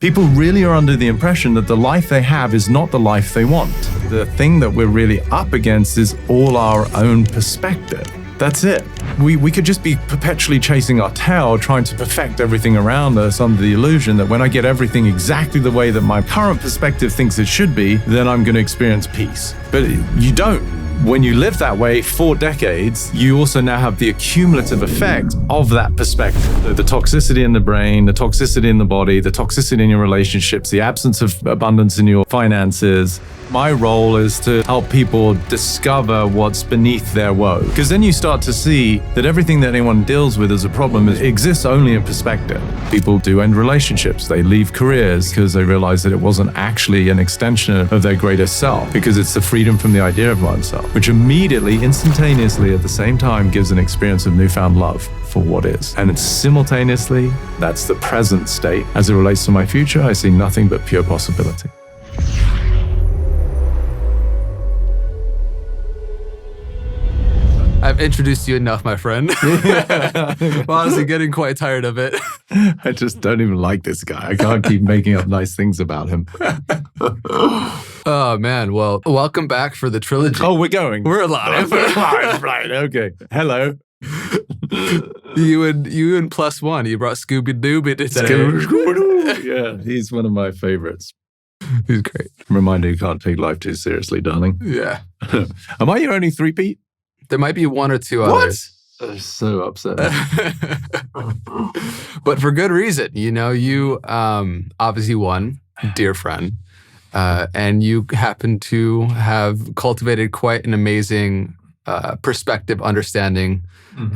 People really are under the impression that the life they have is not the life they want. The thing that we're really up against is all our own perspective. That's it. We could just be perpetually chasing our tail, trying to perfect everything around us under the illusion that when I get everything exactly the way that my current perspective thinks it should be, then I'm going to experience peace. But you don't. When you live that way for decades, you also now have the accumulative effect of that perspective. The toxicity in the brain, the toxicity in the body, the toxicity in your relationships, the absence of abundance in your finances. My role is to help people discover what's beneath their woe. Because then you start to see that everything that anyone deals with as a problem exists only in perspective. People do end relationships. They leave careers because they realize that it wasn't actually an extension of their greatest self, because it's the freedom from the idea of oneself, which immediately, instantaneously, at the same time, gives an experience of newfound love for what is. And it's simultaneously, that's the present state. As it relates to my future, I see nothing but pure possibility. I've introduced you enough, my friend. I'm honestly getting quite tired of it. I just don't even like this guy. I can't keep making up nice things about him. Oh, man. Well, welcome back for the trilogy. Oh, we're going. We're alive. We're alive, right. Okay. Hello. You and plus one. You brought Scooby-Dooby today. Scooby-Doo. Yeah, he's one of my favorites. He's great. Reminder, you can't take life too seriously, darling. Yeah. Am I your only three-peat? There might be one or two What? others. I'm so upset. But for good reason. You know, you obviously one, dear friend, and you happen to have cultivated quite an amazing perspective, understanding,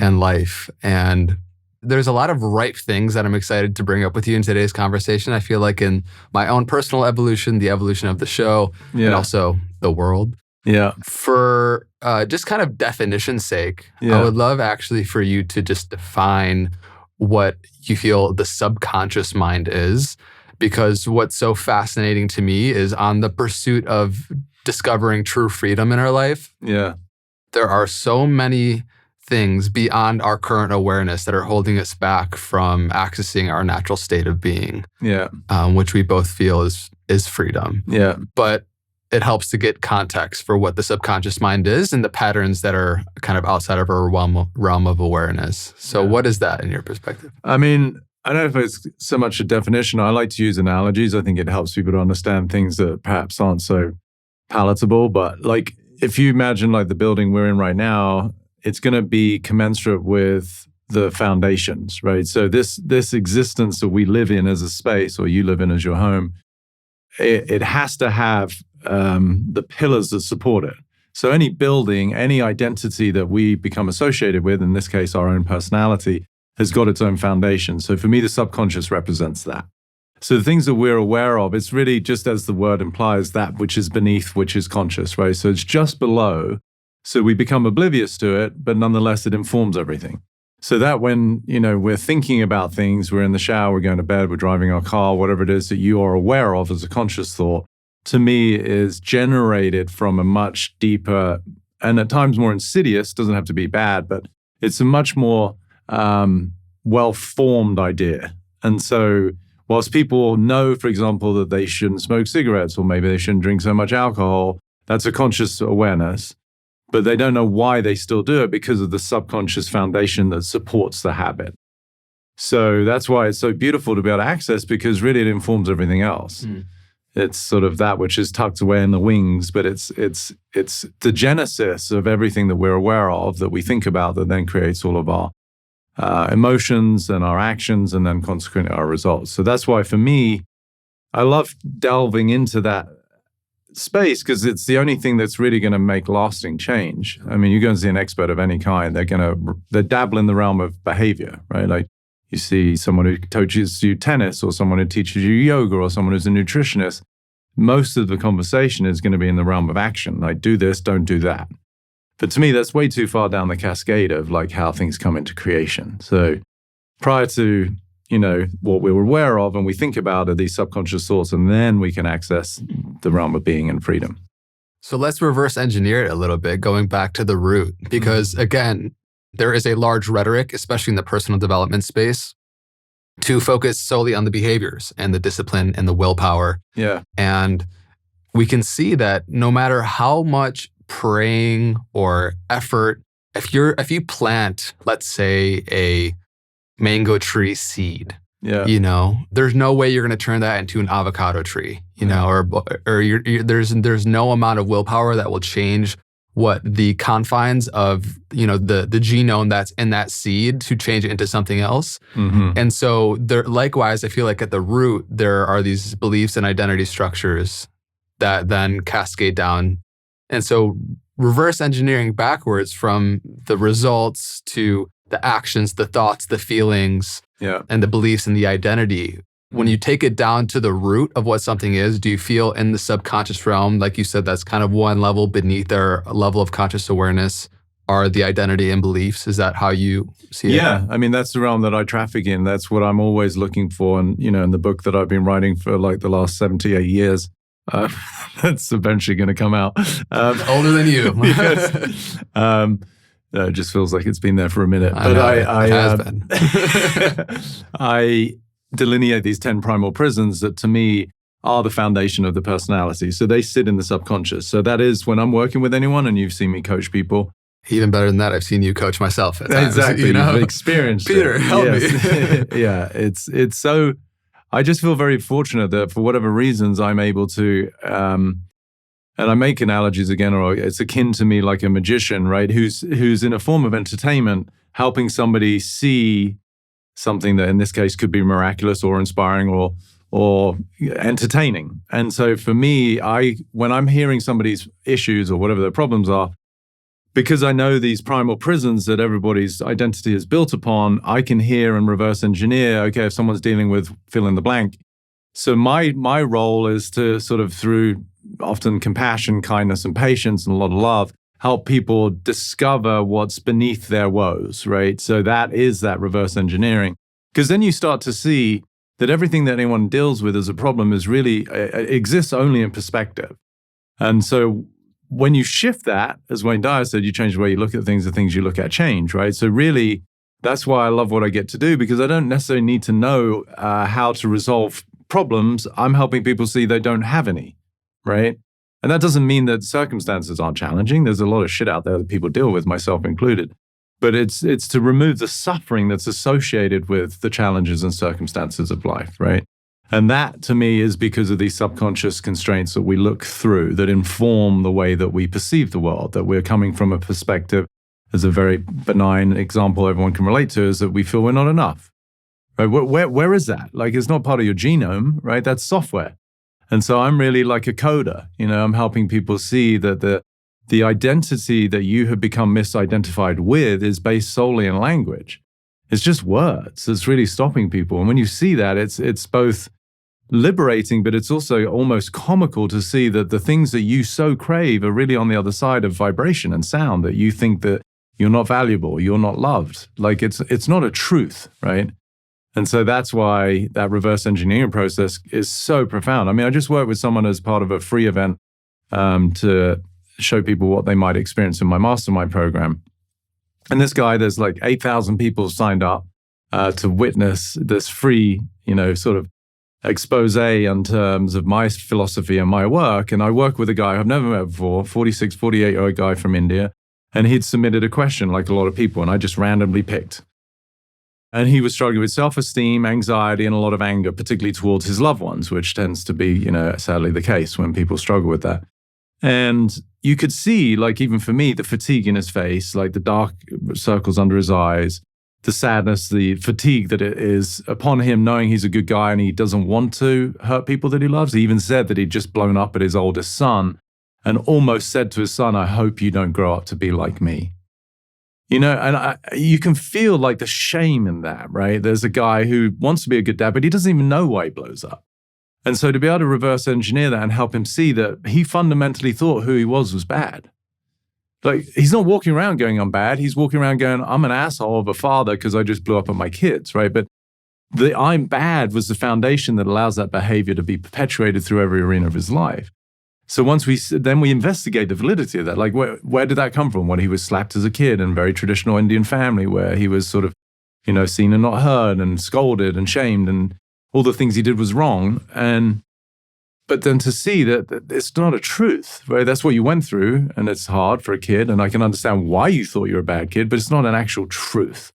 and life. And there's a lot of ripe things that I'm excited to bring up with you in today's conversation. I feel like in my own personal evolution, the evolution of the show, and also the world. Yeah. For just kind of definition's sake, I would love actually for you to just define what you feel the subconscious mind is, because what's so fascinating to me is on the pursuit of discovering true freedom in our life. Yeah. There are so many things beyond our current awareness that are holding us back from accessing our natural state of being. Yeah. Which we both feel is freedom. Yeah. But it helps to get context for what the subconscious mind is and the patterns that are kind of outside of our realm of awareness. So what is that in your perspective? I mean, I don't know if it's so much a definition. I like to use analogies. I think it helps people to understand things that perhaps aren't so palatable. But like, if you imagine like the building we're in right now, it's going to be commensurate with the foundations, right? So this existence that we live in as a space, or you live in as your home, it has to have the pillars that support it. So any building, any identity that we become associated with, in this case, our own personality, has got its own foundation. So for me, the subconscious represents that. So the things that we're aware of, it's really just as the word implies, that which is beneath, which is conscious, right? So it's just below. So we become oblivious to it, but nonetheless, it informs everything. So that when, we're thinking about things, we're in the shower, we're going to bed, we're driving our car, whatever it is that you are aware of as a conscious thought, to me is generated from a much deeper and at times more insidious, doesn't have to be bad, but it's a much more well-formed idea. And so whilst people know, for example, that they shouldn't smoke cigarettes or maybe they shouldn't drink so much alcohol, that's a conscious awareness. But they don't know why they still do it because of the subconscious foundation that supports the habit. So that's why it's so beautiful to be able to access, because really it informs everything else. It's sort of that which is tucked away in the wings, but it's the genesis of everything that we're aware of, that we think about, that then creates all of our emotions and our actions and then consequently our results. So that's why for me, I love delving into that space, because it's the only thing that's really going to make lasting change. I mean, you go and see an expert of any kind, they dabble in the realm of behavior, right? Like you see someone who teaches you tennis or someone who teaches you yoga or someone who's a nutritionist. Most of the conversation is going to be in the realm of action, like do this, don't do that. But to me, that's way too far down the cascade of like how things come into creation. So prior to what we're aware of and we think about are these subconscious thoughts, and then we can access the realm of being and freedom. So let's reverse engineer it a little bit, going back to the root, because again, there is a large rhetoric, especially in the personal development space, to focus solely on the behaviors and the discipline and the willpower. Yeah. And we can see that no matter how much praying or effort, if you plant, let's say, a mango tree seed, there's no way you're going to turn that into an avocado tree, there's no amount of willpower that will change what the confines of, the genome that's in that seed to change it into something else. Mm-hmm. And so likewise, I feel like at the root, there are these beliefs and identity structures that then cascade down. And so reverse engineering backwards from the results to the actions, the thoughts, the feelings, and the beliefs and the identity. When you take it down to the root of what something is, do you feel in the subconscious realm, like you said, that's kind of one level beneath our level of conscious awareness, are the identity and beliefs? Is that how you see it? Yeah, I mean, that's the realm that I traffic in. That's what I'm always looking for. And, in the book that I've been writing for like the last 78 years, that's eventually going to come out. Older than you. Yes. No, it just feels like it's been there for a minute. But it has been. I delineate these 10 primal prisons that to me are the foundation of the personality. So they sit in the subconscious. So that is when I'm working with anyone, and you've seen me coach people. Even better than that, I've seen you coach myself at times. Exactly. You've experienced Peter, help me. Yeah, it's so, I just feel very fortunate that for whatever reasons I'm able to, and I make analogies again, or it's akin to me like a magician, right? Who's in a form of entertainment, helping somebody see something that in this case could be miraculous or inspiring or entertaining. And so for me, when I'm hearing somebody's issues or whatever their problems are, because I know these primal prisons that everybody's identity is built upon, I can hear and reverse engineer, okay, if someone's dealing with fill in the blank. So my role is to sort of, through often compassion, kindness, and patience, and a lot of love, help people discover what's beneath their woes, right? So that is that reverse engineering. Because then you start to see that everything that anyone deals with as a problem is really, exists only in perspective. And so when you shift that, as Wayne Dyer said, you change the way you look at things, the things you look at change, right? So really, that's why I love what I get to do, because I don't necessarily need to know how to resolve problems. I'm helping people see they don't have any, right? And that doesn't mean that circumstances aren't challenging. There's a lot of shit out there that people deal with, myself included. But it's to remove the suffering that's associated with the challenges and circumstances of life, right? And that, to me, is because of these subconscious constraints that we look through that inform the way that we perceive the world, that we're coming from a perspective, as a very benign example everyone can relate to, is that we feel we're not enough, right? Where is that? Like, it's not part of your genome, right? That's software. And so I'm really like a coder, I'm helping people see that the identity that you have become misidentified with is based solely in language. It's just words. It's really stopping people. And when you see that, it's both liberating, but it's also almost comical to see that the things that you so crave are really on the other side of vibration and sound, that you think that you're not valuable, you're not loved. Like it's not a truth, right? And so that's why that reverse engineering process is so profound. I mean, I just worked with someone as part of a free event to show people what they might experience in my mastermind program. And this guy, there's like 8,000 people signed up to witness this free, sort of expose in terms of my philosophy and my work. And I work with a guy I've never met before, 46, 48-year-old guy from India. And he'd submitted a question like a lot of people, and I just randomly picked. And he was struggling with self-esteem, anxiety, and a lot of anger, particularly towards his loved ones, which tends to be, sadly the case when people struggle with that. And you could see, like, even for me, the fatigue in his face, like the dark circles under his eyes, the sadness, the fatigue that it is upon him knowing he's a good guy and he doesn't want to hurt people that he loves. He even said that he'd just blown up at his oldest son and almost said to his son, "I hope you don't grow up to be like me." And you can feel like the shame in that, right? There's a guy who wants to be a good dad, but he doesn't even know why he blows up. And so to be able to reverse engineer that and help him see that he fundamentally thought who he was bad. Like, he's not walking around going, "I'm bad." He's walking around going, "I'm an asshole of a father because I just blew up at my kids," right? But the "I'm bad" was the foundation that allows that behavior to be perpetuated through every arena of his life. So once we investigate the validity of that, like where did that come from? When he was slapped as a kid in a very traditional Indian family where he was sort of seen and not heard and scolded and shamed and all the things he did was wrong. But then to see that it's not a truth, right? That's what you went through, and it's hard for a kid, and I can understand why you thought you were a bad kid, but it's not an actual truth.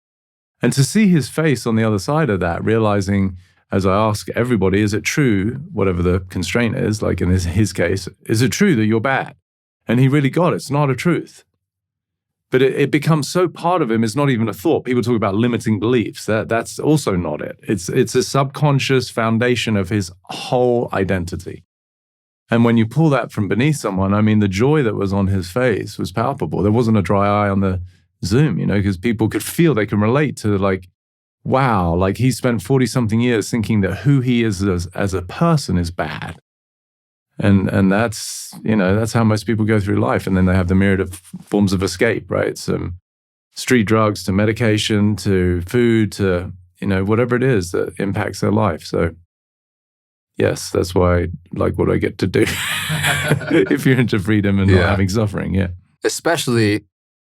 And to see his face on the other side of that, realizing, as I ask everybody, is it true, whatever the constraint is, like in his case, is it true that you're bad? And he really got it. It's not a truth. But it becomes so part of him, it's not even a thought. People talk about limiting beliefs. That's also not it. It's a subconscious foundation of his whole identity. And when you pull that from beneath someone, I mean, the joy that was on his face was palpable. There wasn't a dry eye on the Zoom, because people could feel, they can relate to like, wow, like he spent 40-something years thinking that who he is as a person is bad. And that's, that's how most people go through life. And then they have the myriad of forms of escape, right? Some street drugs to medication to food to, whatever it is that impacts their life. So yes, that's why I like what I get to do if you're into freedom and not having suffering. Yeah. Especially,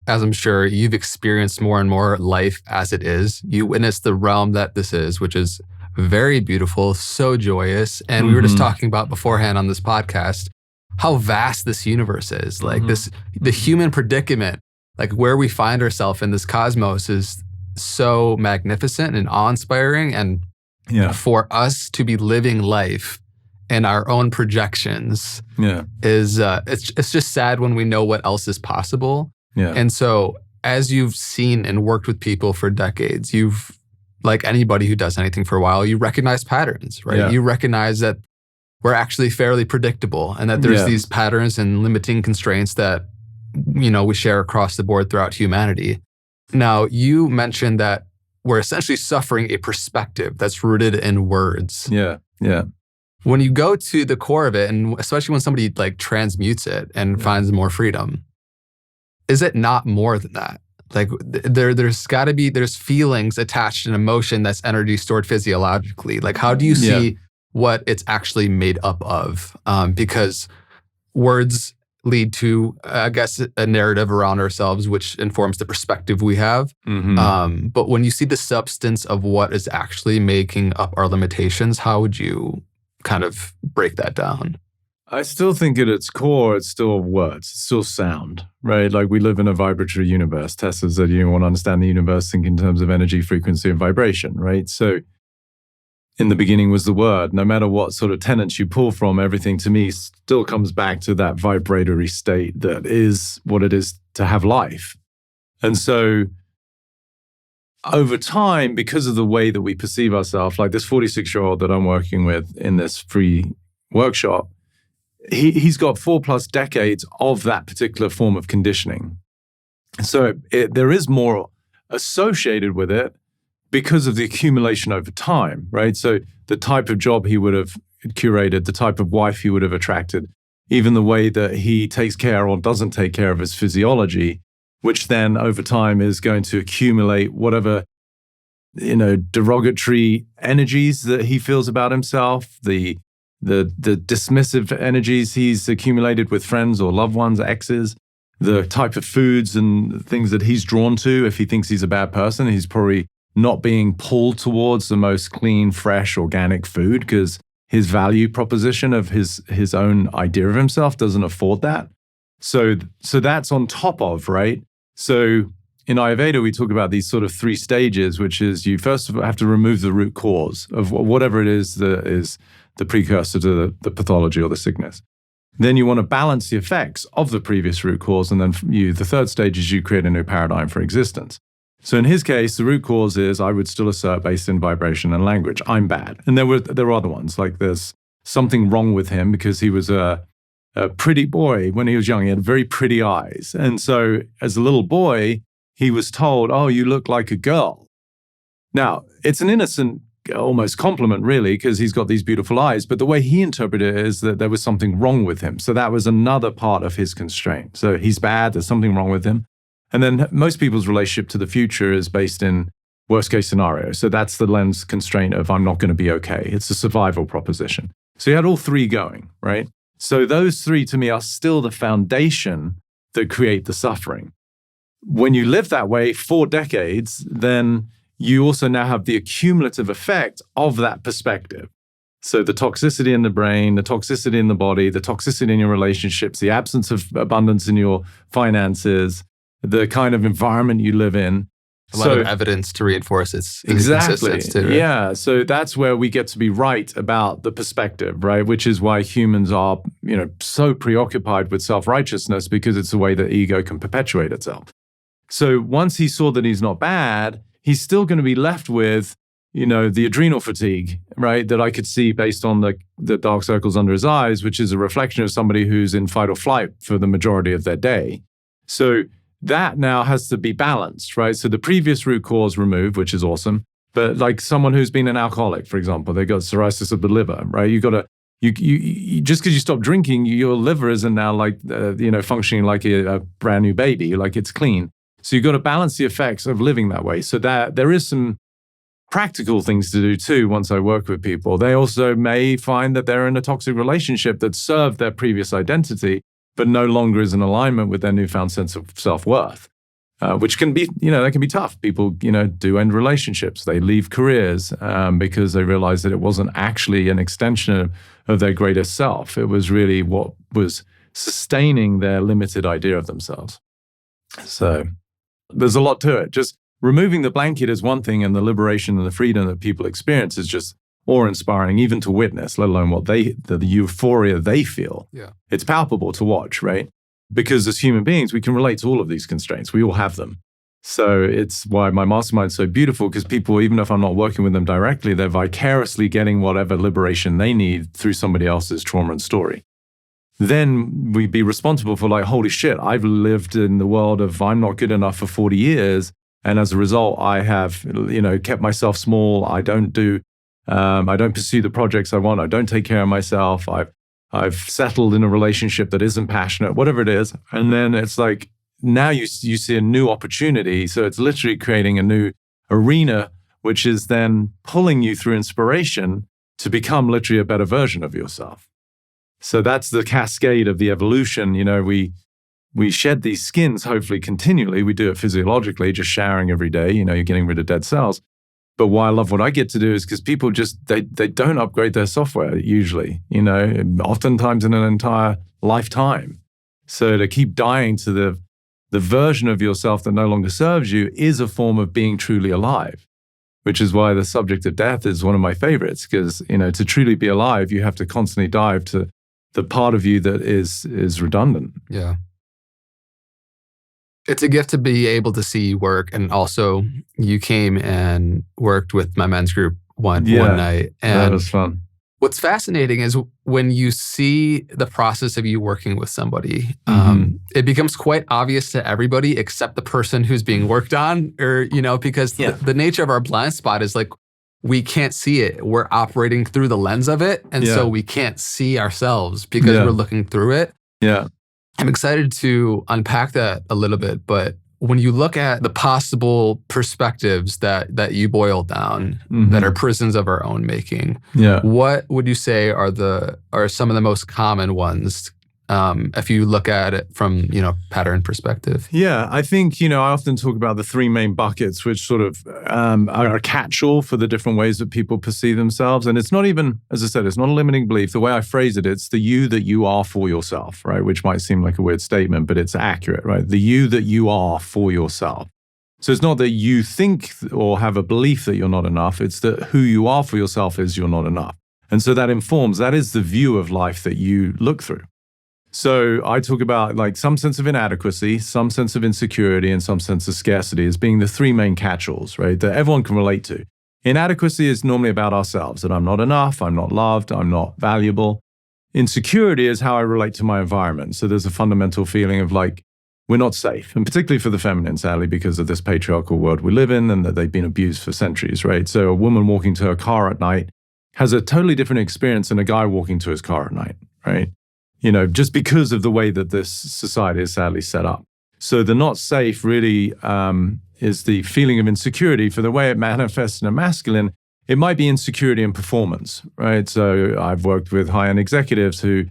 as I'm sure you've experienced more and more life as it is, you witness the realm that this is, which is very beautiful, so joyous. And we were just talking about beforehand on this podcast, how vast this universe is. Like the human predicament, like where we find ourselves in this cosmos is so magnificent and awe-inspiring. And for us to be living life in our own projections is, it's just sad when we know what else is possible. Yeah. And so as you've seen and worked with people for decades, like anybody who does anything for a while, you recognize patterns, right? Yeah. You recognize that we're actually fairly predictable and that there's these patterns and limiting constraints that, we share across the board throughout humanity. Now, you mentioned that we're essentially suffering a perspective that's rooted in words. Yeah, yeah. When you go to the core of it, and especially when somebody like transmutes it and finds more freedom, is it not more than that? Like there's got to be, there's feelings attached and emotion that's energy stored physiologically. Like how do you see what it's actually made up of? Because words lead to, I guess, a narrative around ourselves, which informs the perspective we have. But when you see the substance of what is actually making up our limitations, how would you kind of break that down? I still think at its core, it's still words, it's still sound, right? Like we live in a vibratory universe. Tesla said you want to understand the universe, think in terms of energy, frequency, and vibration, right? So in the beginning was the word. No matter what sort of tenets you pull from, everything to me still comes back to that vibratory state that is what it is to have life. And so over time, because of the way that we perceive ourselves, like this 46-year-old that I'm working with in this free workshop, he's got 4+ decades of that particular form of conditioning. So there is more associated with it because of the accumulation over time, right? So the type of job he would have curated, the type of wife he would have attracted, even the way that he takes care or doesn't take care of his physiology, which then over time is going to accumulate whatever, derogatory energies that he feels about himself, the dismissive energies he's accumulated with friends or loved ones, exes, the type of foods and things that he's drawn to. If he thinks he's a bad person, he's probably not being pulled towards the most clean, fresh, organic food because his value proposition of his own idea of himself doesn't afford that. So that's on top of, right? So in Ayurveda, we talk about these sort of 3 stages, which is you first have to remove the root cause of whatever it is that is the precursor to the pathology or the sickness. Then you want to balance the effects of the previous root cause. And then the third stage is you create a new paradigm for existence. So in his case, the root cause is, I would still assert based in vibration and language, I'm bad. And there were other ones, like there's something wrong with him because he was a pretty boy when he was young. He had very pretty eyes. And so as a little boy, he was told, oh, you look like a girl. Now, it's an innocent almost compliment, really, because he's got these beautiful eyes. But the way he interpreted it is that there was something wrong with him. So that was another part of his constraint. So he's bad, there's something wrong with him. And then most people's relationship to the future is based in worst case scenario. So that's the lens constraint of I'm not going to be okay. It's a survival proposition. So you had all 3 going, right? So those 3 to me are still the foundation that create the suffering. When you live that way 4 decades, then you also now have the accumulative effect of that perspective. So the toxicity in the brain, the toxicity in the body, the toxicity in your relationships, the absence of abundance in your finances, the kind of environment you live in. A lot of evidence to reinforce its exactly. existence too, right? Yeah. So that's where we get to be right about the perspective, right? Which is why humans are, so preoccupied with self-righteousness, because it's the way that ego can perpetuate itself. So once he saw that he's not bad, he's still going to be left with, the adrenal fatigue, right? That I could see based on the dark circles under his eyes, which is a reflection of somebody who's in fight or flight for the majority of their day. So that now has to be balanced, right? So the previous root cause removed, which is awesome. But like someone who's been an alcoholic, for example, they got cirrhosis of the liver, right? You just because you stop drinking, your liver isn't now functioning like a brand new baby, like it's clean. So you've got to balance the effects of living that way. So that there is some practical things to do too. Once I work with people, they also may find that they're in a toxic relationship that served their previous identity, but no longer is in alignment with their newfound sense of self-worth, which can be, that can be tough. People, do end relationships. They leave careers because they realize that it wasn't actually an extension of their greatest self. It was really what was sustaining their limited idea of themselves. So there's a lot to it. Just removing the blanket is one thing, and the liberation and the freedom that people experience is just awe-inspiring, even to witness, let alone the euphoria they feel. Yeah. It's palpable to watch, right? Because as human beings, we can relate to all of these constraints. We all have them. So it's why my mastermind's so beautiful, because people, even if I'm not working with them directly, they're vicariously getting whatever liberation they need through somebody else's trauma and story. Then we'd be responsible for holy shit, I've lived in the world of I'm not good enough for 40 years. And as a result, I have, kept myself small. I don't pursue the projects I want. I don't take care of myself. I've settled in a relationship that isn't passionate, whatever it is. And then it's like, now you see a new opportunity. So it's literally creating a new arena, which is then pulling you through inspiration to become literally a better version of yourself. So that's the cascade of the evolution. We shed these skins, hopefully continually. We do it physiologically, just showering every day. You're getting rid of dead cells. But why I love what I get to do is because people just, they don't upgrade their software usually, oftentimes in an entire lifetime. So to keep dying to the version of yourself that no longer serves you is a form of being truly alive, which is why the subject of death is one of my favorites, because, to truly be alive, you have to constantly dive to the part of you that is redundant. Yeah. It's a gift to be able to see you work. And also you came and worked with my men's group one night. And that was fun. What's fascinating is when you see the process of you working with somebody, it becomes quite obvious to everybody except the person who's being worked on, or, because the nature of our blind spot is we can't see it. We're operating through the lens of it. And so we can't see ourselves because we're looking through it. Yeah. I'm excited to unpack that a little bit, but when you look at the possible perspectives that you boil down, that are prisons of our own making, what would you say are some of the most common ones if you look at it from, pattern perspective? Yeah, I think, I often talk about the three main buckets, which sort of are a catch-all for the different ways that people perceive themselves. And it's not even, as I said, it's not a limiting belief. The way I phrase it, it's the you that you are for yourself, right? Which might seem like a weird statement, but it's accurate, right? The you that you are for yourself. So it's not that you think or have a belief that you're not enough. It's that who you are for yourself is you're not enough. And so that is the view of life that you look through. So I talk about some sense of inadequacy, some sense of insecurity, and some sense of scarcity as being the three main catch-alls, right, that everyone can relate to. Inadequacy is normally about ourselves, that I'm not enough, I'm not loved, I'm not valuable. Insecurity is how I relate to my environment. So there's a fundamental feeling of we're not safe, and particularly for the feminine, sadly, because of this patriarchal world we live in and that they've been abused for centuries, right? So a woman walking to her car at night has a totally different experience than a guy walking to his car at night, right? Just because of the way that this society is sadly set up. So the not safe really is the feeling of insecurity. For the way it manifests in a masculine, it might be insecurity in performance, right? So I've worked with high-end executives who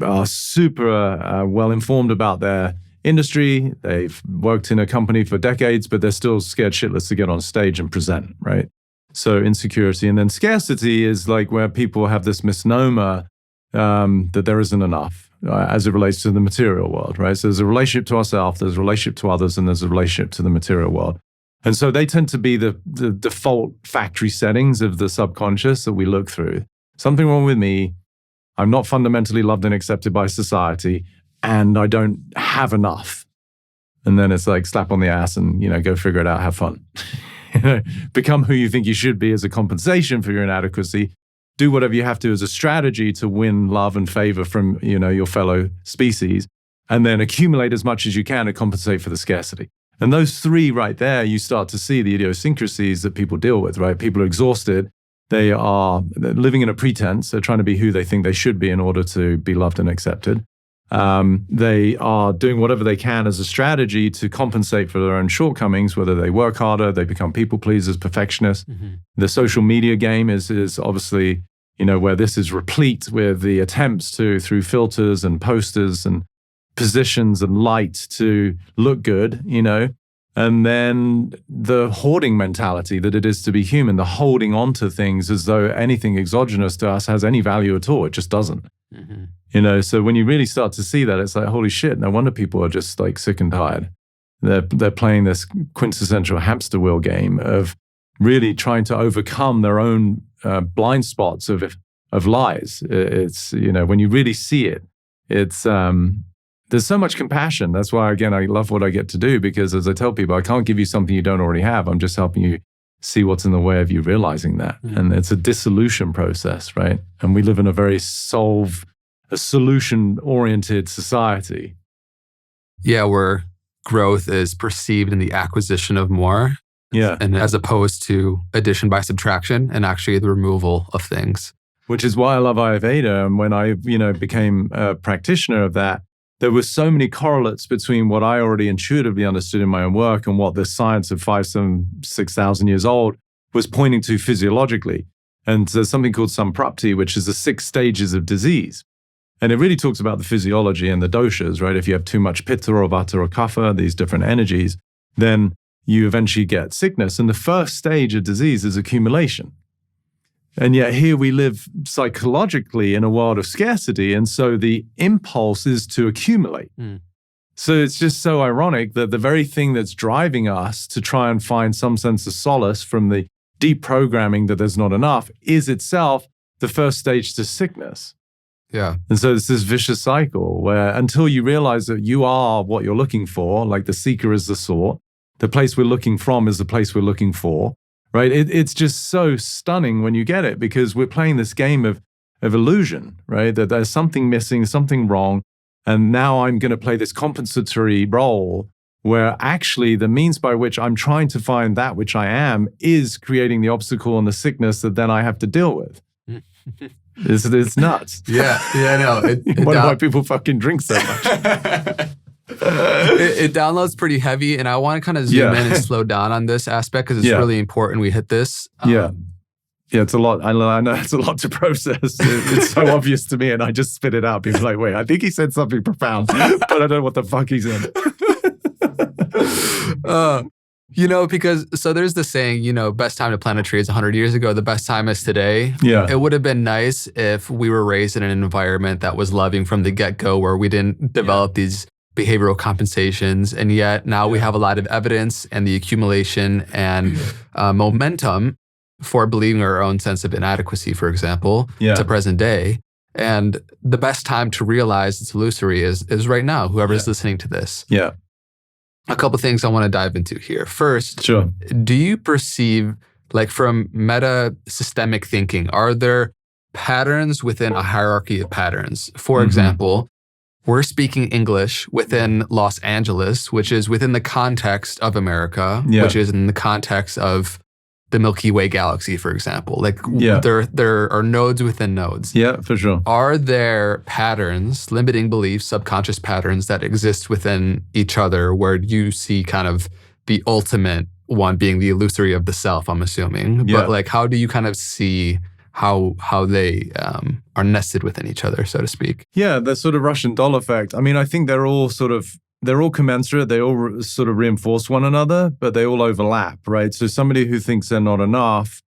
are super well-informed about their industry, they've worked in a company for decades, but they're still scared shitless to get on stage and present, right? So insecurity. And then scarcity is like where people have this misnomer that there isn't enough as it relates to the material world, right? So there's a relationship to ourselves, there's a relationship to others, and there's a relationship to the material world. And so they tend to be the default factory settings of the subconscious that we look through. Something wrong with me. I'm not fundamentally loved and accepted by society, and I don't have enough. And then it's like slap on the ass and, go figure it out, have fun. Become who you think you should be as a compensation for your inadequacy. Do whatever you have to as a strategy to win love and favor from, your fellow species, and then accumulate as much as you can to compensate for the scarcity. And those three right there, you start to see the idiosyncrasies that people deal with, right? People are exhausted. They're living in a pretense. They're trying to be who they think they should be in order to be loved and accepted. They are doing whatever they can as a strategy to compensate for their own shortcomings, whether they work harder, they become people pleasers, perfectionists. The social media game is obviously, where this is replete with the attempts to, through filters and posters and positions and light, to look good, and then the hoarding mentality that it is to be human, the holding on to things as though anything exogenous to us has any value at all. It just doesn't. So when you really start to see that, it's like, holy shit, no wonder people are just like sick and tired. They're playing this quintessential hamster wheel game of really trying to overcome their own blind spots of lies. It's, when you really see it, it's, there's so much compassion. That's why, again, I love what I get to do, because as I tell people, I can't give you something you don't already have. I'm just helping you see what's in the way of you realizing that. And it's a dissolution process, right? And we live in a very solution-oriented society. Yeah, where growth is perceived in the acquisition of more. Yeah. And as opposed to addition by subtraction and actually the removal of things. Which is why I love Ayurveda. And when I, became a practitioner of that, there were so many correlates between what I already intuitively understood in my own work and what the science of 6,000 years old was pointing to physiologically. And there's something called Samprapti, which is the 6 stages of disease. And it really talks about the physiology and the doshas, right? If you have too much pitta or vata or kapha, these different energies, then you eventually get sickness. And the first stage of disease is accumulation. And yet here we live psychologically in a world of scarcity. And so the impulse is to accumulate. So it's just so ironic that the very thing that's driving us to try and find some sense of solace from the deep programming that there's not enough is itself the first stage to sickness. Yeah. And so it's this vicious cycle where until you realize that you are what you're looking for, like the seeker is the sought, the place we're looking from is the place we're looking for. Right? It's just so stunning when you get it, because we're playing this game of illusion, right? That there's something missing, something wrong. And now I'm going to play this compensatory role where actually the means by which I'm trying to find that which I am is creating the obstacle and the sickness that then I have to deal with. It's nuts. Yeah, I know. Wonder why people fucking drink so much. It downloads pretty heavy, and I want to kind of zoom in and slow down on this aspect because it's really important we hit this. Yeah, it's a lot. I know it's a lot to process. It's so obvious to me, and I just spit it out. People are like, wait, I think he said something profound, but I don't know what the fuck he's in. Because so there's the saying, best time to plant a tree is 100 years ago. The best time is today. Yeah. It would have been nice if we were raised in an environment that was loving from the get-go, where we didn't develop these behavioral compensations. And yet now we have a lot of evidence and the accumulation and momentum for believing our own sense of inadequacy, for example, to present day. And the best time to realize it's illusory is right now, whoever's listening to this. Yeah. A couple things I want to dive into here. First, do you perceive, like from meta-systemic thinking, are there patterns within a hierarchy of patterns? For example, we're speaking English within Los Angeles, which is within the context of America, which is in the context of the Milky Way galaxy, for example. Like there are nodes within nodes. Yeah, for sure. Are there patterns, limiting beliefs, subconscious patterns that exist within each other where you see kind of the ultimate one being the illusory of the self, I'm assuming. But like, how do you kind of see how they are nested within each other, so to speak? Yeah, the sort of Russian doll effect. I mean, I think they're all sort of they're all commensurate. They all sort of reinforce one another, but they all overlap, right? So somebody who thinks they're not enough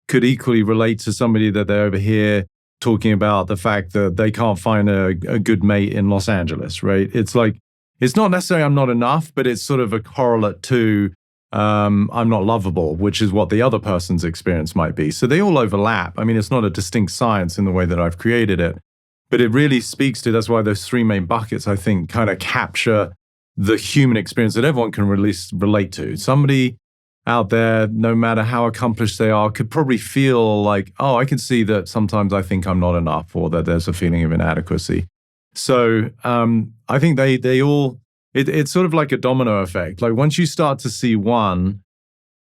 could equally relate to somebody that they're over here talking about the fact that they can't find a good mate in Los Angeles, right? It's like, it's not necessarily I'm not enough, but it's sort of a correlate to I'm not lovable, which is what the other person's experience might be. So they all overlap. I mean, it's not a distinct science in the way that I've created it, but it really speaks to, that's why those three main buckets, I think, kind of capture the human experience that everyone can relate to. Somebody out there, no matter how accomplished they are, could probably feel like, oh, I can see that sometimes I think I'm not enough, or that there's a feeling of inadequacy. So I think they all, it's sort of like a domino effect. Like once you start to see one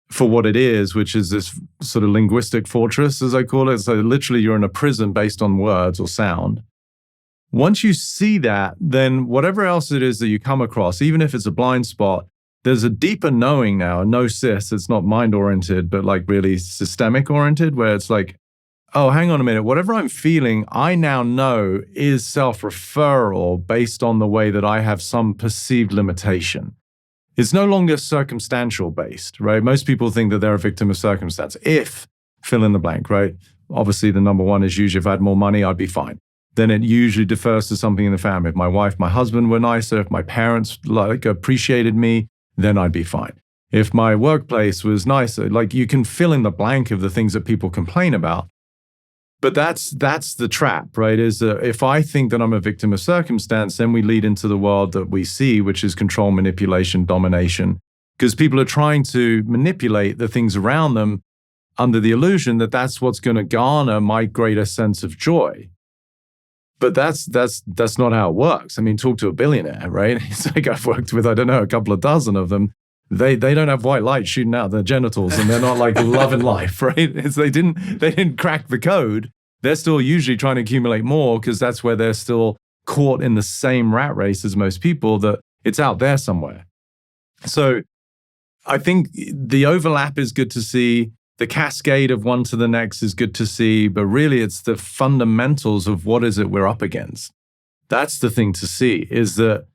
for what it is, which is this sort of linguistic fortress, as I call it, so literally you're in a prison based on words or sound. Once you see that, then whatever else it is that you come across, even if it's a blind spot, there's a deeper knowing now, a gnosis. It's not mind-oriented, but like really systemic-oriented, where it's like, oh, hang on a minute. Whatever I'm feeling, I now know is self-referral based on the way that I have some perceived limitation. It's no longer circumstantial based, right? Most people think that they're a victim of circumstance. If, fill in the blank, right? Obviously, the number one is usually if I had more money, I'd be fine. Then it usually defers to something in the family. If my wife, my husband were nicer, if my parents appreciated me, then I'd be fine. If my workplace was nicer, like you can fill in the blank of the things that people complain about. But that's the trap, right? Is if I think that I'm a victim of circumstance, then we lead into the world that we see, which is control, manipulation, domination. Because people are trying to manipulate the things around them under the illusion that that's what's going to garner my greater sense of joy. But that's not how it works. I mean, talk to a billionaire, right? It's like I've worked with, I don't know, a couple of dozen of them. They don't have white light shooting out their genitals, and they're not like loving life, right? It's they didn't crack the code. They're still usually trying to accumulate more because that's where they're still caught in the same rat race as most people, that it's out there somewhere. So I think the overlap is good to see. The cascade of one to the next is good to see, but really it's the fundamentals of what is it we're up against. That's the thing to see, is that,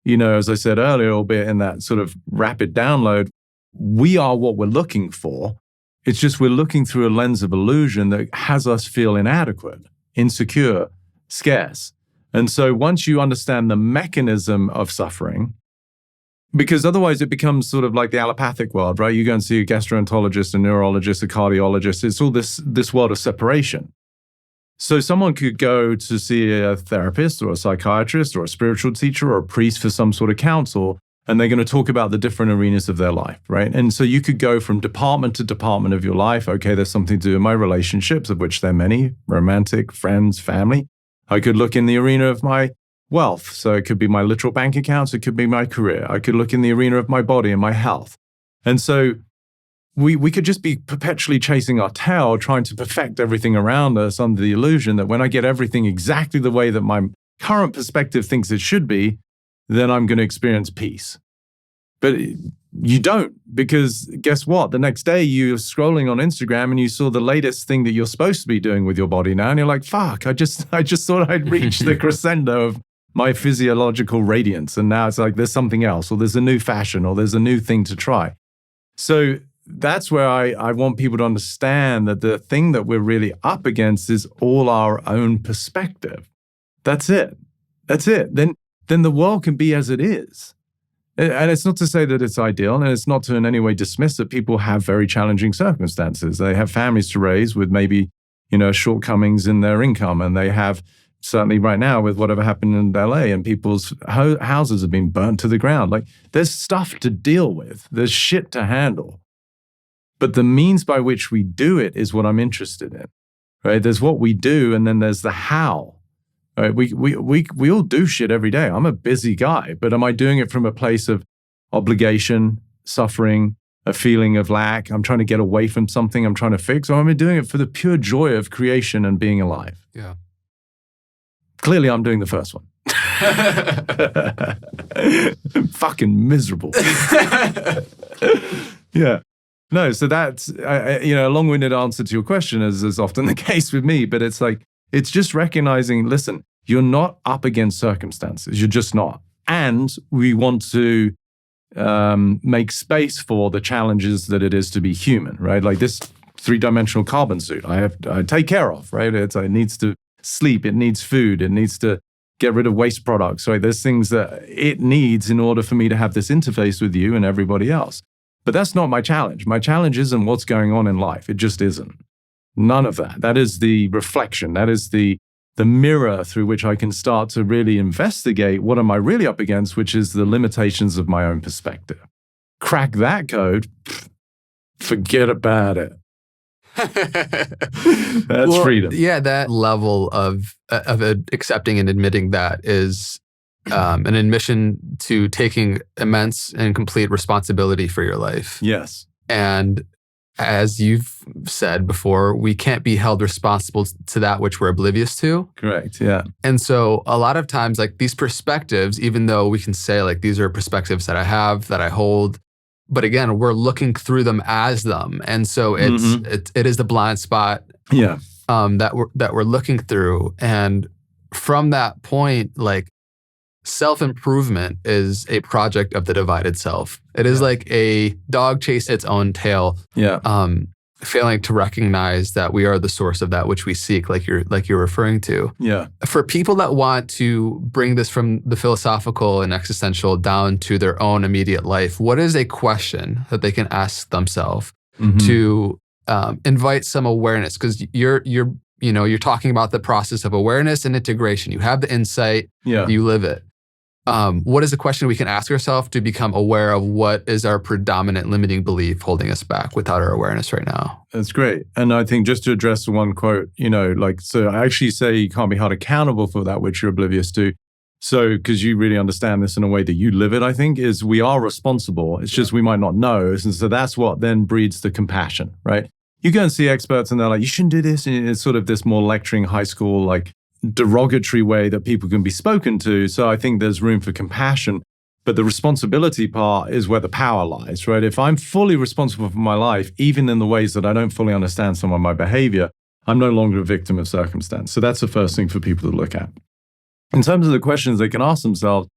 you know, as I said earlier, albeit in that sort of rapid download, we are what we're looking for. It's just we're looking through a lens of illusion that has us feel inadequate, insecure, scarce. And so once you understand the mechanism of suffering, because otherwise it becomes sort of like the allopathic world, right? You go and see a gastroenterologist, a neurologist, a cardiologist. It's all this world of separation. So someone could go to see a therapist or a psychiatrist or a spiritual teacher or a priest for some sort of counsel, and they're going to talk about the different arenas of their life, right? And so you could go from department to department of your life. Okay, there's something to do with my relationships, of which there are many, romantic, friends, family. I could look in the arena of my wealth. So it could be my literal bank accounts. It could be my career. I could look in the arena of my body and my health. And so we could just be perpetually chasing our tail, trying to perfect everything around us under the illusion that when I get everything exactly the way that my current perspective thinks it should be, then I'm going to experience peace. But you don't, because guess what? The next day you're scrolling on Instagram and you saw the latest thing that you're supposed to be doing with your body now. And you're like, fuck, I just thought I'd reached the crescendo of my physiological radiance. And now it's like, there's something else, or there's a new fashion, or there's a new thing to try. So that's where I want people to understand that the thing that we're really up against is all our own perspective. That's it. That's it. Then the world can be as it is. And it's not to say that it's ideal, and it's not to in any way dismiss that people have very challenging circumstances. They have families to raise with maybe, shortcomings in their income, and they have, certainly right now with whatever happened in LA, and people's houses have been burnt to the ground. Like, there's stuff to deal with. There's shit to handle. But the means by which we do it is what I'm interested in, right? There's what we do, and then there's the how. Right? We all do shit every day. I'm a busy guy, but am I doing it from a place of obligation, suffering, a feeling of lack? I'm trying to get away from something I'm trying to fix, or am I doing it for the pure joy of creation and being alive? Yeah. Clearly, I'm doing the first one. Fucking miserable. Yeah. No, so that's, a long-winded answer to your question, as is often the case with me, but it's like, it's just recognizing, listen, you're not up against circumstances. You're just not. And we want to make space for the challenges that it is to be human, right? Like this 3-dimensional carbon suit I take care of, right? It needs to sleep, it needs food, it needs to get rid of waste products, right? There's things that it needs in order for me to have this interface with you and everybody else. But that's not my challenge. My challenge isn't what's going on in life. It just isn't. None of that. That is the reflection. That is the mirror through which I can start to really investigate what am I really up against, which is the limitations of my own perspective. Crack that code, forget about it. That's freedom. Yeah, that level of accepting and admitting that is an admission to taking immense and complete responsibility for your life. Yes. And as you've said before, we can't be held responsible to that which we're oblivious to. Correct, yeah. And so a lot of times, like these perspectives, even though we can say like these are perspectives that I have, that I hold, but again, we're looking through them as them. And so it is the blind spot that we're looking through. And from that point, like self-improvement is a project of the divided self. It is like a dog chase its own tail. Failing to recognize that we are the source of that which we seek, like you're referring to. Yeah. For people that want to bring this from the philosophical and existential down to their own immediate life, what is a question that they can ask themselves to invite some awareness? Because you're talking about the process of awareness and integration. You have the insight, you live it. What is the question we can ask ourselves to become aware of what is our predominant limiting belief holding us back without our awareness right now? That's great. And I think just to address the one quote, so I actually say you can't be held accountable for that which you're oblivious to. So, because you really understand this in a way that you live it, I think, is we are responsible. It's just we might not know. And so that's what then breeds the compassion, right? You go and see experts and they're like, you shouldn't do this. And it's sort of this more lecturing high school, like, derogatory way that people can be spoken to. So I think there's room for compassion. But the responsibility part is where the power lies, right? If I'm fully responsible for my life, even in the ways that I don't fully understand some of my behavior, I'm no longer a victim of circumstance. So that's the first thing for people to look at. In terms of the questions they can ask themselves,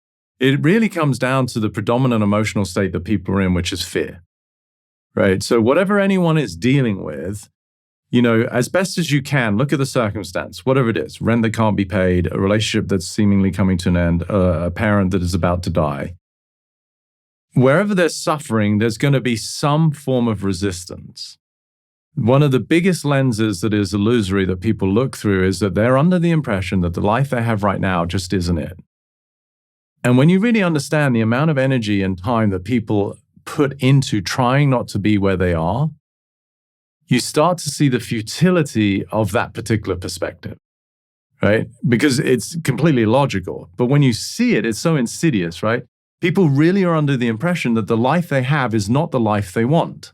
it really comes down to the predominant emotional state that people are in, which is fear, right? So whatever anyone is dealing with, as best as you can, look at the circumstance, whatever it is, rent that can't be paid, a relationship that's seemingly coming to an end, a parent that is about to die. Wherever there's suffering, there's going to be some form of resistance. One of the biggest lenses that is illusory that people look through is that they're under the impression that the life they have right now just isn't it. And when you really understand the amount of energy and time that people put into trying not to be where they are, you start to see the futility of that particular perspective, right? Because it's completely logical. But when you see it, it's so insidious, right? People really are under the impression that the life they have is not the life they want.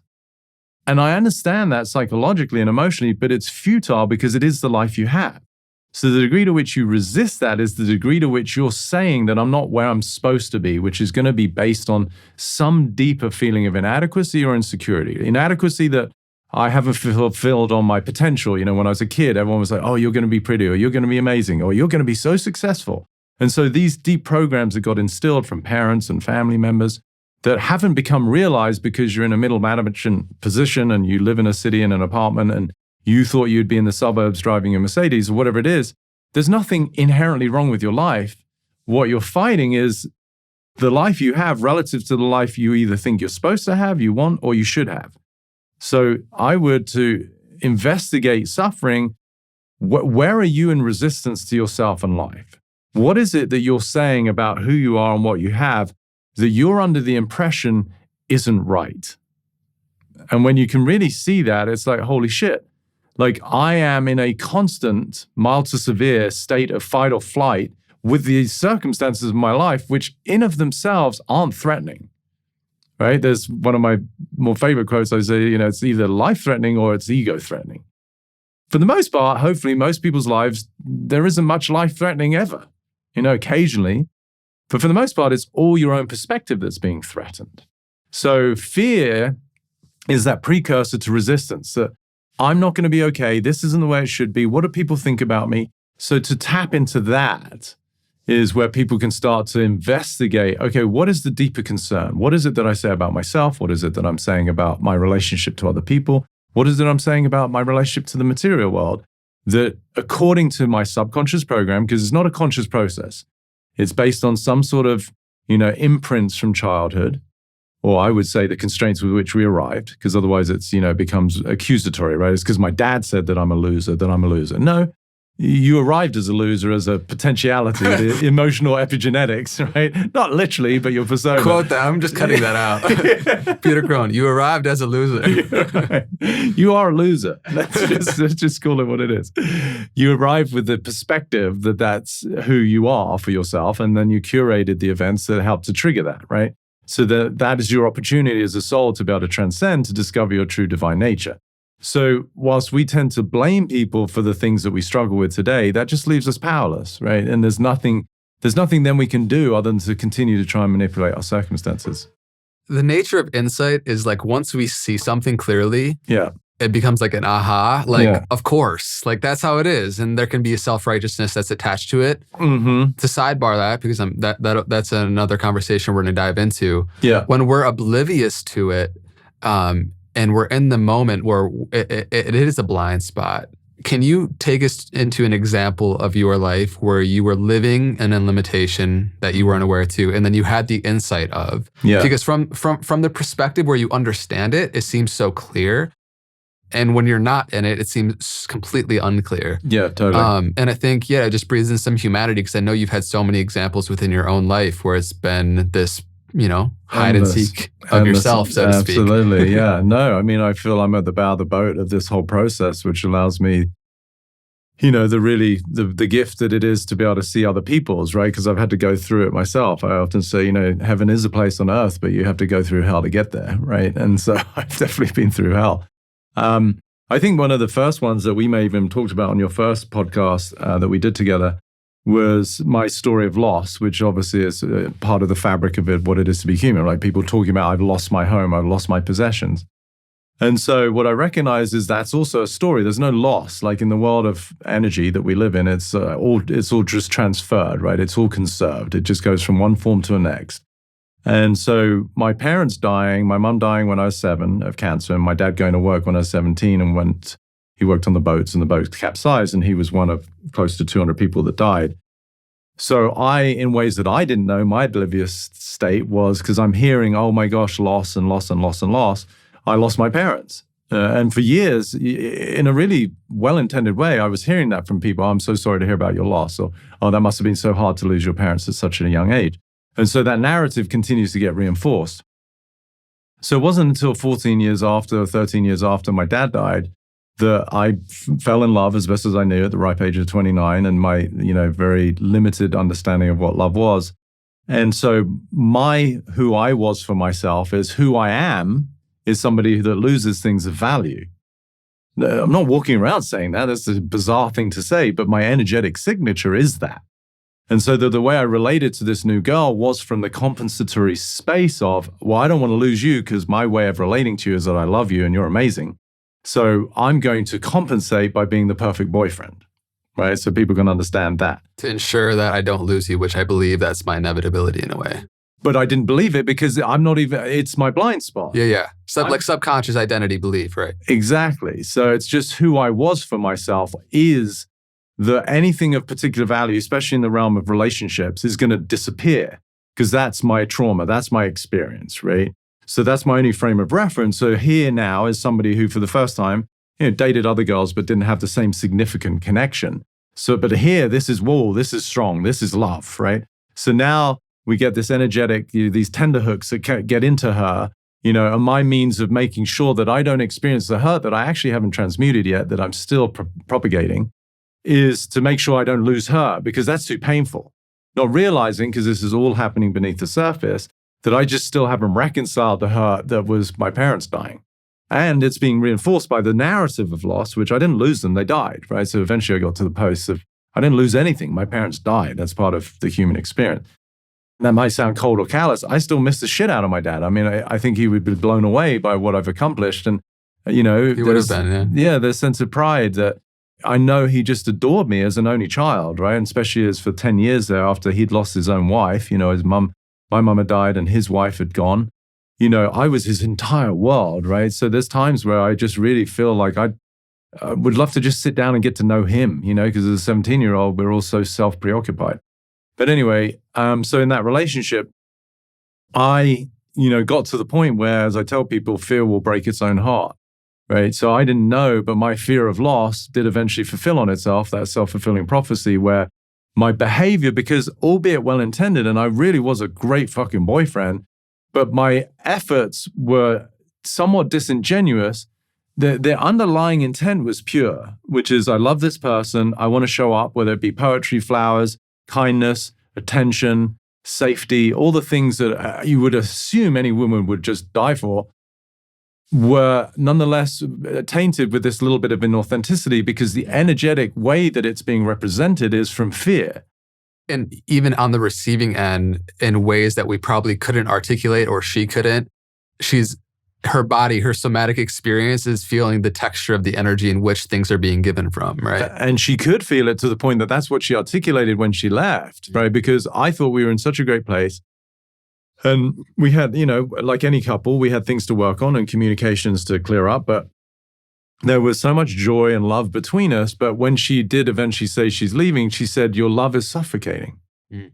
And I understand that psychologically and emotionally, but it's futile because it is the life you have. So the degree to which you resist that is the degree to which you're saying that I'm not where I'm supposed to be, which is going to be based on some deeper feeling of inadequacy or insecurity. Inadequacy that I haven't fulfilled on my potential. When I was a kid, everyone was like, oh, you're going to be pretty, or you're going to be amazing, or you're going to be so successful. And so these deep programs that got instilled from parents and family members that haven't become realized because you're in a middle management position and you live in a city in an apartment and you thought you'd be in the suburbs driving a Mercedes or whatever it is, there's nothing inherently wrong with your life. What you're fighting is the life you have relative to the life you either think you're supposed to have, you want, or you should have. So I would to investigate suffering, where are you in resistance to yourself and life? What is it that you're saying about who you are and what you have that you're under the impression isn't right? And when you can really see that, it's like, holy shit. Like I am in a constant, mild to severe state of fight or flight with the circumstances of my life, which in of themselves aren't threatening. Right? There's one of my more favorite quotes. I say, it's either life-threatening or it's ego-threatening. For the most part, hopefully, most people's lives, there isn't much life-threatening ever. Occasionally. But for the most part, it's all your own perspective that's being threatened. So fear is that precursor to resistance, that I'm not going to be okay. This isn't the way it should be. What do people think about me? So to tap into that is where people can start to investigate, okay, what is the deeper concern? What is it that I say about myself? What is it that I'm saying about my relationship to other people? What is it I'm saying about my relationship to the material world? That according to my subconscious program, because it's not a conscious process, it's based on some sort of, imprints from childhood, or I would say the constraints with which we arrived, because otherwise it's, becomes accusatory, right? It's because my dad said that I'm a loser, that I'm a loser. No, you arrived as a loser as a potentiality, the emotional epigenetics, right? Not literally, but your persona. Quote that. I'm just cutting that out. Peter Crone, you arrived as a loser. You are a loser. Let's just call it what it is. You arrived with the perspective that that's who you are for yourself, and then you curated the events that help to trigger that, right? So that is your opportunity as a soul to be able to transcend, to discover your true divine nature. So whilst we tend to blame people for the things that we struggle with today, that just leaves us powerless, right? And there's nothing then we can do other than to continue to try and manipulate our circumstances. The nature of insight is like once we see something clearly, it becomes like an aha, of course, like that's how it is. And there can be a self-righteousness that's attached to it. Mm-hmm. To sidebar that, because that's another conversation we're going to dive into. Yeah. When we're oblivious to it, and we're in the moment where it is a blind spot. Can you take us into an example of your life where you were living in a limitation that you were unaware to, and then you had the insight of? Yeah. Because from the perspective where you understand it, it seems so clear. And when you're not in it, it seems completely unclear. Yeah, totally. And I think, it just breathes in some humanity, because I know you've had so many examples within your own life where it's been this hide and seek of yourself, so to speak. Absolutely, yeah. No, I mean, I feel I'm at the bow of the boat of this whole process, which allows me, the gift that it is to be able to see other people's, right? Because I've had to go through it myself. I often say, heaven is a place on earth, but you have to go through hell to get there, right? And so I've definitely been through hell. I think one of the first ones that we may even talked about on your first podcast that we did together was my story of loss, which obviously is part of the fabric of it, what it is to be human, like people talking about, I've lost my home, I've lost my possessions. And so what I recognize is that's also a story. There's no loss. Like in the world of energy that we live in, it's all just transferred, right? It's all conserved. It just goes from one form to the next. And so my parents dying, my mum dying when I was 7 of cancer, and my dad going to work when I was 17 and he worked on the boats and the boats capsized, and he was one of close to 200 people that died. So in ways that I didn't know, my oblivious state was, because I'm hearing, oh my gosh, loss and loss and loss and loss, I lost my parents. And for years, in a really well-intended way, I was hearing that from people. I'm so sorry to hear about your loss. Or, oh, that must have been so hard to lose your parents at such a young age. And so that narrative continues to get reinforced. So it wasn't until 13 years after my dad died that I fell in love as best as I knew at the ripe age of 29, and my, very limited understanding of what love was. And so who I was for myself is who I am is somebody that loses things of value. I'm not walking around saying that. That's a bizarre thing to say, but my energetic signature is that. And so the way I related to this new girl was from the compensatory space of, well, I don't want to lose you because my way of relating to you is that I love you and you're amazing. So I'm going to compensate by being the perfect boyfriend, right? So people can understand that. To ensure that I don't lose you, which I believe that's my inevitability in a way. But I didn't believe it because it's my blind spot. Yeah. Like subconscious identity belief, right? Exactly. So it's just who I was for myself is anything of particular value, especially in the realm of relationships, is going to disappear because that's my trauma, that's my experience, right? So that's my only frame of reference. So here now is somebody who, for the first time, dated other girls but didn't have the same significant connection. So, but here, this is strong, this is love, right? So now we get this energetic, these tender hooks that get into her, and my means of making sure that I don't experience the hurt that I actually haven't transmuted yet, that I'm still propagating, is to make sure I don't lose her, because that's too painful. Not realizing, because this is all happening beneath the surface, that I just still haven't reconciled the hurt that was my parents dying. And it's being reinforced by the narrative of loss, which I didn't lose them, they died, right? So eventually I got to the post of, I didn't lose anything, my parents died. That's part of the human experience. And that might sound cold or callous. I still miss the shit out of my dad. I mean, I think he would be blown away by what I've accomplished. And, he would have been, yeah, there's sense of pride that I know he just adored me as an only child, right? And especially as for 10 years there after he'd lost his own wife, my mum had died and his wife had gone. I was his entire world, right? So there's times where I just really feel like I would love to just sit down and get to know him, because as a 17-year-old, we're all so self-preoccupied. But anyway, so in that relationship, I, got to the point where, as I tell people, fear will break its own heart, right? So I didn't know, but my fear of loss did eventually fulfill on itself, that self-fulfilling prophecy where my behavior, because albeit well-intended, and I really was a great fucking boyfriend, but my efforts were somewhat disingenuous. The underlying intent was pure, which is I love this person. I want to show up, whether it be poetry, flowers, kindness, attention, safety, all the things that you would assume any woman would just die for, were nonetheless tainted with this little bit of inauthenticity because the energetic way that it's being represented is from fear. And even on the receiving end, in ways that we probably couldn't articulate or she couldn't, her body, her somatic experience is feeling the texture of the energy in which things are being given from, right? And she could feel it to the point that that's what she articulated when she left, right? Because I thought we were in such a great place. And we had, like any couple, we had things to work on and communications to clear up, but there was so much joy and love between us. But when she did eventually say she's leaving, she said, your love is suffocating. Mm.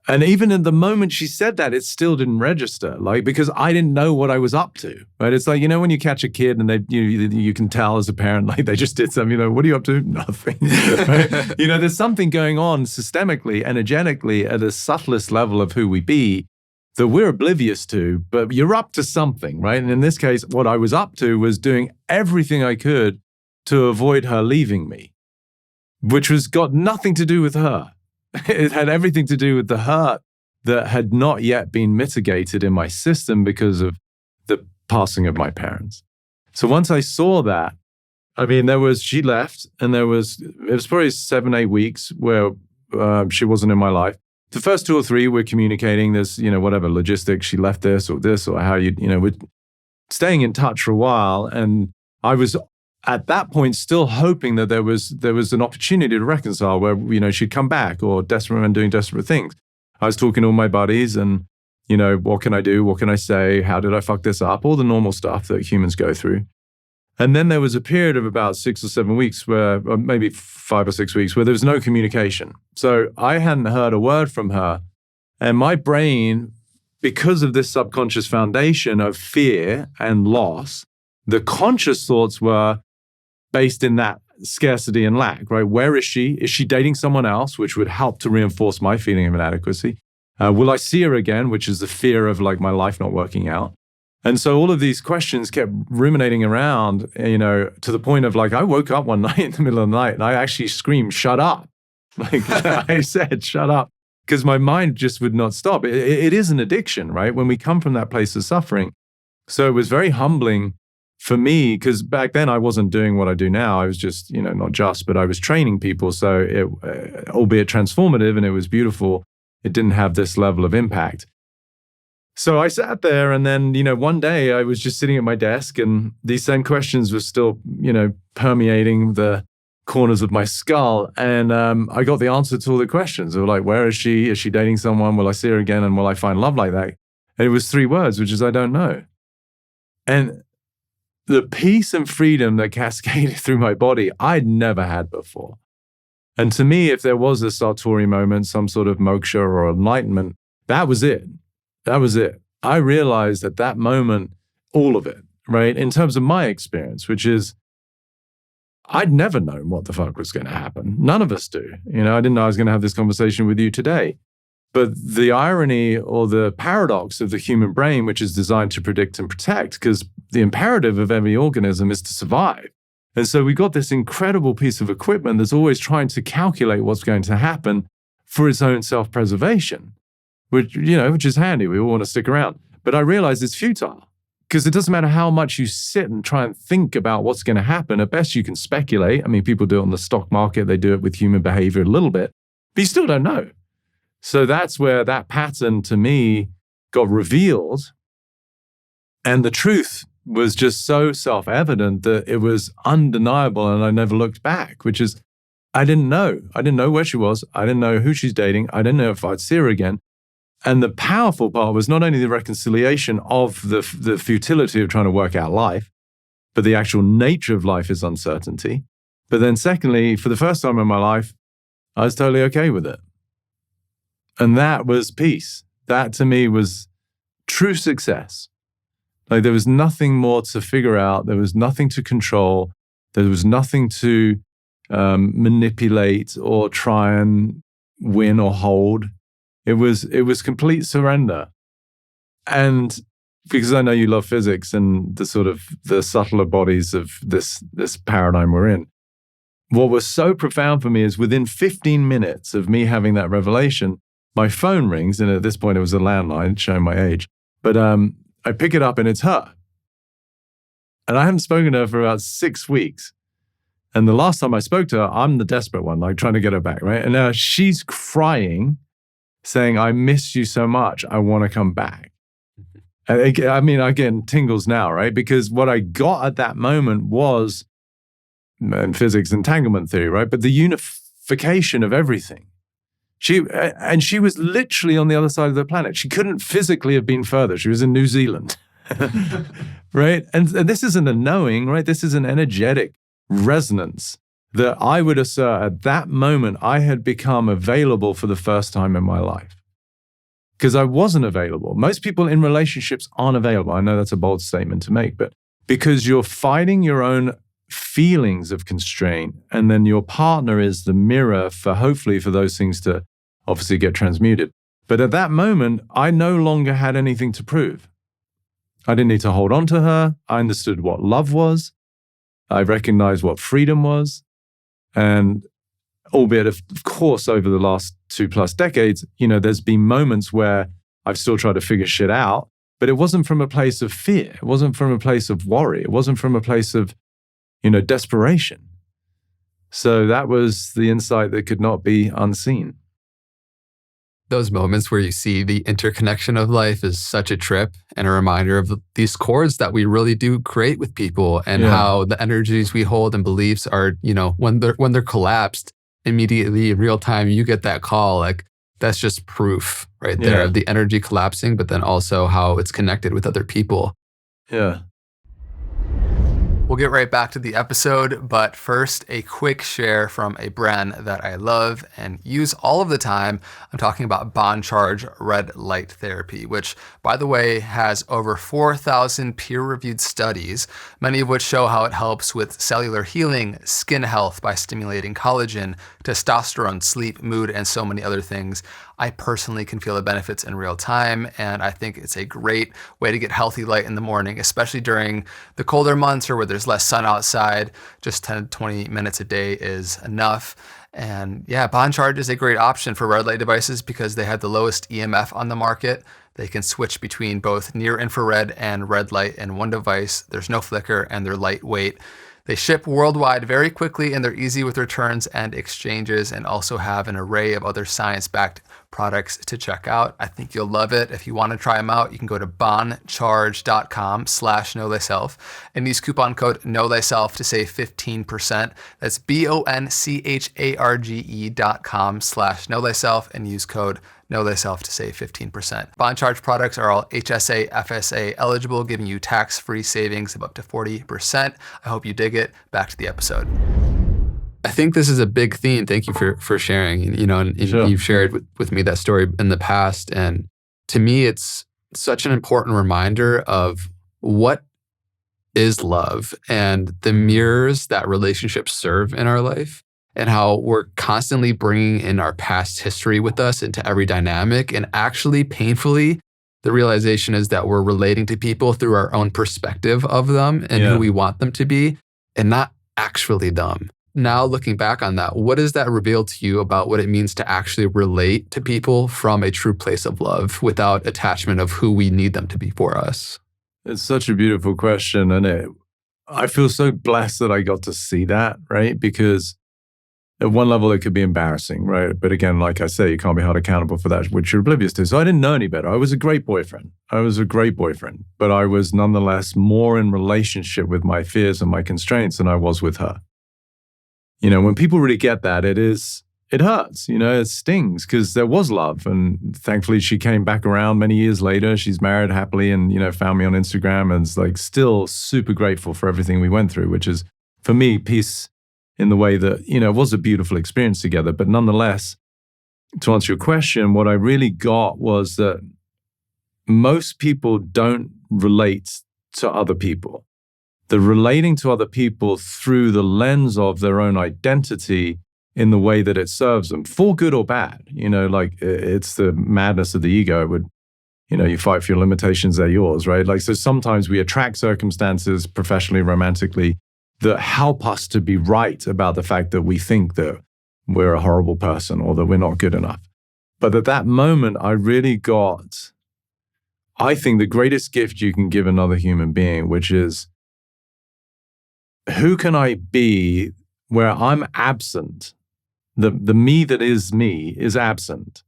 And even in the moment she said that, it still didn't register, because I didn't know what I was up to, right? It's like, when you catch a kid and you can tell as a parent, they just did something, what are you up to? Nothing. Right? There's something going on systemically, energetically, at the subtlest level of who we be that we're oblivious to, but you're up to something, right? And in this case, what I was up to was doing everything I could to avoid her leaving me, which got nothing to do with her. It had everything to do with the hurt that had not yet been mitigated in my system because of the passing of my parents. So once I saw that, she left, and it was probably 7-8 weeks where she wasn't in my life. The first 2 or 3 we're communicating this, whatever, logistics, she left this or how we're staying in touch for a while. And I was at that point still hoping that there was an opportunity to reconcile where, she'd come back or desperate and doing desperate things. I was talking to all my buddies and, what can I do? What can I say? How did I fuck this up? All the normal stuff that humans go through. And then there was a period of about 6 or 7 weeks or maybe 5 or 6 weeks where there was no communication. So I hadn't heard a word from her. And my brain, because of this subconscious foundation of fear and loss, the conscious thoughts were based in that scarcity and lack, right? Where is she? Is she dating someone else, which would help to reinforce my feeling of inadequacy? Will I see her again, which is the fear of my life not working out? And so all of these questions kept ruminating around, to the point of I woke up one night in the middle of the night and I actually screamed, shut up. I said, shut up, because my mind just would not stop. It is an addiction, right? When we come from that place of suffering. So it was very humbling for me, because back then I wasn't doing what I do now. I was just, but I was training people. So it, albeit transformative, and it was beautiful, it didn't have this level of impact. So I sat there, and then, one day I was just sitting at my desk, and these same questions were still, permeating the corners of my skull. And I got the answer to all the questions. They were like, where is she? Is she dating someone? Will I see her again? And will I find love like that? And it was 3 words, which is, I don't know. And the peace and freedom that cascaded through my body, I'd never had before. And to me, if there was a Satori moment, some sort of moksha or enlightenment, that was it. That was it. I realized at that moment, all of it, right? In terms of my experience, which is, I'd never known what the fuck was going to happen. None of us do. I didn't know I was going to have this conversation with you today. But the irony or the paradox of the human brain, which is designed to predict and protect, because the imperative of every organism is to survive. And so we got this incredible piece of equipment that's always trying to calculate what's going to happen for its own self-preservation. Which is handy. We all want to stick around. But I realize it's futile, because it doesn't matter how much you sit and try and think about what's going to happen. At best, you can speculate. People do it on the stock market. They do it with human behavior a little bit, but you still don't know. So that's where that pattern to me got revealed. And the truth was just so self-evident that it was undeniable, and I never looked back, which is, I didn't know. I didn't know where she was. I didn't know who she's dating. I didn't know if I'd see her again. And the powerful part was not only the reconciliation of the futility of trying to work out life, but the actual nature of life is uncertainty. But then secondly, for the first time in my life, I was totally okay with it. And that was peace. That to me was true success. Like there was nothing more to figure out. There was nothing to control. There was nothing to manipulate or try and win or hold. It was complete surrender. And because I know you love physics and the sort of the subtler bodies of this paradigm we're in, what was so profound for me is within 15 minutes of me having that revelation, my phone rings, and at this point it was a landline, showing my age. But I pick it up and it's her. And I haven't spoken to her for about 6 weeks. And the last time I spoke to her, I'm the desperate one, like trying to get her back, right? And now she's crying, saying, I miss you so much. I want to come back. I mean, again, tingles now, right? Because what I got at that moment was, in physics, entanglement theory, right? But the unification of everything. She was literally on the other side of the planet. She couldn't physically have been further. She was in New Zealand, right? And this isn't a knowing, right? This is an energetic resonance that I would assert at that moment I had become available for the first time in my life. Because I wasn't available. Most people in relationships aren't available. I know that's a bold statement to make, but because you're fighting your own feelings of constraint, and then your partner is the mirror for hopefully for those things to obviously get transmuted. But at that moment, I no longer had anything to prove. I didn't need to hold on to her. I understood what love was. I recognized what freedom was. And albeit, of course, over the last 2+ decades, there's been moments where I've still tried to figure shit out, but it wasn't from a place of fear. It wasn't from a place of worry. It wasn't from a place of, desperation. So that was the insight that could not be unseen. Those moments where you see the interconnection of life is such a trip and a reminder of these chords that we really do create with people, and how the energies we hold and beliefs are, when they're collapsed, immediately in real time, you get that call. Like that's just proof right there of the energy collapsing, but then also how it's connected with other people. Yeah. We'll get right back to the episode, but first, a quick share from a brand that I love and use all of the time. I'm talking about BonCharge Red Light Therapy, which, by the way, has over 4,000 peer-reviewed studies, many of which show how it helps with cellular healing, skin health by stimulating collagen, testosterone, sleep, mood, and so many other things. I personally can feel the benefits in real time, and I think it's a great way to get healthy light in the morning, especially during the colder months or where there's less sun outside. Just 10 to 20 minutes a day is enough. And yeah, BonCharge is a great option for red light devices because they have the lowest EMF on the market. They can switch between both near infrared and red light in one device. There's no flicker and they're lightweight. They ship worldwide very quickly and they're easy with returns and exchanges, and also have an array of other science-backed products to check out. I think you'll love it. If you want to try them out, you can go to boncharge.com/knowthyself and use coupon code knowthyself to save 15%. That's boncharge.com/knowthyself and use code know thyself to save 15%. BonCharge products are all HSA, FSA eligible, giving you tax-free savings of up to 40%. I hope you dig it. Back to the episode. I think this is a big theme. Thank you for sharing. Sure. You've shared with me that story in the past. And to me, it's such an important reminder of what is love and the mirrors that relationships serve in our life, and how we're constantly bringing in our past history with us into every dynamic. And actually, painfully, the realization is that we're relating to people through our own perspective of them and who we want them to be, and not actually them. Now, looking back on that, what does that reveal to you about what it means to actually relate to people from a true place of love without attachment of who we need them to be for us? It's such a beautiful question. And I feel so blessed that I got to see that, right? Because At one level, it could be embarrassing, right? But again, like I say, you can't be held accountable for that, which you're oblivious to. So I didn't know any better. I was a great boyfriend. But I was nonetheless more in relationship with my fears and my constraints than I was with her. When people really get that, it hurts, it stings, because there was love. And thankfully, she came back around many years later. She's married happily and, found me on Instagram, and is like still super grateful for everything we went through, which is, for me, peace in the way that, it was a beautiful experience together. But nonetheless, to answer your question, what I really got was that most people don't relate to other people. They're relating to other people through the lens of their own identity in the way that it serves them, for good or bad. Like it's the madness of the ego. It would, you fight for your limitations, they're yours, right? Like, so sometimes we attract circumstances professionally, romantically, that help us to be right about the fact that we think that we're a horrible person or that we're not good enough. But at that moment, I really got, I think, the greatest gift you can give another human being, which is, who can I be where I'm absent? The me that is me is absent.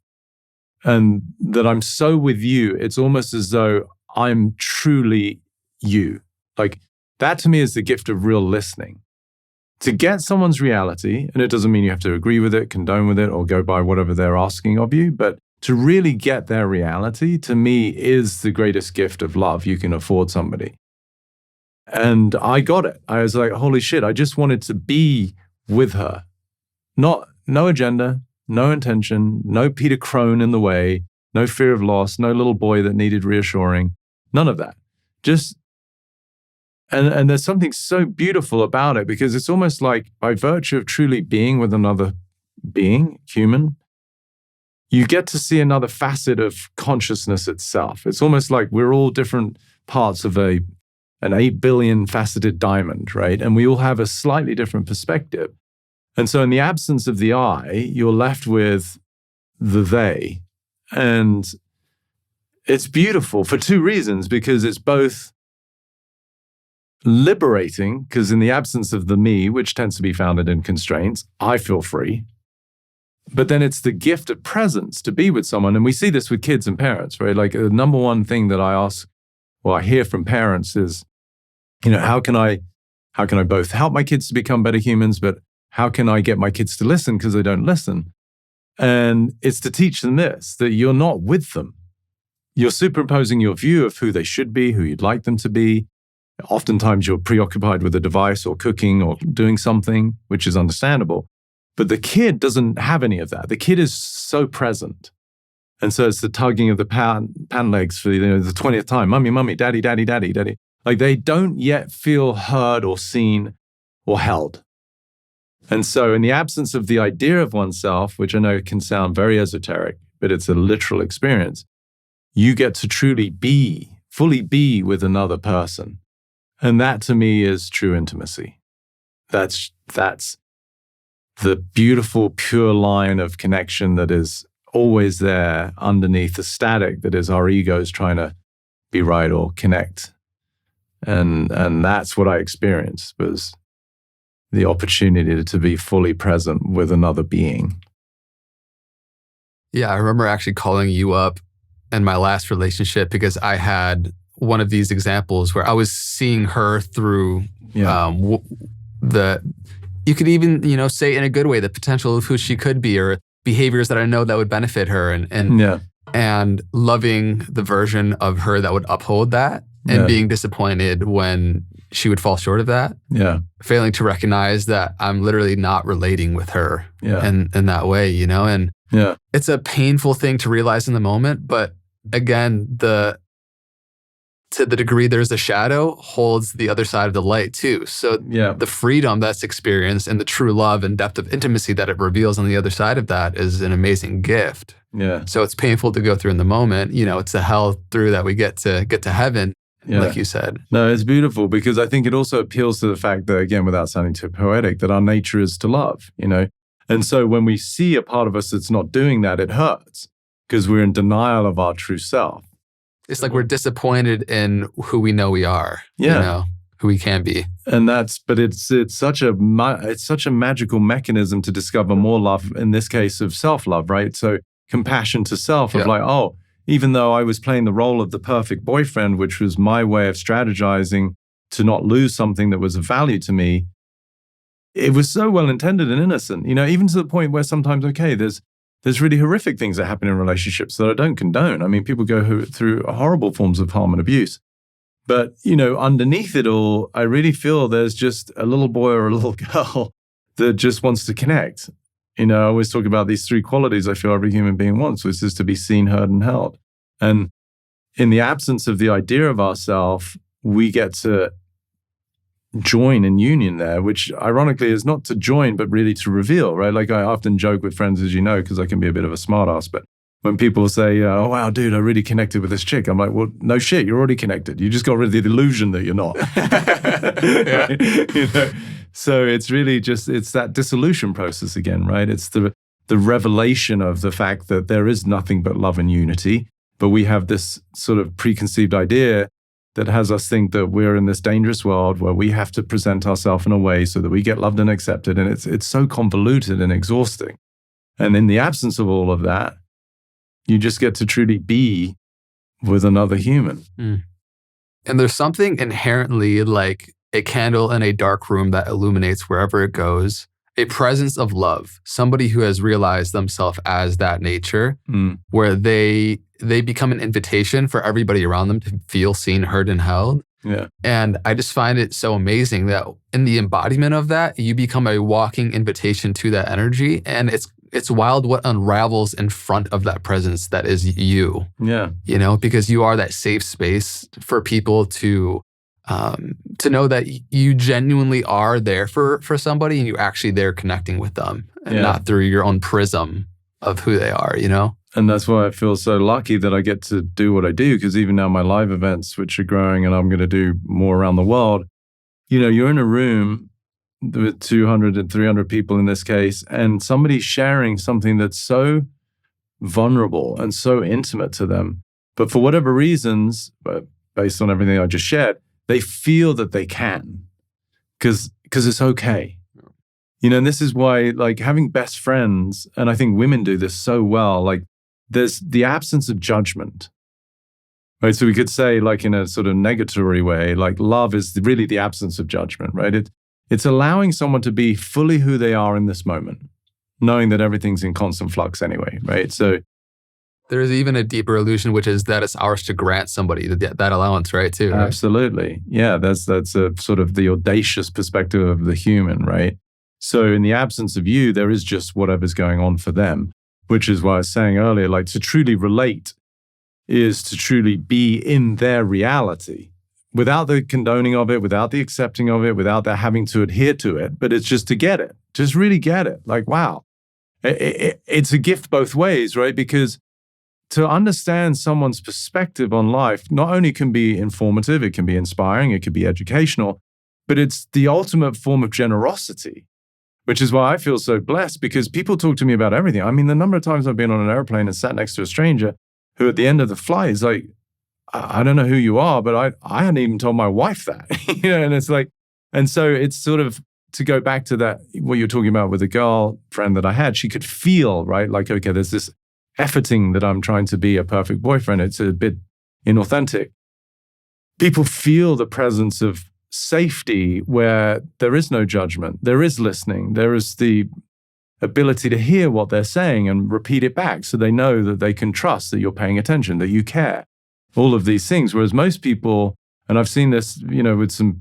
And that I'm so with you, it's almost as though I'm truly you. Like, that to me is the gift of real listening. To get someone's reality, and it doesn't mean you have to agree with it, condone with it, or go by whatever they're asking of you, but to really get their reality, to me, is the greatest gift of love you can afford somebody. And I got it. I was like, holy shit, I just wanted to be with her. No agenda, no intention, no Peter Crone in the way, no fear of loss, no little boy that needed reassuring, none of that. Just, and there's something so beautiful about it, because it's almost like, by virtue of truly being with another being, human, you get to see another facet of consciousness itself. It's almost like we're all different parts of an 8 billion faceted diamond, right? And we all have a slightly different perspective. And so in the absence of the I, you're left with the they. And it's beautiful for two reasons, because it's both liberating, because in the absence of the me, which tends to be founded in constraints, I feel free. But then it's the gift of presence to be with someone. And we see this with kids and parents, right? Like, the number one thing that I hear from parents is, how can I both help my kids to become better humans, but how can I get my kids to listen, because they don't listen? And it's to teach them this, that you're not with them. You're superimposing your view of who they should be, who you'd like them to be. Oftentimes you're preoccupied with a device or cooking or doing something, which is understandable. But the kid doesn't have any of that. The kid is so present. And so it's the tugging of the pant legs for the 20th time. Mummy, mummy, daddy, daddy, daddy, daddy. Like, they don't yet feel heard or seen or held. And so in the absence of the idea of oneself, which I know can sound very esoteric, but it's a literal experience, you get to truly be, fully be with another person. And that to me is true intimacy. That's the beautiful, pure line of connection that is always there underneath the static that is our egos trying to be right or connect. And that's what I experienced, was the opportunity to be fully present with another being. Yeah, I remember actually calling you up in my last relationship, because I had one of these examples where I was seeing her through you could even, say in a good way, the potential of who she could be, or behaviors that I know that would benefit her, and loving the version of her that would uphold that, and being disappointed when she would fall short of that. Yeah. Failing to recognize that I'm literally not relating with her in that way, and it's a painful thing to realize in the moment. But again, to the degree there's a shadow, holds the other side of the light too. So the freedom that's experienced and the true love and depth of intimacy that it reveals on the other side of that is an amazing gift. Yeah. So it's painful to go through in the moment. It's a hell through that we get to heaven, like you said. No, it's beautiful, because I think it also appeals to the fact that, again, without sounding too poetic, that our nature is to love, And so when we see a part of us that's not doing that, it hurts, because we're in denial of our true self. It's like we're disappointed in who we know we are, who who we can be. And but it's such a magical mechanism to discover more love, in this case of self-love, right? So compassion to self of like, oh, even though I was playing the role of the perfect boyfriend, which was my way of strategizing to not lose something that was of value to me, it was so well intended and innocent, even to the point where sometimes, okay, there's really horrific things that happen in relationships that I don't condone. I mean, people go through horrible forms of harm and abuse. But, underneath it all, I really feel there's just a little boy or a little girl that just wants to connect. I always talk about these 3 qualities I feel every human being wants, which is to be seen, heard, and held. And in the absence of the idea of ourself, we get to join in union there, which ironically is not to join, but really to reveal, right? Like I often joke with friends, as you know, because I can be a bit of a smartass, but when people say, oh, wow, dude, I really connected with this chick. I'm like, well, no shit, you're already connected. You just got rid of the illusion that you're not. Right? So it's really it's that dissolution process again, right? It's the revelation of the fact that there is nothing but love and unity, but we have this sort of preconceived idea that has us think that we're in this dangerous world where we have to present ourselves in a way so that we get loved and accepted. And it's so convoluted and exhausting. And in the absence of all of that, you just get to truly be with another human. Mm. And there's something inherently like a candle in a dark room that illuminates wherever it goes, a presence of love, somebody who has realized themselves as that nature, where they become an invitation for everybody around them to feel seen, heard, and held. Yeah. And I just find it so amazing that in the embodiment of that, you become a walking invitation to that energy. And it's wild what unravels in front of that presence that is you. Yeah. Because you are that safe space for people to know that you genuinely are there for somebody and you're actually there connecting with them and not through your own prism of who they are, And that's why I feel so lucky that I get to do what I do, because even now my live events, which are growing and I'm going to do more around the world, you're in a room with 200 and 300 people in this case, and somebody's sharing something that's so vulnerable and so intimate to them. But for whatever reasons, based on everything I just shared, they feel that they can because it's okay. And this is why, like, having best friends, and I think women do this so well, like there's the absence of judgment, right? So we could say, like, in a sort of negatory way, like love is really the absence of judgment, right? It's allowing someone to be fully who they are in this moment, knowing that everything's in constant flux anyway, right? So there's even a deeper illusion, which is that it's ours to grant somebody that allowance, right? Too. Right? Absolutely. Yeah, that's a sort of the audacious perspective of the human, right? So in the absence of you, there is just whatever's going on for them, which is why I was saying earlier, like to truly relate is to truly be in their reality without the condoning of it, without the accepting of it, without that having to adhere to it. But it's just to get it, just really get it. Like, wow, it's a gift both ways, right? Because to understand someone's perspective on life not only can be informative, it can be inspiring, it can be educational, but it's the ultimate form of generosity, which is why I feel so blessed, because people talk to me about everything. I mean, the number of times I've been on an airplane and sat next to a stranger who at the end of the flight is like, I don't know who you are, but I hadn't even told my wife that, and it's like, and so it's sort of to go back to that, what you're talking about with a girl friend that I had, she could feel, right? Like, okay, there's this efforting that I'm trying to be a perfect boyfriend. It's a bit inauthentic. People feel the presence of safety where there is no judgment. There is listening. There is the ability to hear what they're saying and repeat it back so they know that they can trust that you're paying attention, that you care. All of these things. Whereas most people, and I've seen this, with some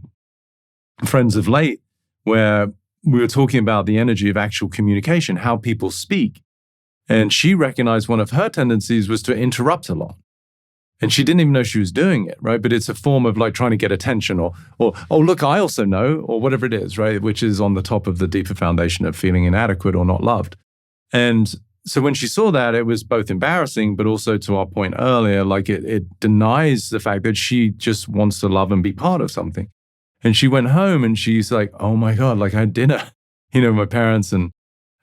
friends of late, where we were talking about the energy of actual communication, how people speak. And she recognized one of her tendencies was to interrupt a lot. And she didn't even know she was doing it, right? But it's a form of like trying to get attention or oh, look, I also know, or whatever it is, right? Which is on the top of the deeper foundation of feeling inadequate or not loved. And so when she saw that, it was both embarrassing, but also to our point earlier, like it denies the fact that she just wants to love and be part of something. And she went home and she's like, oh my God, like I had dinner, my parents and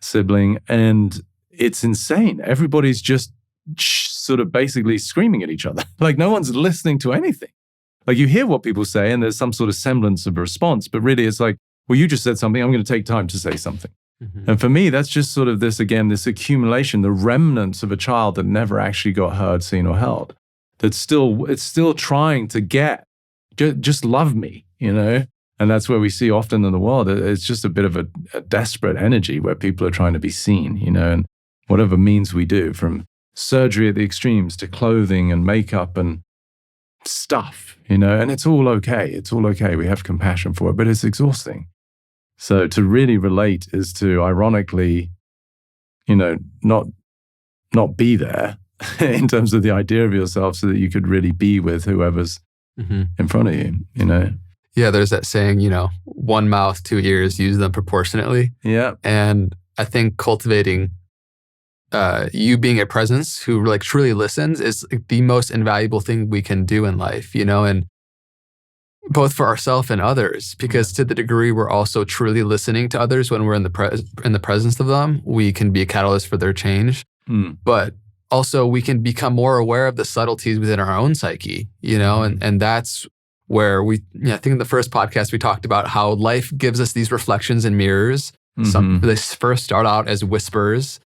sibling, and it's insane. Everybody's just sort of basically screaming at each other. Like no one's listening to anything. Like you hear what people say and there's some sort of semblance of a response, but really it's like, well, you just said something, I'm going to take time to say something. And for me, that's just sort of this, again, this accumulation, the remnants of a child that never actually got heard, seen, or held. It's still trying to get, just love me, And that's where we see often in the world, it's just a bit of a desperate energy where people are trying to be seen, and whatever means we do, from surgery at the extremes to clothing and makeup and stuff, and it's all okay. It's all okay. We have compassion for it, but it's exhausting. So to really relate is to, ironically, not be there in terms of the idea of yourself so that you could really be with whoever's in front of you, Yeah, there's that saying, one mouth, two ears, use them proportionately. Yeah. And I think cultivating you being a presence who like truly listens is the most invaluable thing we can do in life, and both for ourselves and others, because to the degree we're also truly listening to others when we're in the presence of them, we can be a catalyst for their change. But also we can become more aware of the subtleties within our own psyche, and that's where I think in the first podcast we talked about how life gives us these reflections and mirrors. They first start out as whispers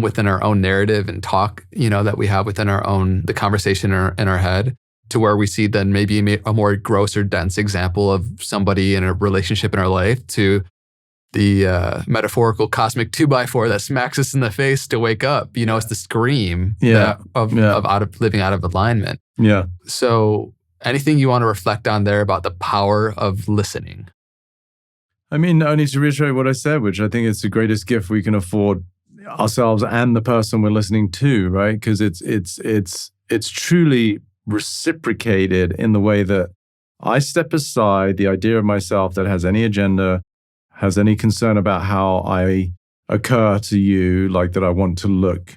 within our own narrative and talk, that we have within the conversation in our head, to where we see then maybe a more gross or dense example of somebody in a relationship in our life, to the metaphorical cosmic 2x4 that smacks us in the face to wake up. It's the scream of living out of alignment. Yeah. So anything you want to reflect on there about the power of listening? I mean, only to reiterate what I said, which I think it's the greatest gift we can afford ourselves and the person we're listening to, right? Because it's truly reciprocated in the way that I step aside the idea of myself that has any agenda, has any concern about how I occur to you, like that I want to look,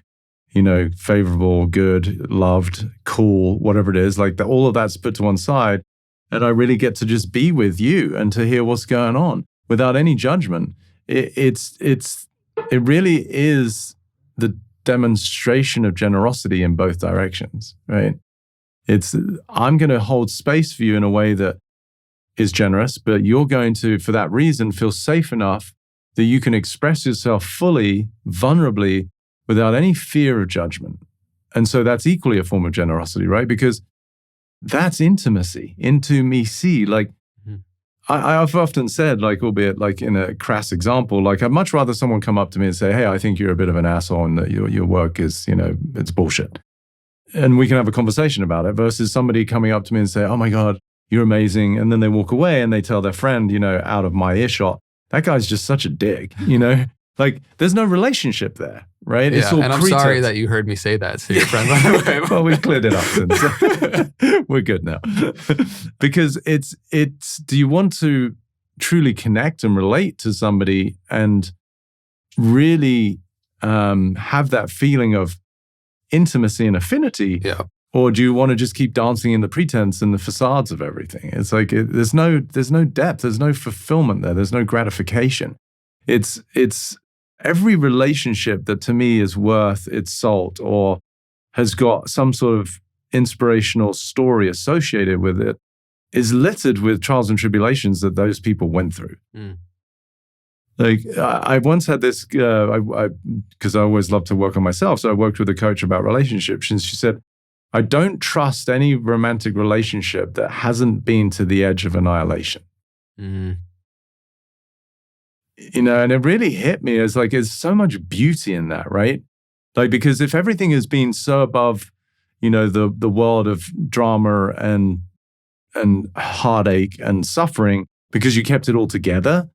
favorable, good, loved, cool, whatever it is, like that, all of that's put to one side. And I really get to just be with you and to hear what's going on without any judgment. It really is the demonstration of generosity in both directions, right? I'm going to hold space for you in a way that is generous, but you're going to, for that reason, feel safe enough that you can express yourself fully, vulnerably, without any fear of judgment. And so that's equally a form of generosity, right? Because that's intimacy, intimacy. Like I've often said, like, albeit like in a crass example, like I'd much rather someone come up to me and say, hey, I think you're a bit of an asshole and that your work is, it's bullshit. And we can have a conversation about it, versus somebody coming up to me and say, oh my God, you're amazing. And then they walk away and they tell their friend, out of my earshot, that guy's just such a dick, Like there's no relationship there, right? Yeah, it's all and I'm pretext. sorry that you heard me say that to your friend, by the way. Well, we've cleared it up since. We're good now. Because it's, do you want to truly connect and relate to somebody and really have that feeling of intimacy and affinity? Yeah. Or do you want to just keep dancing in the pretense and the facades of everything? It's like, there's no depth, there's no fulfillment there, there's no gratification. It's every relationship that to me is worth its salt or has got some sort of inspirational story associated with it is littered with trials and tribulations that those people went through. Like I once had this, because I always love to work on myself. So I worked with a coach about relationships, and she said, I don't trust any romantic relationship that hasn't been to the edge of annihilation. And it really hit me as like, there's so much beauty in that, right? Like, because if everything has been so above, the world of drama and heartache and suffering because you kept it all together,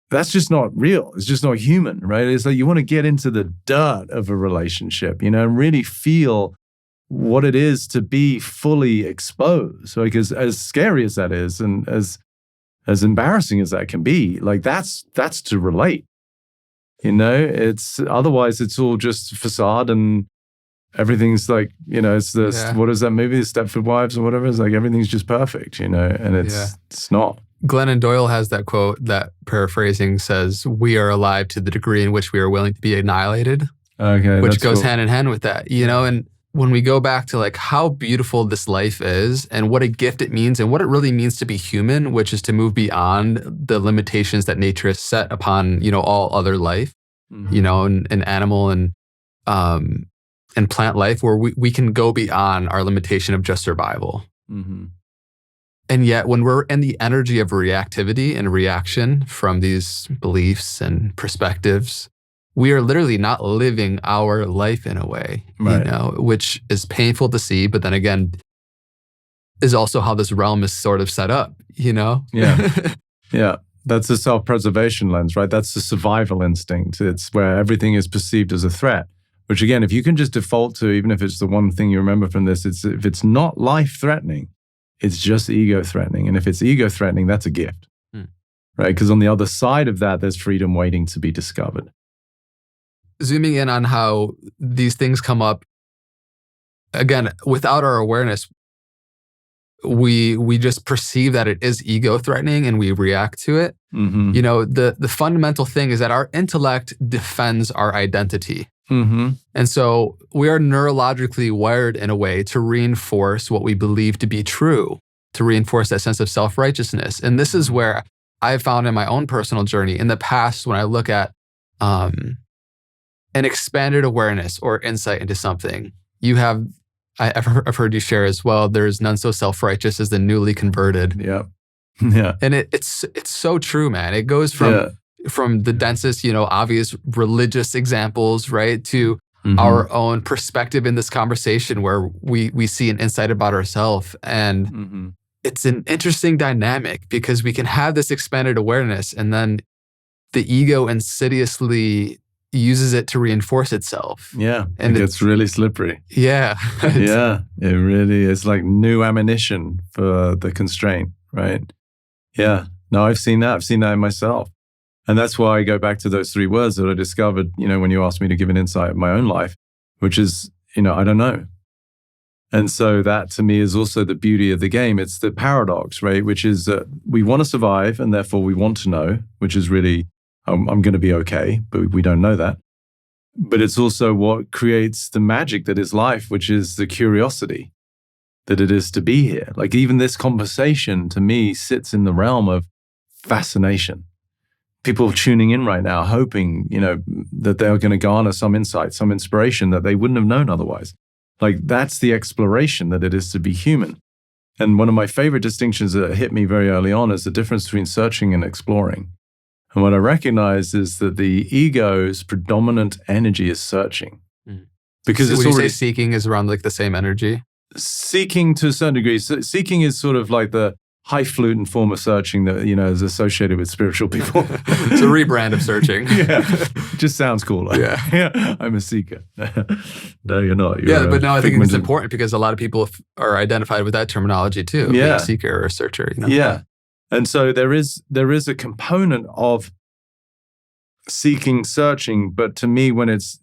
that's just not real. It's just not human, right? It's like you want to get into the dirt of a relationship, and really feel what it is to be fully exposed. Like as scary as that is, and as embarrassing as that can be, like that's to relate. It's otherwise it's all just facade and everything's like, it's what is that movie, the Stepford Wives or whatever? It's like everything's just perfect, and it's not. Glennon Doyle has that quote that, paraphrasing, says, "We are alive to the degree in which we are willing to be annihilated." Okay, which goes hand in hand with that, and when we go back to like how beautiful this life is and what a gift it means and what it really means to be human, which is to move beyond the limitations that nature has set upon, all other life, and animal and plant life, where we can go beyond our limitation of just survival. Mm-hmm. And yet when we're in the energy of reactivity and reaction from these beliefs and perspectives, we are literally not living our life in a way, right. Which is painful to see, but then again, is also how this realm is sort of set up, Yeah. Yeah. That's the self-preservation lens, right? That's the survival instinct. It's where everything is perceived as a threat, which again, if you can just default to, even if it's the one thing you remember from this, if it's not life-threatening, it's just ego-threatening. And if it's ego-threatening, that's a gift, right? Because on the other side of that, there's freedom waiting to be discovered. Zooming in on how these things come up, again, without our awareness, we just perceive that it is ego threatening and we react to it. Mm-hmm. The fundamental thing is that our intellect defends our identity. Mm-hmm. And so we are neurologically wired in a way to reinforce what we believe to be true, to reinforce that sense of self-righteousness. And this is where I've found in my own personal journey in the past, when I look at an expanded awareness or insight into something, I've heard you share as well, there's none so self-righteous as the newly converted. Yeah. Yeah. And it's so true, man. It goes from the densest, obvious religious examples, right, to our own perspective in this conversation where we see an insight about ourselves. And it's an interesting dynamic because we can have this expanded awareness and then the ego insidiously uses it to reinforce itself. Yeah. And it gets really slippery. Yeah. Yeah. It really is like new ammunition for the constraint, right? Yeah. No, I've seen that. I've seen that in myself. And that's why I go back to those 3 words that I discovered, when you asked me to give an insight of my own life, which is, I don't know. And so that to me is also the beauty of the game. It's the paradox, right? Which is that we want to survive and therefore we want to know, which is really, I'm going to be okay, but we don't know that. But it's also what creates the magic that is life, which is the curiosity that it is to be here. Like even this conversation to me sits in the realm of fascination. People tuning in right now, hoping, that they're going to garner some insight, some inspiration that they wouldn't have known otherwise. Like that's the exploration that it is to be human. And one of my favorite distinctions that hit me very early on is the difference between searching and exploring. And what I recognize is that the ego's predominant energy is searching. Because so it's when already you say seeking is around like the same energy? Seeking to a certain degree. Seeking is sort of like the highfalutin form of searching that, is associated with spiritual people. It's a rebrand of searching. Yeah. It just sounds cooler. Yeah. I'm a seeker. No, you're not. But no, I think it's important because a lot of people are identified with that terminology too. Yeah. Being a seeker or a searcher. Yeah. And so there is a component of seeking, searching, but to me, when it's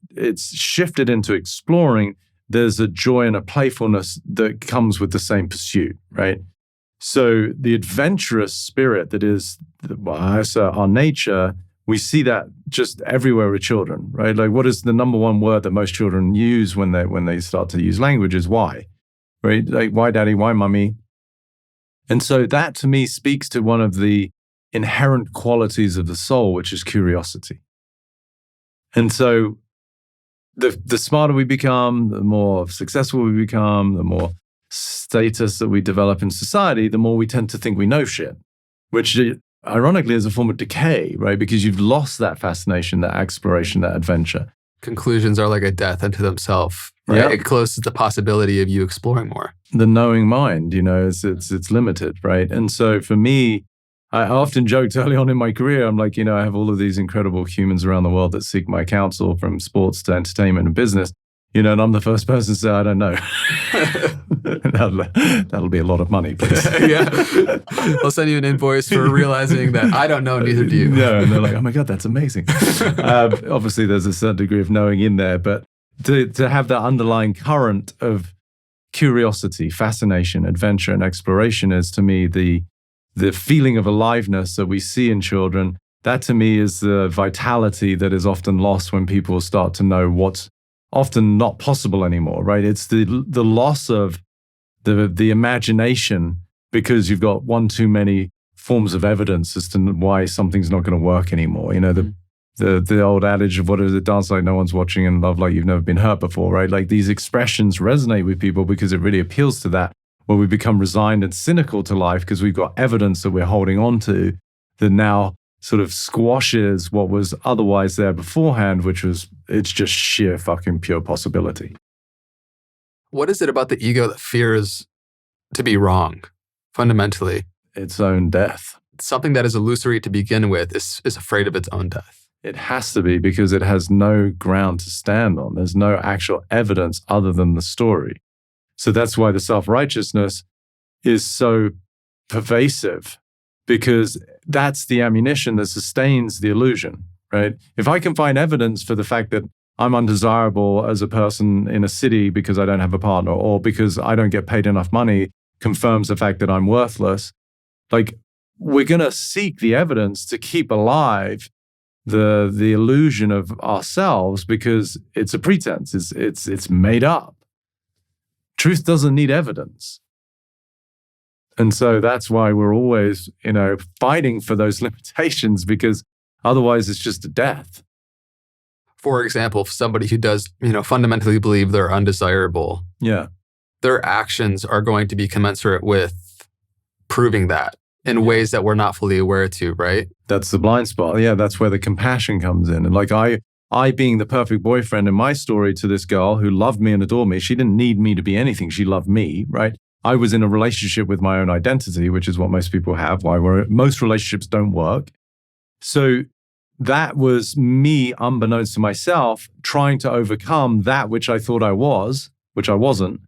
shifted into exploring, there's a joy and a playfulness that comes with the same pursuit, right? So the adventurous spirit that is our nature, we see that just everywhere with children, right? Like what is the number one word that most children use when they start to use language is why, right? Like why daddy, why mommy? And so that to me speaks to one of the inherent qualities of the soul, which is curiosity. And so the smarter we become, the more successful we become, the more status that we develop in society, the more we tend to think we know shit, which ironically is a form of decay, right? Because you've lost that fascination, that exploration, that adventure. Conclusions are like a death unto themselves, right? Yep. It closes the possibility of you exploring more. The knowing mind, it's limited, right? And so for me, I often joked early on in my career, I'm like, I have all of these incredible humans around the world that seek my counsel from sports to entertainment and business, and I'm the first person to say, I don't know. That'll be a lot of money, please. Yeah. I'll send you an invoice for realizing that I don't know, neither do you. No, and they're like, oh my God, that's amazing. Obviously, there's a certain degree of knowing in there, but to have that underlying current of curiosity, fascination, adventure, and exploration is to me the feeling of aliveness that we see in children. That to me is the vitality that is often lost when people start to know what's often not possible anymore, right? It's the loss of the imagination because you've got one too many forms of evidence as to why something's not going to work anymore. You know, the old adage of what is it, dance like no one's watching and love like you've never been hurt before, right? Like these expressions resonate with people because it really appeals to that, where we become resigned and cynical to life because we've got evidence that we're holding on to that now sort of squashes what was otherwise there beforehand, which was, it's just sheer fucking pure possibility. What is it about the ego that fears to be wrong, fundamentally? Its own death. Something that is illusory to begin with is afraid of its own death. It has to be, because it has no ground to stand on. There's no actual evidence other than the story. So that's why the self-righteousness is so pervasive, because that's the ammunition that sustains the illusion, right? If I can find evidence for the fact that I'm undesirable as a person in a city because I don't have a partner, or because I don't get paid enough money, confirms the fact that I'm worthless, like, we're going to seek the evidence to keep alive the illusion of ourselves, because it's a pretense. It's made up. Truth doesn't need evidence. And so that's why we're always, fighting for those limitations, because otherwise it's just a death. For example, if somebody who does, fundamentally believe they're undesirable, their actions are going to be commensurate with proving that in ways that we're not fully aware to, right? That's the blind spot. Yeah, that's where the compassion comes in. And like I being the perfect boyfriend in my story to this girl who loved me and adored me, she didn't need me to be anything. She loved me, right? I was in a relationship with my own identity, which is what most people have, most relationships don't work. So that was me, unbeknownst to myself, trying to overcome that which I thought I was, which I wasn't,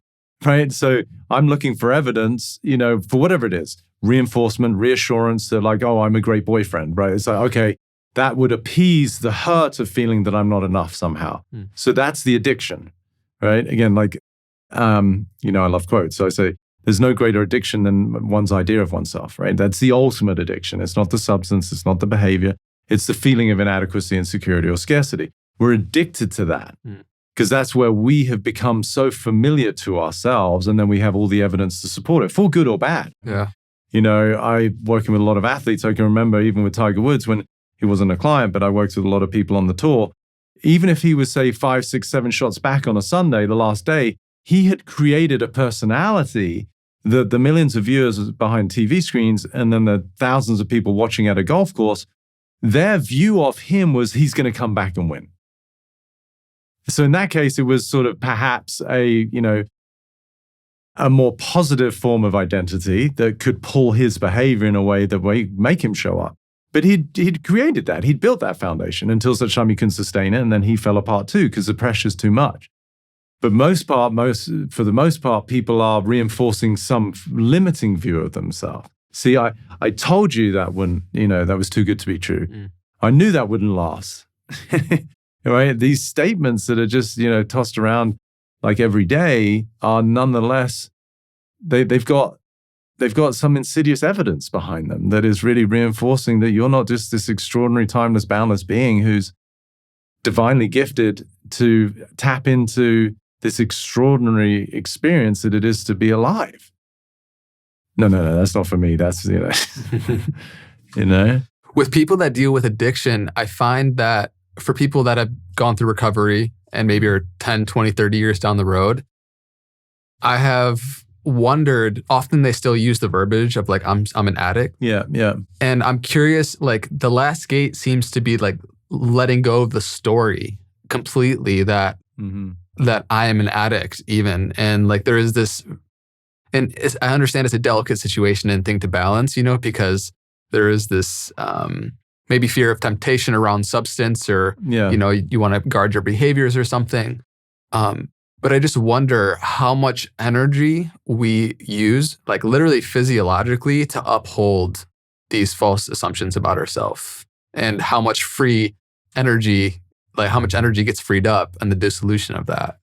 right? So I'm looking for evidence, for whatever it is, reinforcement, reassurance that like, oh, I'm a great boyfriend, right? It's like, okay, that would appease the hurt of feeling that I'm not enough somehow. So that's the addiction, right? Again, like, I love quotes. So I say, there's no greater addiction than one's idea of oneself, right? That's the ultimate addiction. It's not the substance. It's not the behavior. It's the feeling of inadequacy, insecurity, or scarcity. We're addicted to that because that's where we have become so familiar to ourselves, and then we have all the evidence to support it, for good or bad. Yeah. I working with a lot of athletes. I can remember even with Tiger Woods, when he wasn't a client, but I worked with a lot of people on the tour. Even if he was, say, 5, 6, 7 shots back on a Sunday, the last day, he had created a personality that the millions of viewers behind TV screens and then the thousands of people watching at a golf course, their view of him was he's going to come back and win. So in that case, it was sort of perhaps a more positive form of identity that could pull his behavior in a way that would make him show up. But he'd created that. He'd built that foundation until such time he couldn't sustain it, and then he fell apart too because the pressure's too much. But for the most part, people are reinforcing some limiting view of themselves. See, I told you that that was too good to be true. I knew that wouldn't last. Right? These statements that are just, tossed around like every day are nonetheless, they've got some insidious evidence behind them that is really reinforcing that you're not just this extraordinary, timeless, boundless being who's divinely gifted to tap into this extraordinary experience that it is to be alive. No, that's not for me. That's, With people that deal with addiction, I find that for people that have gone through recovery and maybe are 10, 20, 30 years down the road, I have wondered, often they still use the verbiage of like, I'm an addict. Yeah. And I'm curious, like the last gate seems to be like letting go of the story completely that I am an addict even. And like there is this, and I understand it's a delicate situation and thing to balance, because there is this maybe fear of temptation around substance or, you want to guard your behaviors or something. But I just wonder how much energy we use, like literally physiologically, to uphold these false assumptions about ourselves, and how much energy gets freed up and the dissolution of that.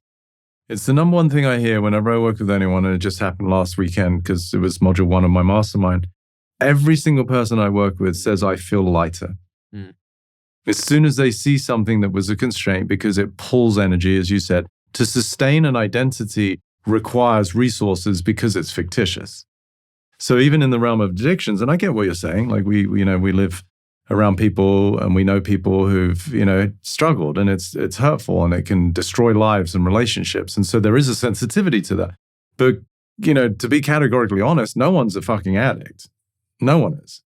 It's the number one thing I hear whenever I work with anyone, and it just happened last weekend because it was module 1 of my mastermind. Every single person I work with says, I feel lighter. As soon as they see something that was a constraint, because it pulls energy, as you said, to sustain an identity requires resources because it's fictitious. So even in the realm of addictions, and I get what you're saying, like we live around people and we know people who've, struggled, and it's hurtful and it can destroy lives and relationships. And so there is a sensitivity to that. But, to be categorically honest, no one's a fucking addict. No one is.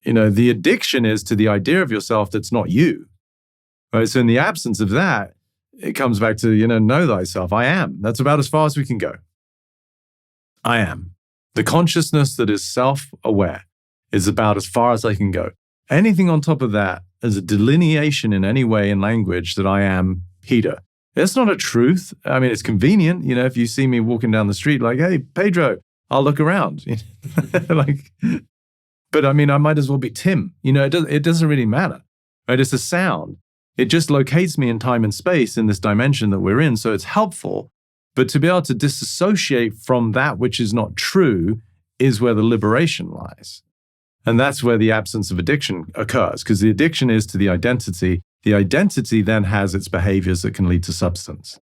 The addiction is to the idea of yourself that's not you. Right? So in the absence of that, it comes back to, know thyself. I am. That's about as far as we can go. I am. The consciousness that is self-aware is about as far as I can go. Anything on top of that is a delineation in any way in language that I am Peter. It's not a truth. I mean, it's convenient. If you see me walking down the street like, hey, Pedro, I'll look around. But I mean, I might as well be Tim. It doesn't really matter. Right? It's a sound. It just locates me in time and space in this dimension that we're in. So it's helpful. But to be able to disassociate from that which is not true is where the liberation lies. And that's where the absence of addiction occurs, because the addiction is to the identity. The identity then has its behaviors that can lead to substance.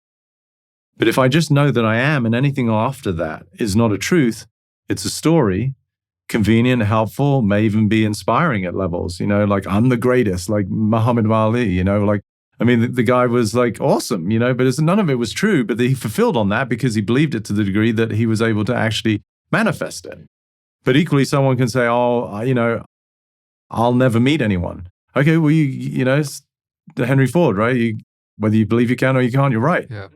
But if I just know that I am, and anything after that is not a truth, it's a story, convenient, helpful, may even be inspiring at levels, like I'm the greatest, like Muhammad Ali, the guy was like awesome, but none of it was true, but he fulfilled on that because he believed it to the degree that he was able to actually manifest it. But equally, someone can say, I'll never meet anyone. Okay, well, it's the Henry Ford, right? Whether you believe you can or you can't, you're right. Yeah.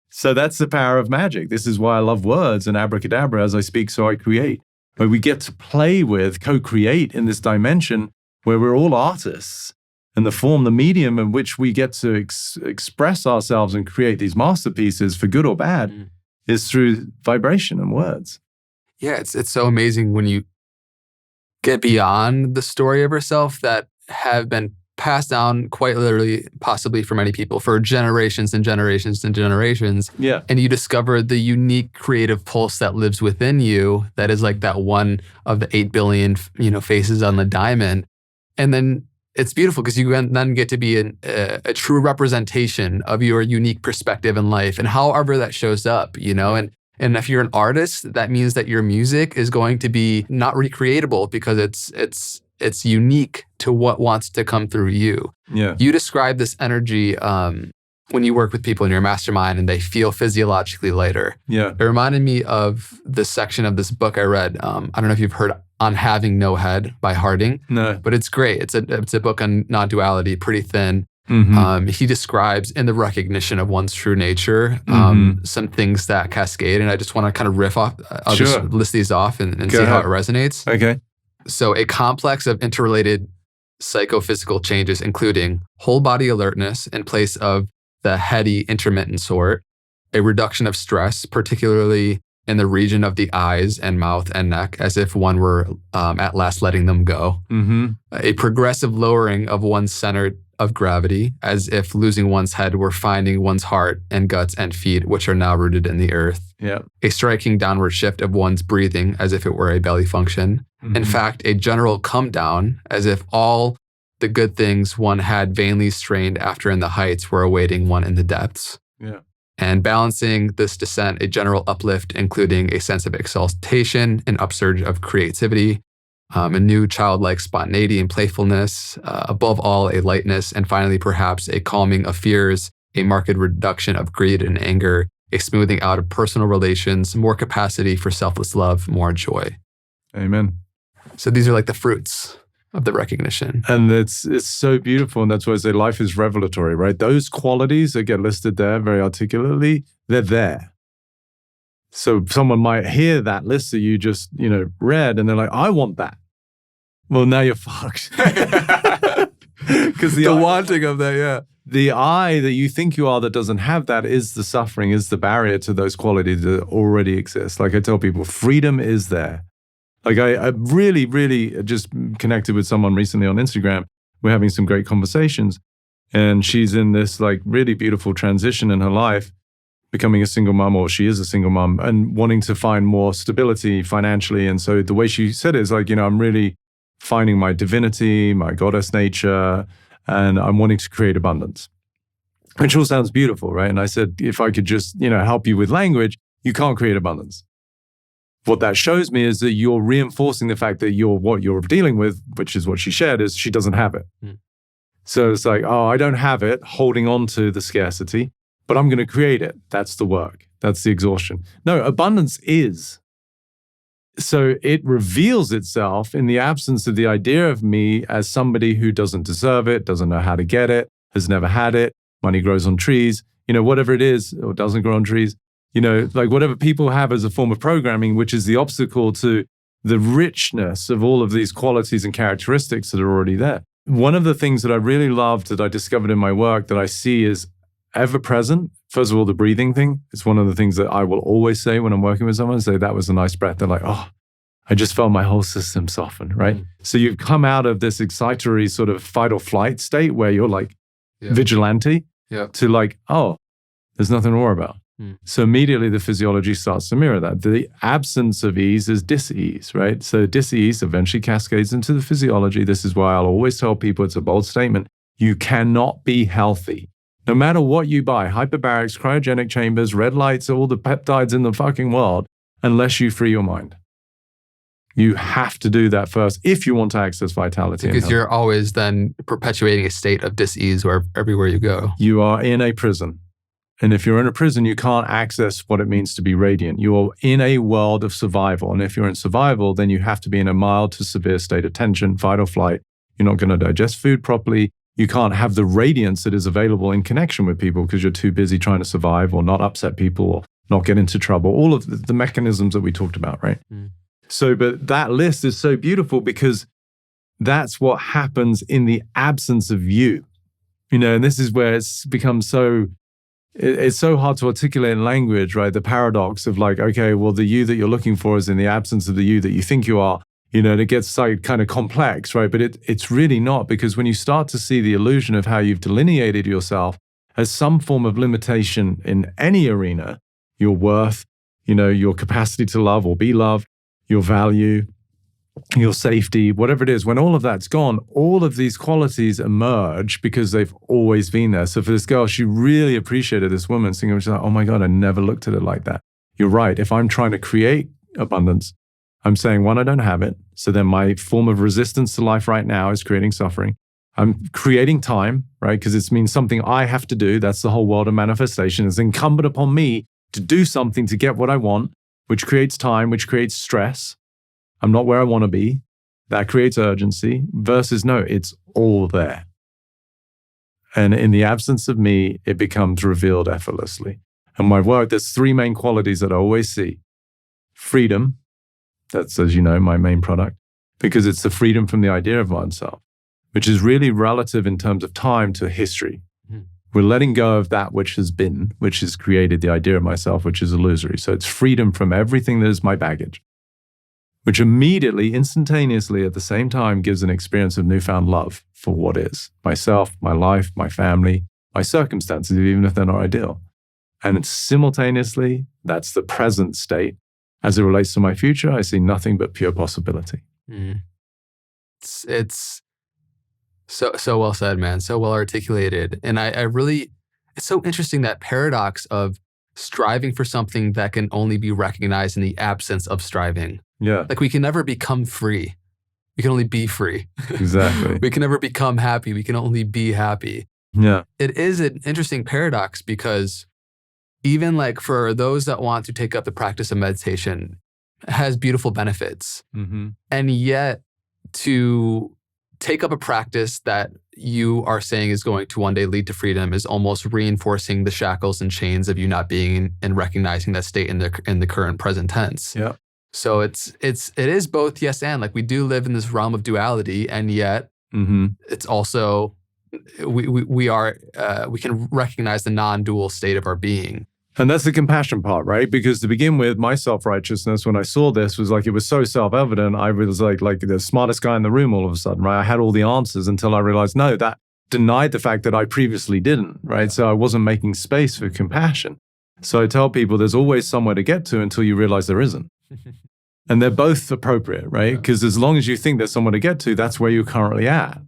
So that's the power of magic. This is why I love words and abracadabra. As I speak, so I create. Where we get to play with, co-create in this dimension where we're all artists. And the medium in which we get to express ourselves and create these masterpieces, for good or bad, is through vibration and words. Yeah, it's so amazing when you get beyond the story of yourself that have been passed down quite literally, possibly for many people, for generations and generations and generations. Yeah. And you discover the unique creative pulse that lives within you that is like that one of the 8 billion, faces on the diamond. And then it's beautiful because you then get to be a true representation of your unique perspective in life and however that shows up, And if you're an artist, that means that your music is going to be not recreatable because it's unique to what wants to come through you. Yeah. You describe this energy when you work with people in your mastermind and they feel physiologically lighter. Yeah. It reminded me of this section of this book I read. I don't know if you've heard On Having No Head by Harding. No. But it's great. It's a book on non-duality, pretty thin. Mm-hmm. He describes in the recognition of one's true nature, some things that cascade. And I just want to kind of riff off. I'll just list these off and see how it resonates. Okay. So a complex of interrelated psychophysical changes, including whole body alertness in place of the heady intermittent sort, a reduction of stress, particularly in the region of the eyes and mouth and neck, as if one were at last letting them go. Mm-hmm. A progressive lowering of one's center of gravity, as if losing one's head were finding one's heart and guts and feet, which are now rooted in the earth. Yeah. A striking downward shift of one's breathing, as if it were a belly function. Mm-hmm. In fact, a general come down, as if all the good things one had vainly strained after in the heights were awaiting one in the depths. Yeah. And balancing this descent, a general uplift, including a sense of exaltation, an upsurge of creativity, a new childlike spontaneity and playfulness, above all, a lightness, and finally, perhaps a calming of fears, a marked reduction of greed and anger, a smoothing out of personal relations, more capacity for selfless love, more joy. Amen. So these are like the fruits of the recognition. And it's so beautiful. And that's why I say life is revelatory, right? Those qualities that get listed there very articulately, they're there. So someone might hear that list that you just, read, and they're like, I want that. Well, now you're fucked. Because the wanting of that, yeah. The I that you think you are that doesn't have that is the suffering, is the barrier to those qualities that already exist. Like I tell people, freedom is there. Like I really, really just connected with someone recently on Instagram. We're having some great conversations. And she's in this like really beautiful transition in her life, becoming a single mom, or she is a single mom, and wanting to find more stability financially. And so the way she said it is like, I'm really finding my divinity, my goddess nature, and I'm wanting to create abundance. Which all sounds beautiful, right? And I said, if I could just, help you with language, you can't create abundance. What that shows me is that you're reinforcing the fact that what you're dealing with, which is what she shared, is she doesn't have it. So it's like, oh, I don't have it, holding on to the scarcity, but I'm going to create it. That's the work. That's the exhaustion. No, abundance is. So it reveals itself in the absence of the idea of me as somebody who doesn't deserve it, doesn't know how to get it, has never had it. Money grows on trees, whatever it is, or doesn't grow on trees, like whatever people have as a form of programming, which is the obstacle to the richness of all of these qualities and characteristics that are already there. One of the things that I really loved that I discovered in my work that I see is ever present. First of all, the breathing thing is one of the things that I will always say when I'm working with someone, say that was a nice breath. They're like, oh, I just felt my whole system soften, right? So you've come out of this excitatory sort of fight or flight state where you're like, vigilante to like, oh, there's nothing to worry about. So immediately the physiology starts to mirror that. The absence of ease is dis-ease, right? So dis-ease eventually cascades into the physiology. This is why I'll always tell people, it's a bold statement, you cannot be healthy. No matter what you buy, hyperbarics, cryogenic chambers, red lights, all the peptides in the fucking world, unless you free your mind. You have to do that first if you want to access vitality. Because you're always then perpetuating a state of dis-ease everywhere you go. You are in a prison. And if you're in a prison, you can't access what it means to be radiant. You are in a world of survival. And if you're in survival, then you have to be in a mild to severe state of tension, fight or flight. You're not going to digest food properly. You can't have the radiance that is available in connection with people because you're too busy trying to survive or not upset people or not get into trouble. All of the mechanisms that we talked about, right? So, but that list is so beautiful because that's what happens in the absence of you, and this is where it's become it's so hard to articulate in language, right? The paradox of like, okay, well, the you that you're looking for is in the absence of the you that you think you are, and it gets like kind of complex, right? But it's really not, because when you start to see the illusion of how you've delineated yourself as some form of limitation in any arena, your worth, your capacity to love or be loved, your value, your safety, whatever it is, when all of that's gone, all of these qualities emerge because they've always been there. So for this girl, she really appreciated this woman singing. She's like, oh my God, I never looked at it like that. You're right. If I'm trying to create abundance, I'm saying, one, I don't have it. So then my form of resistance to life right now is creating suffering. I'm creating time, right? Because it means something I have to do. That's the whole world of manifestation. It's incumbent upon me to do something to get what I want, which creates time, which creates stress. I'm not where I want to be. That creates urgency versus no, it's all there. And in the absence of me, it becomes revealed effortlessly. And my work, there's three main qualities that I always see. Freedom, that's, as you know, my main product, because it's the freedom from the idea of oneself, which is really relative in terms of time to history. We're letting go of that which has been, which has created the idea of myself, which is illusory. So it's freedom from everything that is my baggage, which immediately, instantaneously, at the same time, gives an experience of newfound love for what is myself, my life, my family, my circumstances, even if they're not ideal. And simultaneously, that's the present state. As it relates to my future, I see nothing but pure possibility. It's so well said, man. So well articulated. And I really, it's so interesting, that paradox of striving for something that can only be recognized in the absence of striving. Yeah. Like we can never become free. We can only be free. Exactly. We can never become happy. We can only be happy. Yeah. It is an interesting paradox because even like for those that want to take up the practice of meditation, it has beautiful benefits. And yet to take up a practice that you are saying is going to one day lead to freedom is almost reinforcing the shackles and chains of you not being and recognizing that state in the current present tense. Yeah. So it is both yes and. Like we do live in this realm of duality, and yet it's also we can recognize the non-dual state of our being. And that's the compassion part, right? Because to begin with, my self-righteousness, when I saw this, was like, it was so self-evident. I was like the smartest guy in the room all of a sudden, right? I had all the answers until I realized, no, that denied the fact that I previously didn't, right? So I wasn't making space for compassion. So I tell people there's always somewhere to get to until you realize there isn't. And they're both appropriate, right? Because as long as you think there's somewhere to get to, that's where you're currently at.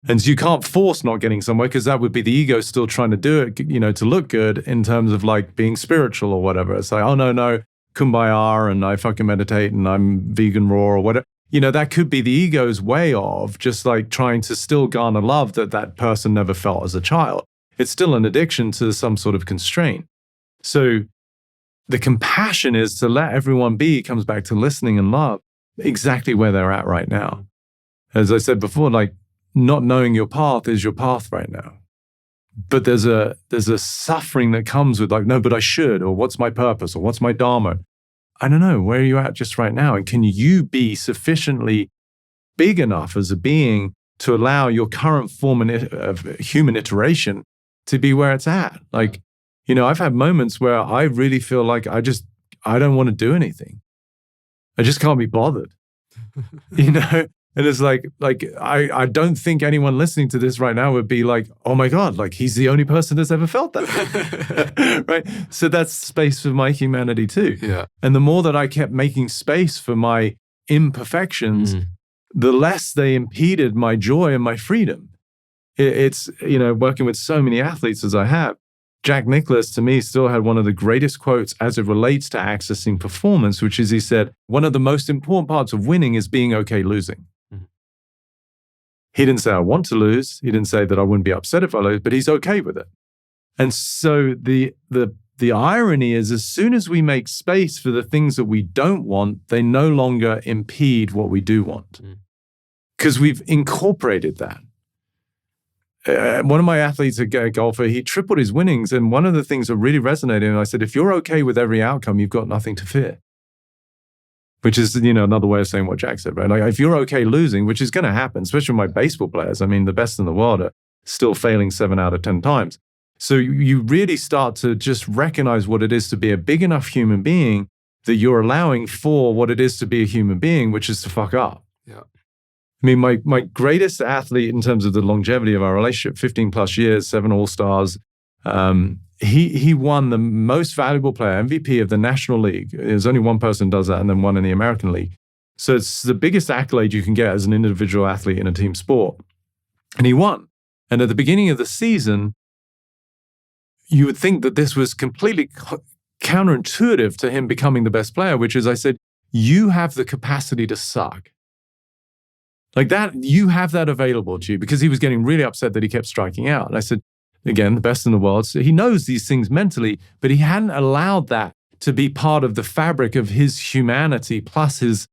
And so you can't force not getting somewhere, because that would be the ego still trying to do it, to look good in terms of like being spiritual or whatever. It's like, oh, no, kumbaya, and I fucking meditate and I'm vegan raw or whatever. That could be the ego's way of just like trying to still garner love that person never felt as a child. It's still an addiction to some sort of constraint. So the compassion is to let everyone be, comes back to listening and love exactly where they're at right now. As I said before, like not knowing your path is your path right now. But there's a suffering that comes with like, no, but I should, or what's my purpose, or what's my dharma? I don't know, where are you at just right now? And can you be sufficiently big enough as a being to allow your current form of human iteration to be where it's at? Like, I've had moments where I really feel like I don't want to do anything. I just can't be bothered, And it's like I don't think anyone listening to this right now would be like, oh my God, like he's the only person that's ever felt that. Right? So that's space for my humanity too. Yeah. And the more that I kept making space for my imperfections, the less they impeded my joy and my freedom. It's, working with so many athletes as I have, Jack Nicklaus to me still had one of the greatest quotes as it relates to accessing performance, which is he said, one of the most important parts of winning is being okay losing. He didn't say I want to lose. He didn't say that I wouldn't be upset if I lose, but he's okay with it. And so the irony is, as soon as we make space for the things that we don't want, they no longer impede what we do want. Because we've incorporated that. One of my athletes, a golfer, he tripled his winnings. And one of the things that really resonated, and I said, if you're okay with every outcome, you've got nothing to fear. Which is, another way of saying what Jack said, right? Like if you're okay losing, which is going to happen, especially with my baseball players. I mean, the best in the world are still failing 7 out of 10 times. So you really start to just recognize what it is to be a big enough human being that you're allowing for what it is to be a human being, which is to fuck up. Yeah. I mean, my greatest athlete in terms of the longevity of our relationship, 15 plus years, 7 All-Stars, he won the most valuable player, MVP of the National League. There's only one person does that, and then one in the American League. So it's the biggest accolade you can get as an individual athlete in a team sport. And he won. And at the beginning of the season, you would think that this was completely counterintuitive to him becoming the best player, which is, I said, you have the capacity to suck. Like that, you have that available to you, because he was getting really upset that he kept striking out. And I said, again, the best in the world. So he knows these things mentally, but he hadn't allowed that to be part of the fabric of his humanity plus his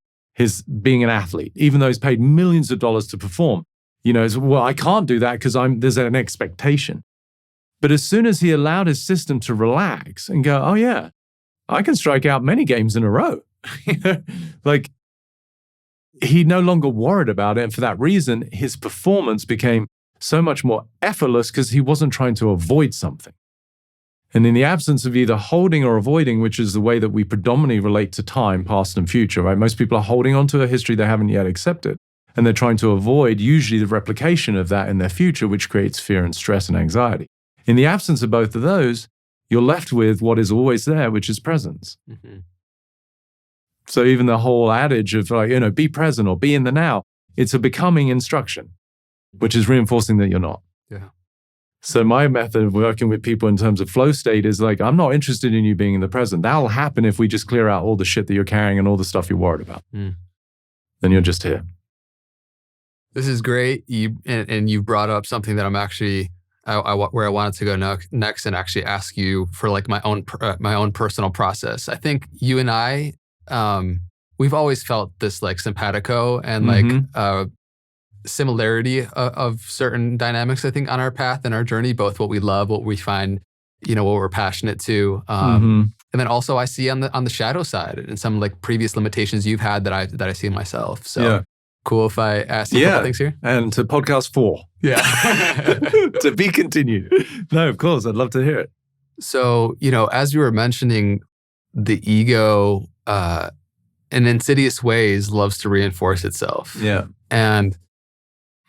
being an athlete, even though he's paid millions of dollars to perform. Well, I can't do that because there's an expectation. But as soon as he allowed his system to relax and go, oh yeah, I can strike out many games in a row. Like he no longer worried about it. And for that reason, his performance became so much more effortless because he wasn't trying to avoid something. And in the absence of either holding or avoiding, which is the way that we predominantly relate to time, past and future, right? Most people are holding on to a history they haven't yet accepted. And they're trying to avoid usually the replication of that in their future, which creates fear and stress and anxiety. In the absence of both of those, you're left with what is always there, which is presence. Mm-hmm. So even the whole adage of like, be present or be in the now, it's a becoming instruction, which is reinforcing that you're not. Yeah. So my method of working with people in terms of flow state is like, I'm not interested in you being in the present. That'll happen if we just clear out all the shit that you're carrying and all the stuff you're worried about. Then you're just here. This is great. You've brought up something that I'm actually where I wanted to go next and actually ask you for like my own personal process. I think you and I, we've always felt this like simpatico and like similarity of certain dynamics, I think, on our path and our journey, both what we love, what we find, what we're passionate to. And then also I see on the shadow side and some like previous limitations you've had that I see in myself. So yeah. Cool if I ask you a couple things here? And to podcast 4. Yeah. To be continued. No, of course. I'd love to hear it. So, as you were mentioning, the ego in insidious ways loves to reinforce itself. Yeah. And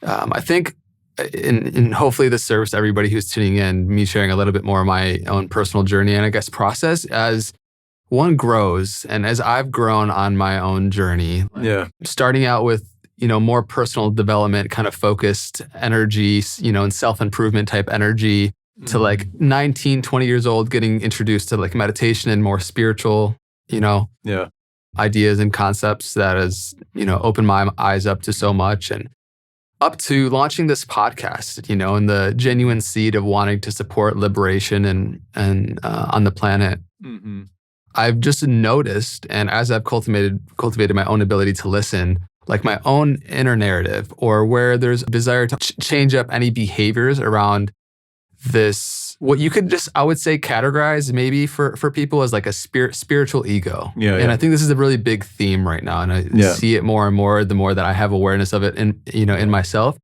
I think and hopefully this serves everybody who's tuning in, me sharing a little bit more of my own personal journey and I guess process as one grows and as I've grown on my own journey. Yeah. Starting out with more personal development kind of focused energy, and self-improvement type energy, to like 19, 20 years old, getting introduced to like meditation and more spiritual, ideas and concepts that has, opened my eyes up to so much, and up to launching this podcast, and the genuine seed of wanting to support liberation and on the planet. Mm-hmm. I've just noticed, and as I've cultivated my own ability to listen, like my own inner narrative, or where there's a desire to change up any behaviors around this, what you could just, I would say, categorize maybe for people as like a spiritual ego. And I think this is a really big theme right now, and I see it more and more the more that I have awareness of it in myself.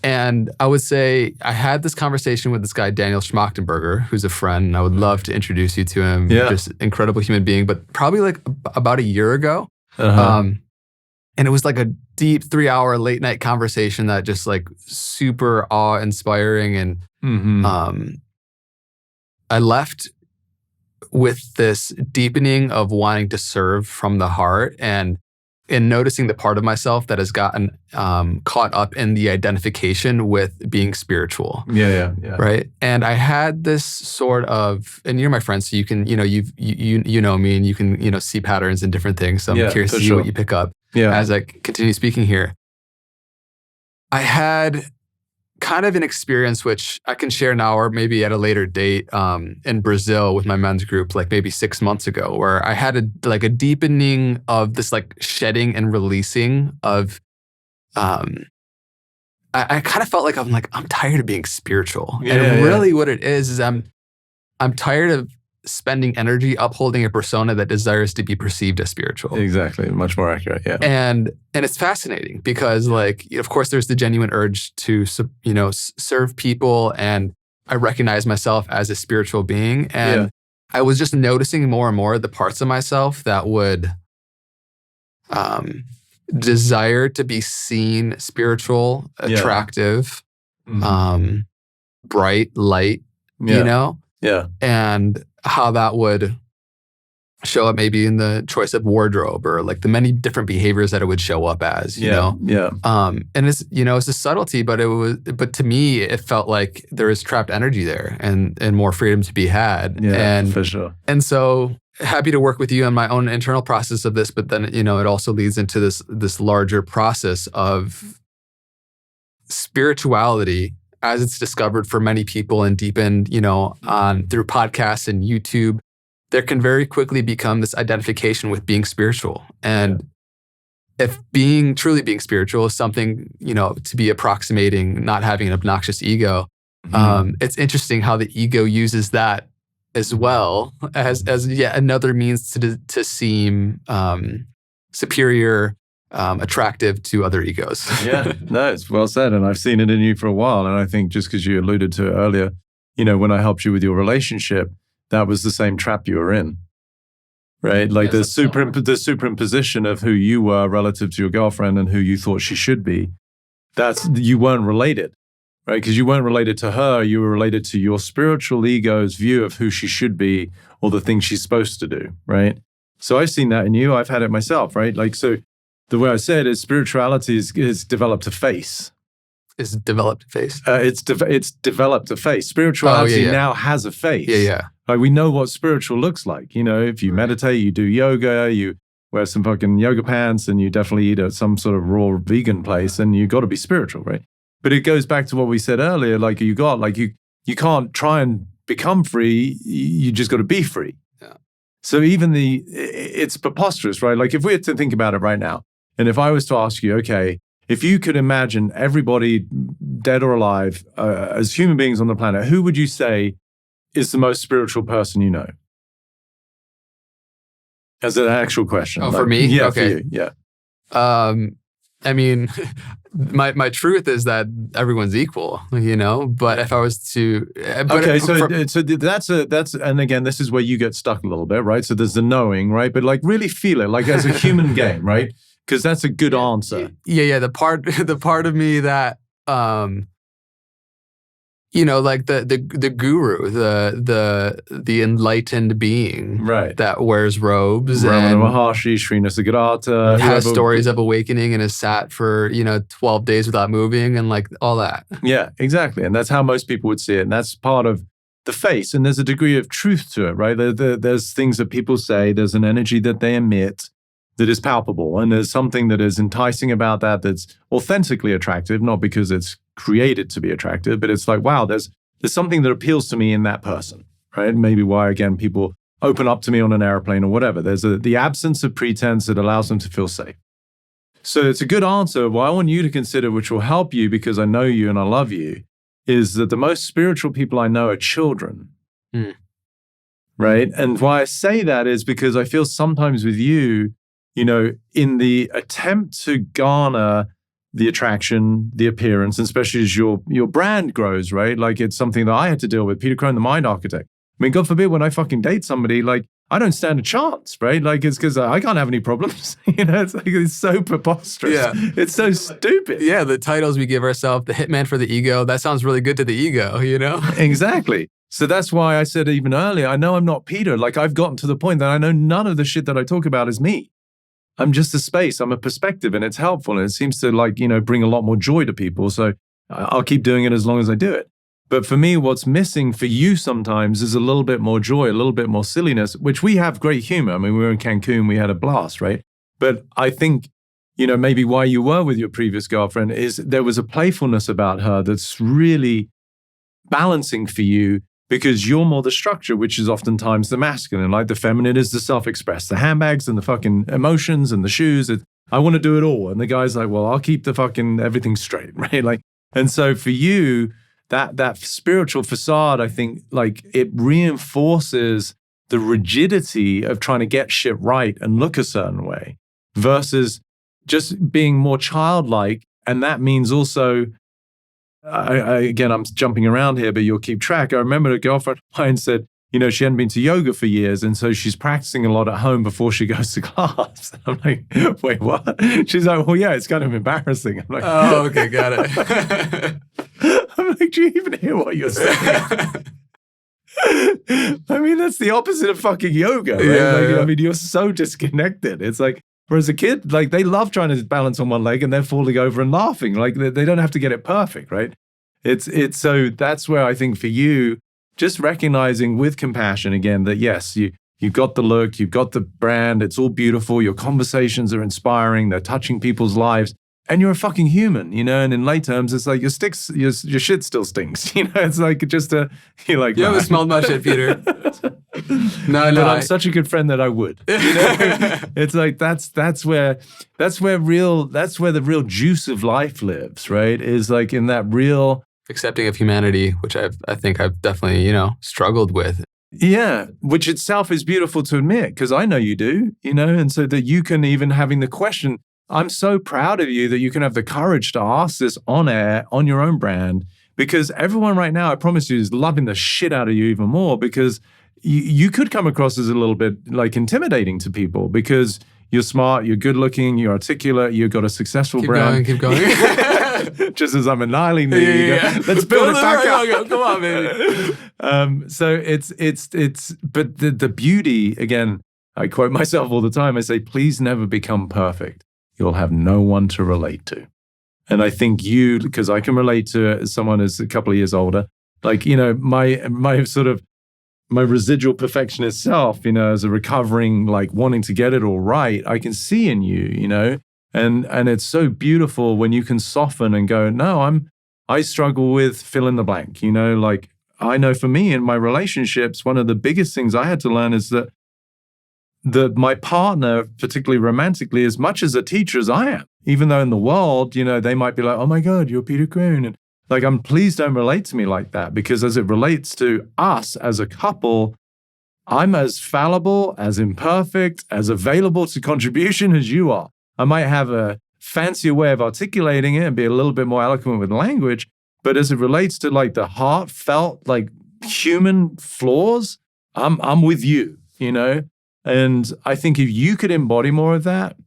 And I would say I had this conversation with this guy, Daniel Schmachtenberger, who's a friend, and I would love to introduce you to him. Just incredible human being, but probably like about a year ago. And it was like a deep 3-hour late night conversation that just like super awe-inspiring. And I left with this deepening of wanting to serve from the heart, and in noticing the part of myself that has gotten caught up in the identification with being spiritual. Right. And I had this sort of, and you're my friend, so you can, you know me, and you can, see patterns and different things. So I'm curious to see what you pick up as I continue speaking here. I had kind of an experience which I can share now, or maybe at a later date, in Brazil with my men's group, like maybe 6 months ago, where I had a deepening of this like shedding and releasing of, I kind of felt like I'm tired of being spiritual. And really what it is I'm tired of spending energy upholding a persona that desires to be perceived as spiritual. Exactly. Much more accurate. Yeah. And it's fascinating because, like, of course, there's the genuine urge to, serve people. And I recognize myself as a spiritual being. And I was just noticing more and more the parts of myself that would desire to be seen spiritual, attractive, bright, light, and how that would show up maybe in the choice of wardrobe, or like the many different behaviors that it would show up as, you know? And it's, it's a subtlety, but but to me, it felt like there is trapped energy there and more freedom to be had. And for sure. And so happy to work with you on my own internal process of this, but then, it also leads into this larger process of spirituality as it's discovered for many people and deepened, through podcasts and YouTube. There can very quickly become this identification with being spiritual. And if truly being spiritual is something, to be approximating, not having an obnoxious ego, it's interesting how the ego uses that as well as yet another means to seem superior, attractive to other egos. No, it's well said. And I've seen it in you for a while. And I think just because you alluded to it earlier, when I helped you with your relationship, that was the same trap you were in, right? Like the superimposition of who you were relative to your girlfriend and who you thought she should be. You weren't related, right? Because you weren't related to her. You were related to your spiritual ego's view of who she should be or the things she's supposed to do, right? So I've seen that in you. I've had it myself, right? Like, so the way I said is spirituality is developed a face. Is developed a face? It's developed a face. Spirituality now has a face. Like, we know what spiritual looks like. If you meditate, you do yoga, you wear some fucking yoga pants, and you definitely eat at some sort of raw vegan place, and you got to be spiritual, right? But it goes back to what we said earlier. Like, you can't try and become free. You just got to be free. Yeah. So even it's preposterous, right? Like, if we had to think about it right now, and if I was to ask you, okay, if you could imagine everybody dead or alive as human beings on the planet, who would you say is the most spiritual person you know? As an actual question. Oh, for me? Yeah, okay. For you. Yeah. I mean, my truth is that everyone's equal, but if I was to... So that's, and again, this is where you get stuck a little bit, right? So there's the knowing, right? But like, really feel it, like as a human game, right? Because that's a good answer. Yeah. The part of me that like the guru, the enlightened being, Right. that wears robes Ramana and Maharshi, Sri Nisargadatta, has whoever- stories of awakening and has sat for 12 days without moving and like all that. Yeah, exactly. And that's how most people would see it. And that's part of the face. And there's a degree of truth to it, right? There's things that people say, there's an energy that they emit that is palpable. And there's something that is enticing about that that's authentically attractive, not because it's created to be attractive, but it's like, wow, there's something that appeals to me in that person, right? Maybe why, again, people open up to me on an airplane or whatever. There's the absence of pretense that allows them to feel safe. So it's a good answer. What I want you to consider, which will help you because I know you and I love you, is that the most spiritual people I know are children. Right? And why I say that is because I feel sometimes with you, in the attempt to garner the attraction, the appearance, and especially as your brand grows, right? Like it's something that I had to deal with. Peter Crone, the mind architect. I mean, God forbid when I fucking date somebody, like I don't stand a chance, right? Like it's because I can't have any problems. It's like it's so preposterous. Yeah. It's so stupid. Yeah, the titles we give ourselves, the hitman for the ego, that sounds really good to the ego, Exactly. So that's why I said even earlier, I know I'm not Peter. Like I've gotten to the point that I know none of the shit that I talk about is me. I'm just a space. I'm a perspective, and it's helpful, and it seems to bring a lot more joy to people. So I'll keep doing it as long as I do it. But for me, what's missing for you sometimes is a little bit more joy, a little bit more silliness, which we have great humor. I mean, we were in Cancun, we had a blast, right? But I think, maybe why you were with your previous girlfriend is there was a playfulness about her that's really balancing for you because you're more the structure, which is oftentimes the masculine. Like the feminine is the self-expressed, the handbags and the fucking emotions and the shoes. I want to do it all. And the guy's like, well, I'll keep the fucking everything straight, right? And so for you, that spiritual facade, I think, it reinforces the rigidity of trying to get shit right and look a certain way versus just being more childlike. And that means also, again, I'm jumping around here, but you'll keep track. I remember a girlfriend of mine said, she hadn't been to yoga for years. And so she's practicing a lot at home before she goes to class. I'm like, wait, what? She's like, well, yeah, it's kind of embarrassing. I'm like, oh, okay, got it. I'm like, do you even hear what you're saying? I mean, that's the opposite of fucking yoga, right? Yeah. I mean, you're so disconnected. It's like, whereas a kid, they love trying to balance on one leg and they're falling over and laughing. Like they don't have to get it perfect, right? It's so that's where I think for you, just recognizing with compassion again that yes, you've got the look, you've got the brand, it's all beautiful, your conversations are inspiring, they're touching people's lives, and you're a fucking human, and in lay terms, it's like your shit still stinks, it's like just you're like, you haven't smelled my shit, Peter. No, but I'm such a good friend that I would. It's like that's where the real juice of life lives, right? Is like in that real accepting of humanity, which I think I've definitely, struggled with. Yeah, which itself is beautiful to admit because I know you do, and so that you can even having the question. I'm so proud of you that you can have the courage to ask this on air, on your own brand, because everyone right now, I promise you, is loving the shit out of you even more because you could come across as a little bit like intimidating to people because you're smart, you're good looking, you're articulate, you've got a successful brand. Keep going. Just as I'm annihilating the ego. Let's build it back up. Come on, baby. So but the beauty, again, I quote myself all the time. I say, please never become perfect. You'll have no one to relate to. And I think you, because I can relate to it as someone who's a couple of years older, like, my sort of, my residual perfectionist self, as a recovering, like wanting to get it all right, I can see in you, and it's so beautiful when you can soften and go, no, I struggle with fill in the blank, like I know for me in my relationships, one of the biggest things I had to learn is that my partner, particularly romantically, as much as a teacher as I am, even though in the world, they might be like, oh my God, you're Peter Crone. And like, please don't relate to me like that because as it relates to us as a couple, I'm as fallible, as imperfect, as available to contribution as you are. I might have a fancier way of articulating it and be a little bit more eloquent with language, but as it relates to like the heartfelt, like human flaws, I'm with you, And I think if you could embody more of that,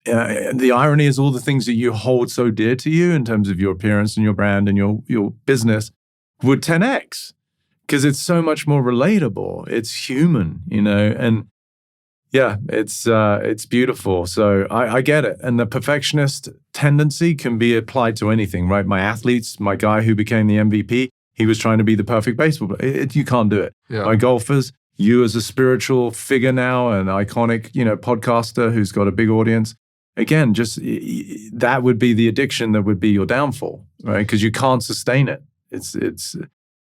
the irony is all the things that you hold so dear to you in terms of your appearance and your brand and your business, would 10x because it's so much more relatable. It's human, and yeah, it's beautiful. So I get it. And the perfectionist tendency can be applied to anything, right? My athletes, my guy who became the MVP, he was trying to be the perfect baseball player. You can't do it. Yeah. My golfers, you as a spiritual figure now, an iconic, podcaster who's got a big audience. Again, just that would be the addiction that would be your downfall, right? Because you can't sustain it. It's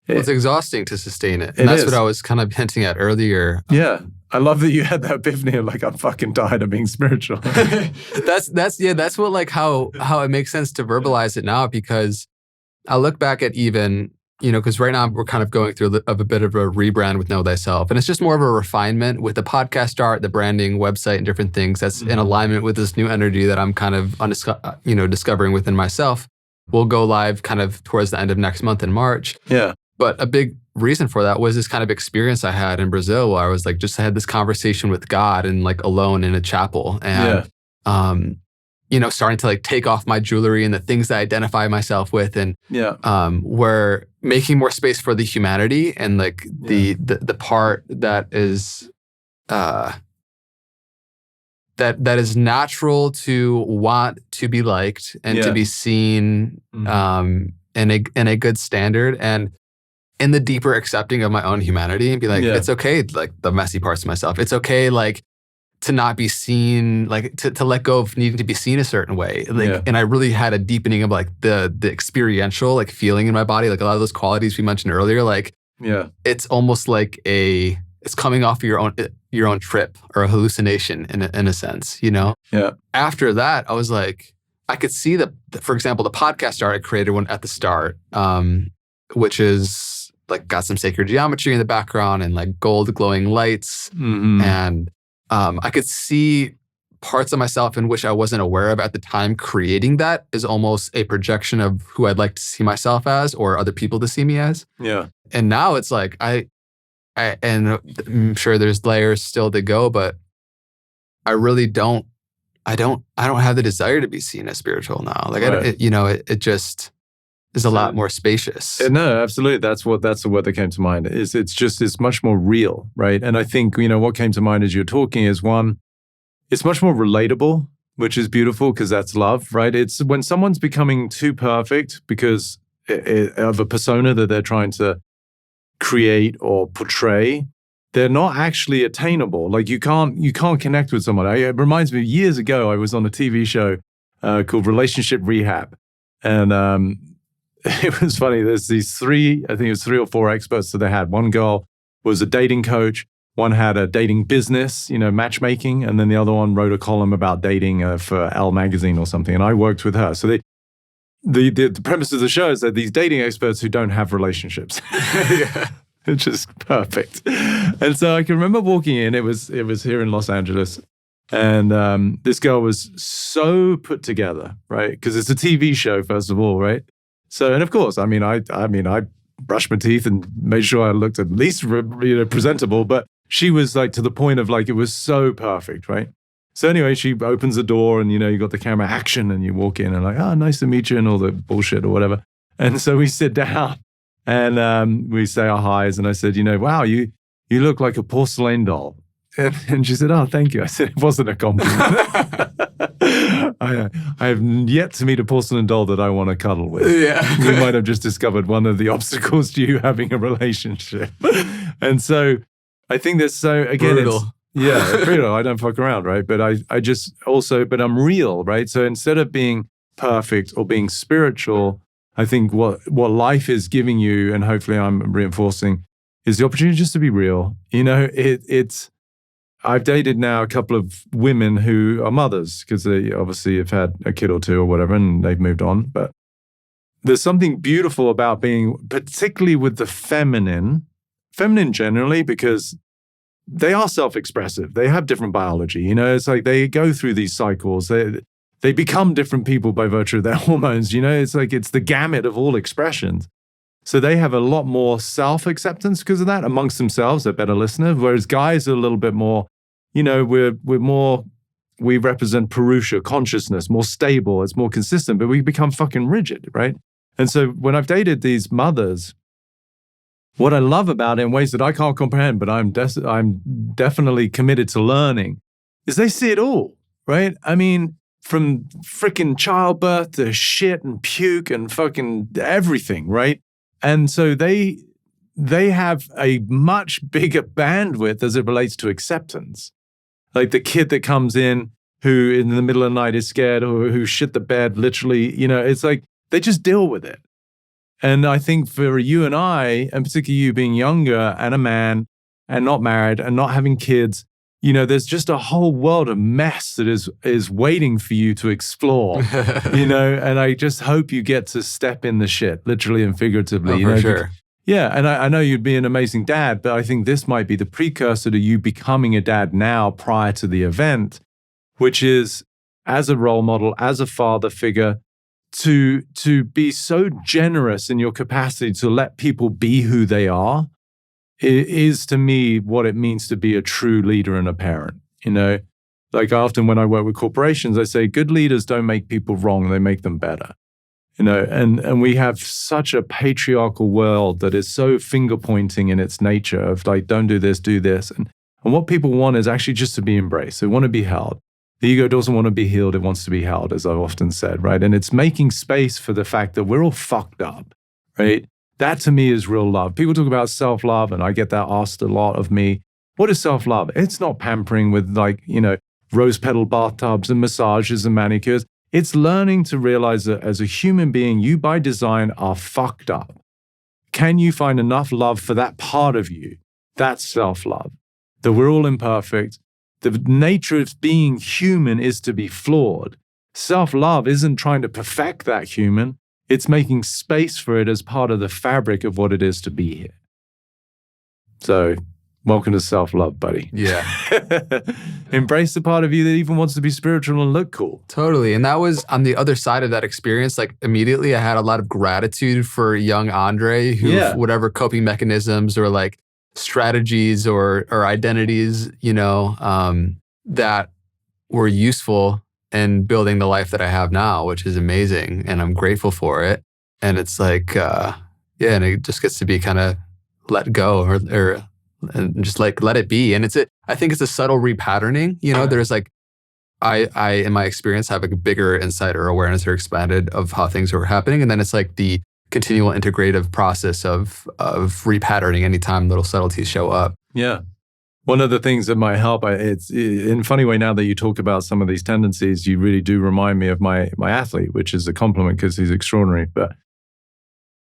exhausting to sustain it. And that's what I was kind of hinting at earlier. Yeah. I love that you had that epiphany of like, I'm fucking tired of being spiritual. That's what like how it makes sense to verbalize it now, because I look back at even, because right now we're kind of going through a bit of a rebrand with Know Thyself. And it's just more of a refinement with the podcast art, the branding, website, and different things that's in alignment with this new energy that I'm kind of, discovering within myself. We'll go live kind of towards the end of next month in March. Yeah. But a big reason for that was this kind of experience I had in Brazil where I was like, I had this conversation with God and like alone in a chapel. And, starting to like take off my jewelry and the things that I identify myself with, and we're making more space for the humanity and like the part that is that is natural to want to be liked and to be seen in a good standard, and in the deeper accepting of my own humanity, and be like, it's okay, like the messy parts of myself. It's okay, like to not be seen, like to let go of needing to be seen a certain way. And I really had a deepening of like the experiential like feeling in my body, like a lot of those qualities we mentioned earlier. Like, it's almost like it's coming off of your own trip or a hallucination in a sense, Yeah. After that, I was like, I could see for example, the podcast art I created one at the start, which is like got some sacred geometry in the background and like gold glowing lights. And I could see parts of myself in which I wasn't aware of at the time creating that is almost a projection of who I'd like to see myself as or other people to see me as. Yeah. And now it's like, and I'm sure there's layers still to go, but I really don't have the desire to be seen as spiritual now. Like, it just is a lot more spacious. No, absolutely. That's what that came to mind. It's much more real, right? And I think, what came to mind as you're talking is one, it's much more relatable, which is beautiful because that's love, right? It's when someone's becoming too perfect because of a persona that they're trying to create or portray, they're not actually attainable. Like you can't connect with someone. It reminds me, years ago, I was on a TV show called Relationship Rehab. And it was funny. There's these three or four experts that they had. One girl was a dating coach. One had a dating business, matchmaking. And then the other one wrote a column about dating for Elle magazine or something. And I worked with her. So the premise of the show is that these dating experts who don't have relationships. It's just perfect. And so I can remember walking in. It was here in Los Angeles. And this girl was so put together, right? Because it's a TV show, first of all, right? So, and of course, I brushed my teeth and made sure I looked at least presentable, but she was like to the point of like, it was so perfect, right? So anyway, she opens the door and, you got the camera action and you walk in and like, nice to meet you and all the bullshit or whatever. And so we sit down and we say our highs. And I said, wow, you look like a porcelain doll. And she said, oh, thank you. I said, it wasn't a compliment. I have yet to meet a porcelain doll that I want to cuddle with. Yeah. You might have just discovered one of the obstacles to you having a relationship. And so I think there's brutal. Brutal. I don't fuck around, right? But but I'm real, right? So instead of being perfect or being spiritual, I think what life is giving you, and hopefully I'm reinforcing, is the opportunity just to be real. I've dated now a couple of women who are mothers because they obviously have had a kid or two or whatever and they've moved on. But there's something beautiful about being, particularly with the feminine generally, because they are self-expressive. They have different biology. It's like they go through these cycles. They become different people by virtue of their hormones. It's like it's the gamut of all expressions. So they have a lot more self-acceptance because of that amongst themselves. They're better listeners, whereas guys are a little bit more, we represent Purusha, consciousness, more stable, it's more consistent, but we become fucking rigid, right? And so when I've dated these mothers, what I love about it in ways that I can't comprehend, but I'm definitely committed to learning, is they see it all, right? I mean, from freaking childbirth to shit and puke and fucking everything, right? And so they have a much bigger bandwidth as it relates to acceptance. Like the kid that comes in who in the middle of the night is scared or who shit the bed, literally, it's like they just deal with it. And I think for you and I, and particularly you being younger and a man and not married and not having kids, there's just a whole world of mess that is waiting for you to explore, and I just hope you get to step in the shit, literally and figuratively. For sure. Yeah, and I know you'd be an amazing dad, but I think this might be the precursor to you becoming a dad now prior to the event, which is as a role model, as a father figure, to be so generous in your capacity to let people be who they are is to me what it means to be a true leader and a parent. Like often when I work with corporations, I say good leaders don't make people wrong, they make them better. And we have such a patriarchal world that is so finger pointing in its nature of like, don't do this, do this. And what people want is actually just to be embraced. They want to be held. The ego doesn't want to be healed. It wants to be held, as I've often said, right? And it's making space for the fact that we're all fucked up, right? That to me is real love. People talk about self-love, and I get that asked a lot of me. What is self-love? It's not pampering with rose petal bathtubs and massages and manicures. It's learning to realize that as a human being, you by design are fucked up. Can you find enough love for that part of you? That's self-love. That we're all imperfect. The nature of being human is to be flawed. Self-love isn't trying to perfect that human. It's making space for it as part of the fabric of what it is to be here. So, welcome to self-love, buddy. Yeah. Embrace the part of you that even wants to be spiritual and look cool. Totally. And that was on the other side of that experience. Like immediately I had a lot of gratitude for young Andre who, whatever coping mechanisms or like strategies or identities, that were useful in building the life that I have now, which is amazing. And I'm grateful for it. And it's like, and it just gets to be kind of let go or and just like let it be. And I think it's a subtle repatterning. There's like, I in my experience have a bigger insight or awareness or expanded of how things are happening. And then it's like the continual integrative process of repatterning anytime little subtleties show up. Yeah. One of the things that might help, it's in a funny way now that you talk about some of these tendencies, you really do remind me of my athlete, which is a compliment because he's extraordinary. But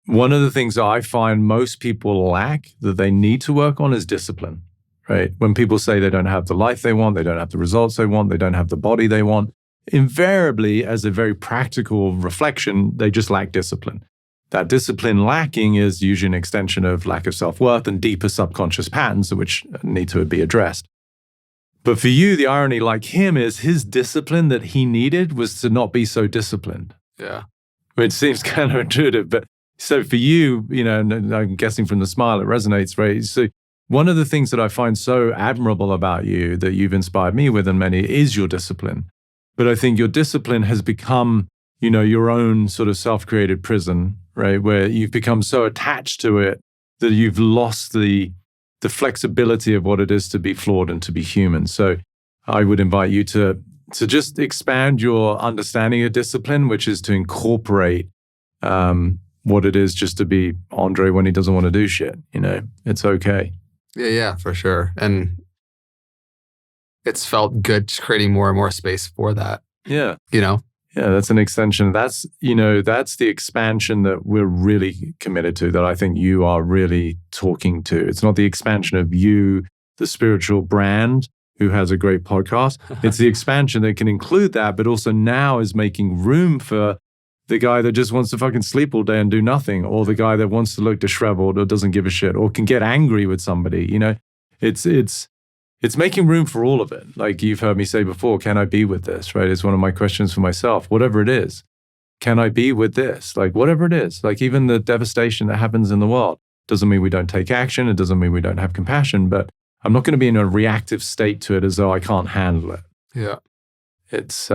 one of the things that I find most people lack that they need to work on is discipline, right? When people say they don't have the life they want, they don't have the results they want, they don't have the body they want, invariably, as a very practical reflection, they just lack discipline. That discipline lacking is usually an extension of lack of self-worth and deeper subconscious patterns which need to be addressed. But for you, the irony like him is his discipline that he needed was to not be so disciplined. Yeah. Which seems counterintuitive, but so for you, and I'm guessing from the smile, it resonates, right? So one of the things that I find so admirable about you that you've inspired me with and many is your discipline. But I think your discipline has become, your own sort of self-created prison, right? Where you've become so attached to it that you've lost the flexibility of what it is to be flawed and to be human. So I would invite you to just expand your understanding of discipline, which is to incorporate what it is just to be Andre when he doesn't want to do shit. It's okay. Yeah, for sure. And it's felt good just creating more and more space for that. Yeah. Yeah, that's an extension. That's the expansion that we're really committed to, that I think you are really talking to. It's not the expansion of you, the spiritual brand who has a great podcast. It's the expansion that can include that, but also now is making room for the guy that just wants to fucking sleep all day and do nothing, or the guy that wants to look disheveled or doesn't give a shit or can get angry with somebody. It's making room for all of it. Like you've heard me say before, can I be with this, right? It's one of my questions for myself, whatever it is. Can I be with this? Like whatever it is, like even the devastation that happens in the world doesn't mean we don't take action. It doesn't mean we don't have compassion, but I'm not going to be in a reactive state to it as though I can't handle it. Yeah. That's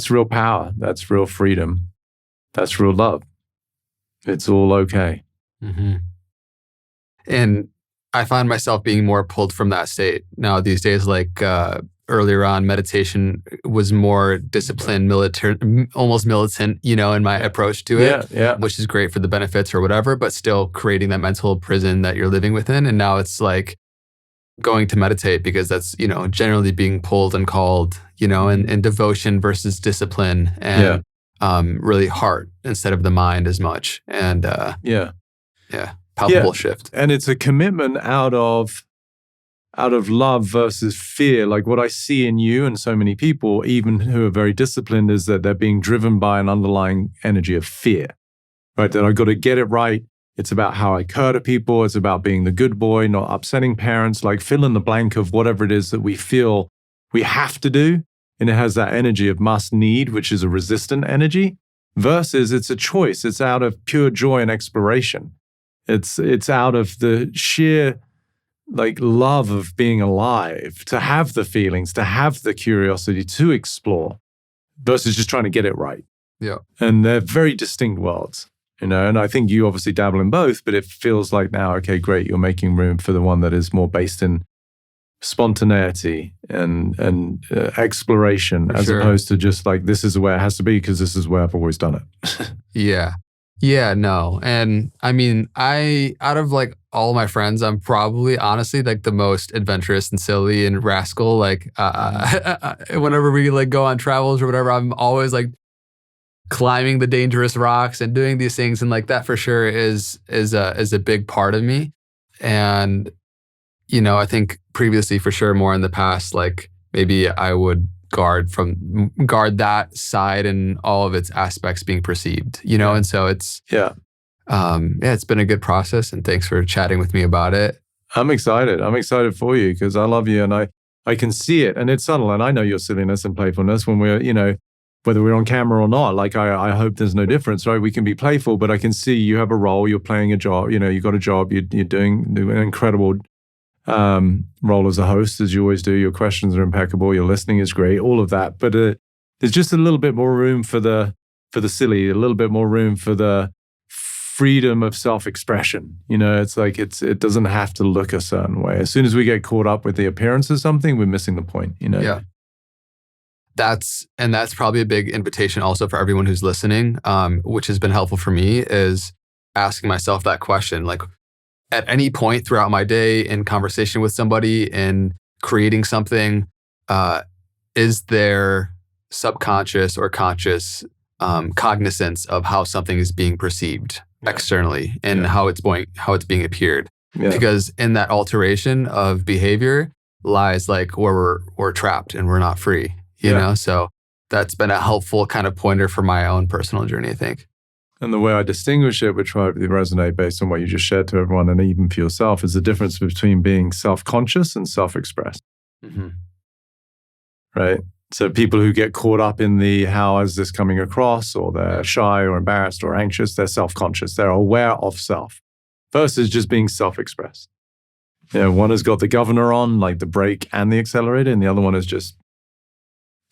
real power. That's real freedom. That's real love. It's all okay. Mm-hmm. And I find myself being more pulled from that state now these days. Like earlier on, meditation was more disciplined, almost militant, in my approach to it, which is great for the benefits or whatever, but still creating that mental prison that you're living within. And now it's like going to meditate because that's, generally being pulled and called, and devotion versus discipline and really heart instead of the mind as much. And palpable shift. And it's a commitment out of love versus fear. Like what I see in you and so many people, even who are very disciplined, is that they're being driven by an underlying energy of fear, right? That I've got to get it right. It's about how I occur to people. It's about being the good boy, not upsetting parents, like fill in the blank of whatever it is that we feel we have to do. And it has that energy of must need, which is a resistant energy, versus it's a choice. It's out of pure joy and exploration. It's out of the sheer love of being alive, to have the feelings, to have the curiosity, to explore, versus just trying to get it right. Yeah. And they're very distinct worlds, and I think you obviously dabble in both, but it feels like now, okay, great, you're making room for the one that is more based in spontaneity and exploration, as opposed to just this is the way it has to be because this is where I've always done it. Yeah, no. And I mean, out of all my friends, I'm probably honestly the most adventurous and silly and rascal. Whenever we go on travels or whatever, I'm always climbing the dangerous rocks and doing these things. And that for sure is a big part of me. And, I think previously for sure, more in the past, maybe I would guard that side and all of its aspects being perceived, and so it's it's been a good process, and thanks for chatting with me about it. I'm excited for you because I love you, and I can see it, and it's subtle, and I know your silliness and playfulness when we're whether we're on camera or not. I hope there's no difference, right? We can be playful, but I can see you have a role, you're playing a job, you've got a job, you're doing an incredible role as a host, as you always do. Your questions are impeccable. Your listening is great. All of that, but there's just a little bit more room for the silly. A little bit more room for the freedom of self-expression. It doesn't have to look a certain way. As soon as we get caught up with the appearance of something, we're missing the point. Yeah. That's probably a big invitation also for everyone who's listening, which has been helpful for me, is asking myself that question, at any point throughout my day in conversation with somebody and creating something, is there subconscious or conscious cognizance of how something is being perceived externally and how it's being appeared? Because in that alteration of behavior lies where we're trapped and we're not free, you know? So that's been a helpful kind of pointer for my own personal journey, I think. And the way I distinguish it, which will resonate based on what you just shared to everyone and even for yourself, is the difference between being self-conscious and self-expressed. Mm-hmm. Right? So people who get caught up in the how is this coming across, or they're shy or embarrassed or anxious, they're self-conscious. They're aware of self versus just being self-expressed. One has got the governor on, the brake and the accelerator, and the other one is just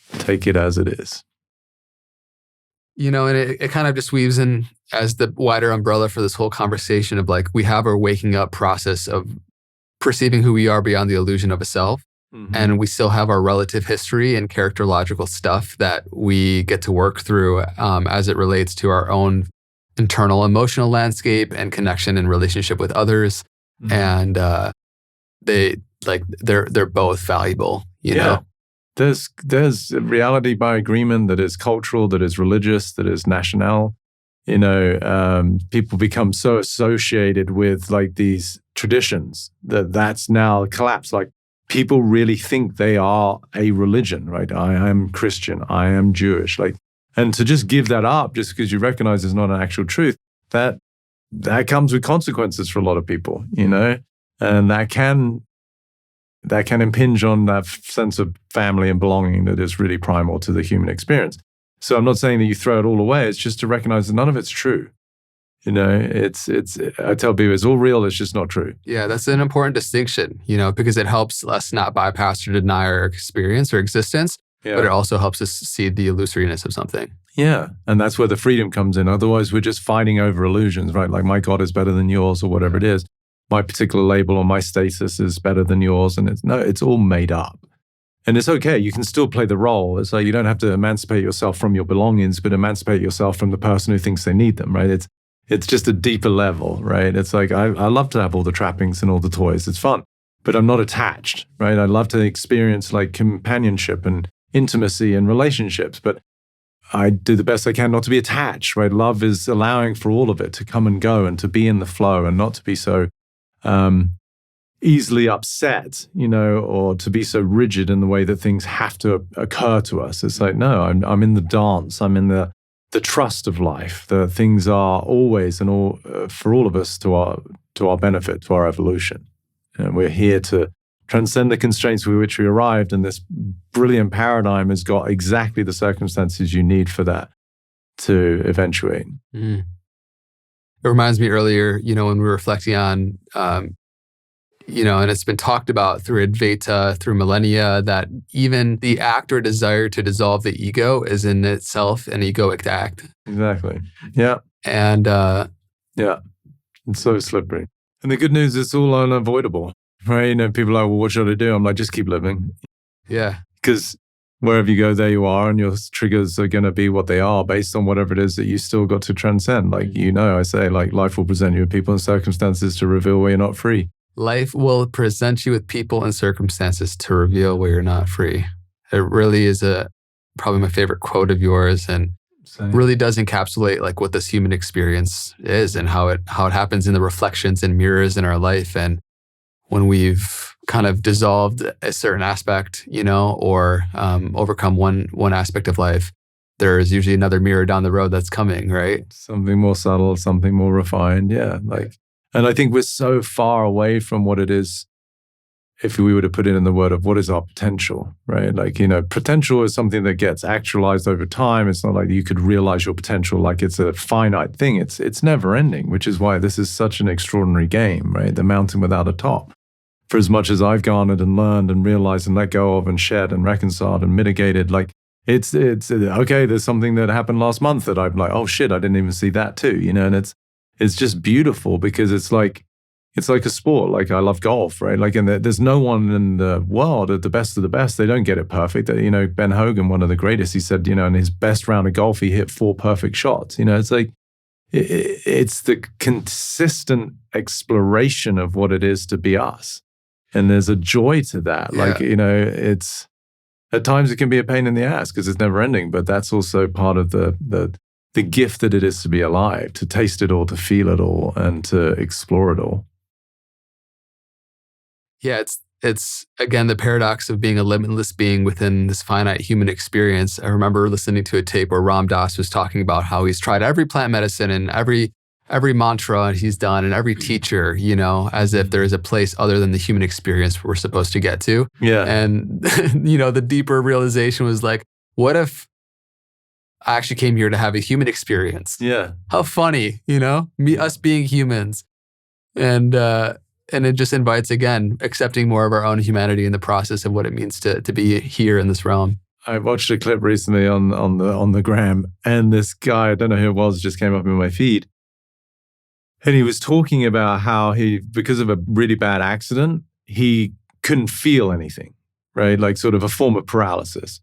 take it as it is. And it kind of just weaves in as the wider umbrella for this whole conversation of we have our waking up process of perceiving who we are beyond the illusion of a self. Mm-hmm. And we still have our relative history and characterological stuff that we get to work through as it relates to our own internal emotional landscape and connection and relationship with others. Mm-hmm. And they're both valuable, you know? There's a reality by agreement that is cultural, that is religious, that is national. People become so associated with these traditions that's now collapsed. People really think they are a religion, right? I am Christian, I am Jewish. And to just give that up just because you recognize it's not an actual truth, that comes with consequences for a lot of people, and that can impinge on that sense of family and belonging that is really primal to the human experience. So I'm not saying that you throw it all away. It's just to recognize that none of it's true. I tell people it's all real. It's just not true. Yeah, that's an important distinction, because it helps us not bypass or deny our experience or existence, but it also helps us see the illusoriness of something. Yeah, and that's where the freedom comes in. Otherwise, we're just fighting over illusions, right? My God is better than yours or whatever it is. my particular label or my status is better than yours. And it's all made up. And it's okay. You can still play the role. It's like you don't have to emancipate yourself from your belongings, but emancipate yourself from the person who thinks they need them, right? It's just a deeper level, right? It's like I love to have all the trappings and all the toys. It's fun, but I'm not attached, right? I love to experience like companionship and intimacy and relationships, but I do the best I can not to be attached, right? Love is allowing for all of it to come and go and to be in the flow and not to be so easily upset, or to be so rigid in the way that things have to occur to us. It's like, no, I'm in the dance. I'm in the trust of life. The things are always and all for all of us to our benefit, to our evolution. And we're here to transcend the constraints with which we arrived. And this brilliant paradigm has got exactly the circumstances you need for that to eventuate. Mm. It reminds me earlier, when we were reflecting on and it's been talked about through Advaita, through millennia, that even the act or desire to dissolve the ego is in itself an egoic act. Exactly. Yeah. And yeah, it's so slippery. And the good news is it's all unavoidable, right? People are like, well, what should I do? I'm like, just keep living. Yeah. Because wherever you go, there you are, and your triggers are going to be what they are based on whatever it is that you still got to transcend. Like, I say, like, life will present you with people and circumstances to reveal where you're not free. Life will present you with people and circumstances to reveal where you're not free. It really is probably my favorite quote of yours, and really does encapsulate like what this human experience is and how it happens in the reflections and mirrors in our life. And when we've kind of dissolved a certain aspect, or overcome one aspect of life, there's usually another mirror down the road that's coming, right? Something more subtle, something more refined. Yeah. And I think we're so far away from what it is, if we were to put it in the word of what is our potential, right? Like, potential is something that gets actualized over time. It's not like you could realize your potential like it's a finite thing. It's never ending, which is why this is such an extraordinary game, right? The mountain without a top. For as much as I've garnered and learned and realized and let go of and shed and reconciled and mitigated, like it's okay, there's something that happened last month that I'm like, oh shit, I didn't even see that too, and it's just beautiful because it's like a sport. Like I love golf, right? Like, and there's no one in the world at the best of the best. They don't get it perfect. Ben Hogan, one of the greatest, he said, in his best round of golf, he hit 4 perfect shots. It's like, it's the consistent exploration of what it is to be us. And there's a joy to that. Yeah. Like, it's, at times it can be a pain in the ass because it's never ending, but that's also part of the gift that it is to be alive, to taste it all, to feel it all, and to explore it all. Yeah, it's again the paradox of being a limitless being within this finite human experience. I remember listening to a tape where Ram Dass was talking about how he's tried every plant medicine and every mantra he's done and every teacher, as if there is a place other than the human experience we're supposed to get to. Yeah. And the deeper realization was like, what if I actually came here to have a human experience? Yeah. How funny, us being humans. And it just invites, again, accepting more of our own humanity in the process of what it means to be here in this realm. I watched a clip recently on the gram, and this guy, I don't know who it was, just came up in my feed. And he was talking about how because of a really bad accident, he couldn't feel anything, right? Like sort of a form of paralysis.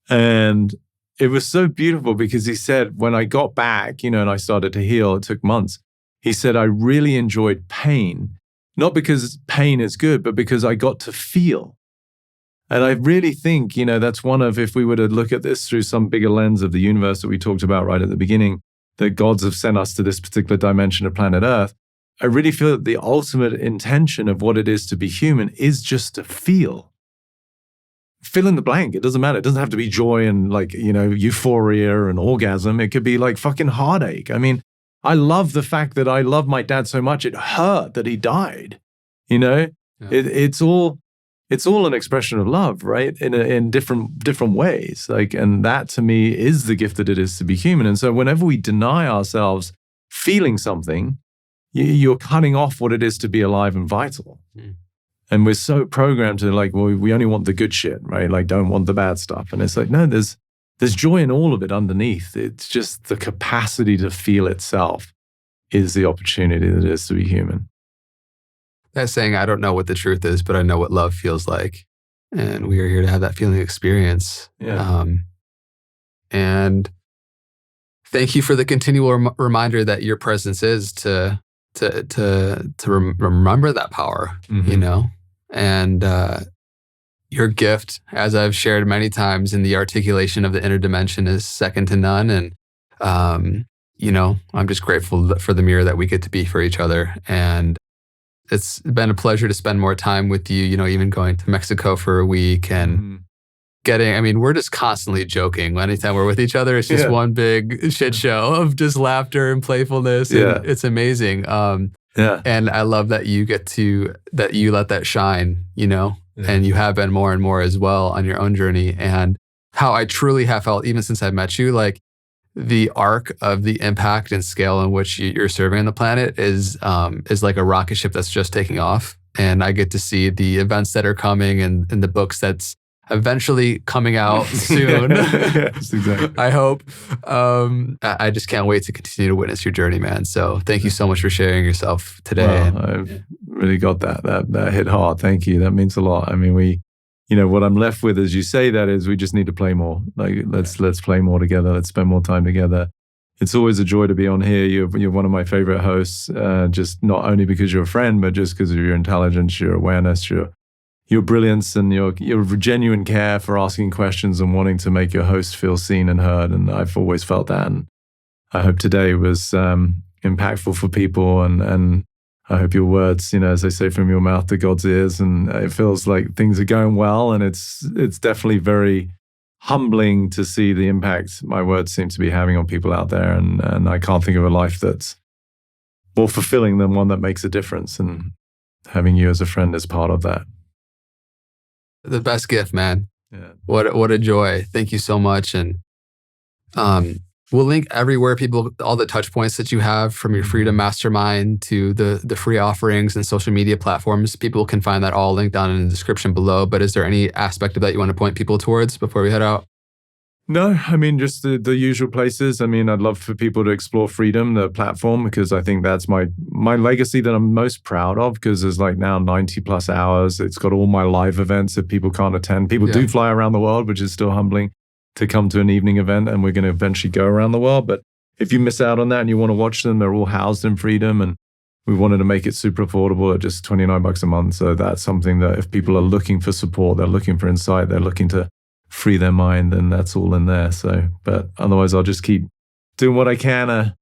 And it was so beautiful because he said, when I got back, and I started to heal, it took months. He said, I really enjoyed pain, not because pain is good, but because I got to feel. And I really think, that's one of, if we were to look at this through some bigger lens of the universe that we talked about right at the beginning, that gods have sent us to this particular dimension of planet Earth, I really feel that the ultimate intention of what it is to be human is just to feel. Fill in the blank. It doesn't matter. It doesn't have to be joy and euphoria and orgasm. It could be like fucking heartache. I mean, I love the fact that I love my dad so much. It hurt that he died. Yeah. It's all an expression of love, right? In different ways. And that to me is the gift that it is to be human. And so whenever we deny ourselves feeling something, you're cutting off what it is to be alive and vital. Mm. And we're so programmed to we only want the good shit, right? Don't want the bad stuff. And it's like, no, there's joy in all of it underneath. It's just the capacity to feel itself is the opportunity that it is to be human. that saying, I don't know what the truth is, but I know what love feels like. And we are here to have that feeling experience. Yeah. And thank you for the continual reminder that your presence is to remember that power, you know? And your gift, as I've shared many times in the articulation of the inner dimension, is second to none. And, you know, I'm just grateful for the mirror that we get to be for each other. And it's been a pleasure to spend more time with you, you know, even going to Mexico for a week and we're just constantly joking. Anytime we're with each other, it's just one big shit show of just laughter and playfulness. And it's amazing. And I love that you let that shine, you know, and you have been more and more as well on your own journey. And how I truly have felt, even since I met you, like the arc of the impact and scale in which you're serving on the planet is like a rocket ship that's just taking off. And I get to see the events that are coming and the books that's eventually coming out soon. Yes, exactly. I hope. I just can't wait to continue to witness your journey, man. So thank you so much for sharing yourself today. Well, I've really got that hit hard. Thank you. That means a lot. I mean, what I'm left with as you say that is we just need to play more. Like let's play more together. Let's spend more time together. It's always a joy to be on here. You're one of my favorite hosts, just not only because you're a friend, but just because of your intelligence, your awareness, your brilliance, and your genuine care for asking questions and wanting to make your host feel seen and heard. And I've always felt that. And I hope today was impactful for people. And I hope your words, as they say, from your mouth to God's ears. And it feels like things are going well. And it's definitely very humbling to see the impact my words seem to be having on people out there. And I can't think of a life that's more fulfilling than one that makes a difference. And having you as a friend is part of that. The best gift, man. Yeah. What a joy. Thank you so much. And we'll link everywhere, people, all the touch points that you have, from your Freedom Mastermind to the free offerings and social media platforms. People can find that all linked down in the description below. But is there any aspect of that you want to point people towards before we head out? No, I mean, just the usual places. I mean, I'd love for people to explore Freedom, the platform, because I think that's my legacy that I'm most proud of, because there's like now 90 plus hours. It's got all my live events that people can't attend. People do fly around the world, which is still humbling to come to an evening event, and we're going to eventually go around the world. But if you miss out on that and you want to watch them, they're all housed in Freedom, and we wanted to make it super affordable at just $29 a month. So that's something that if people are looking for support, they're looking for insight, they're looking to free their mind, and that's all in there. So, but otherwise I'll just keep doing what I can to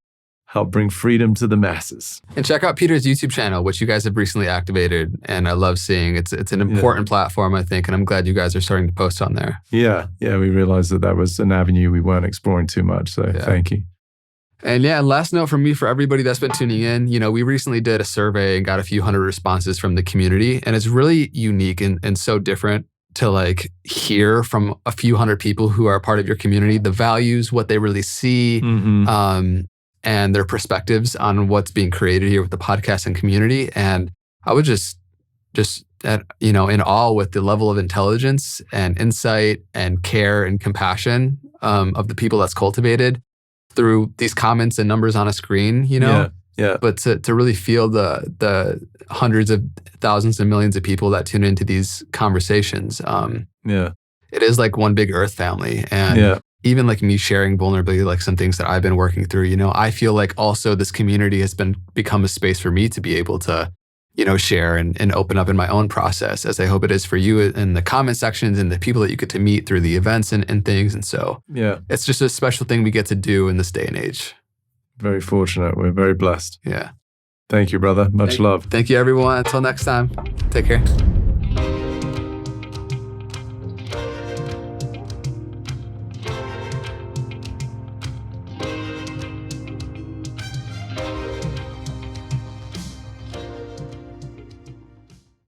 help bring freedom to the masses. And check out Peter's YouTube channel, which you guys have recently activated. And I love seeing it's an important platform, I think. And I'm glad you guys are starting to post on there. Yeah. We realized that was an avenue we weren't exploring too much. So thank you. And last note from me for everybody that's been tuning in, we recently did a survey and got a few hundred responses from the community. And it's really unique and so different to like hear from a few hundred people who are a part of your community, the values, what they really see, and their perspectives on what's being created here with the podcast and community. And I was just in awe with the level of intelligence and insight and care and compassion of the people that's cultivated through these comments and numbers on a screen, Yeah. But to really feel the hundreds of thousands and millions of people that tune into these conversations, it is like one big Earth family. And even like me sharing vulnerably, like some things that I've been working through, I feel like also this community has become a space for me to be able to, share and open up in my own process, as I hope it is for you in the comment sections and the people that you get to meet through the events and things. And so it's just a special thing we get to do in this day and age. Very fortunate. We're very blessed. Yeah. Thank you, brother. Much love. Thank you, everyone. Until next time, take care.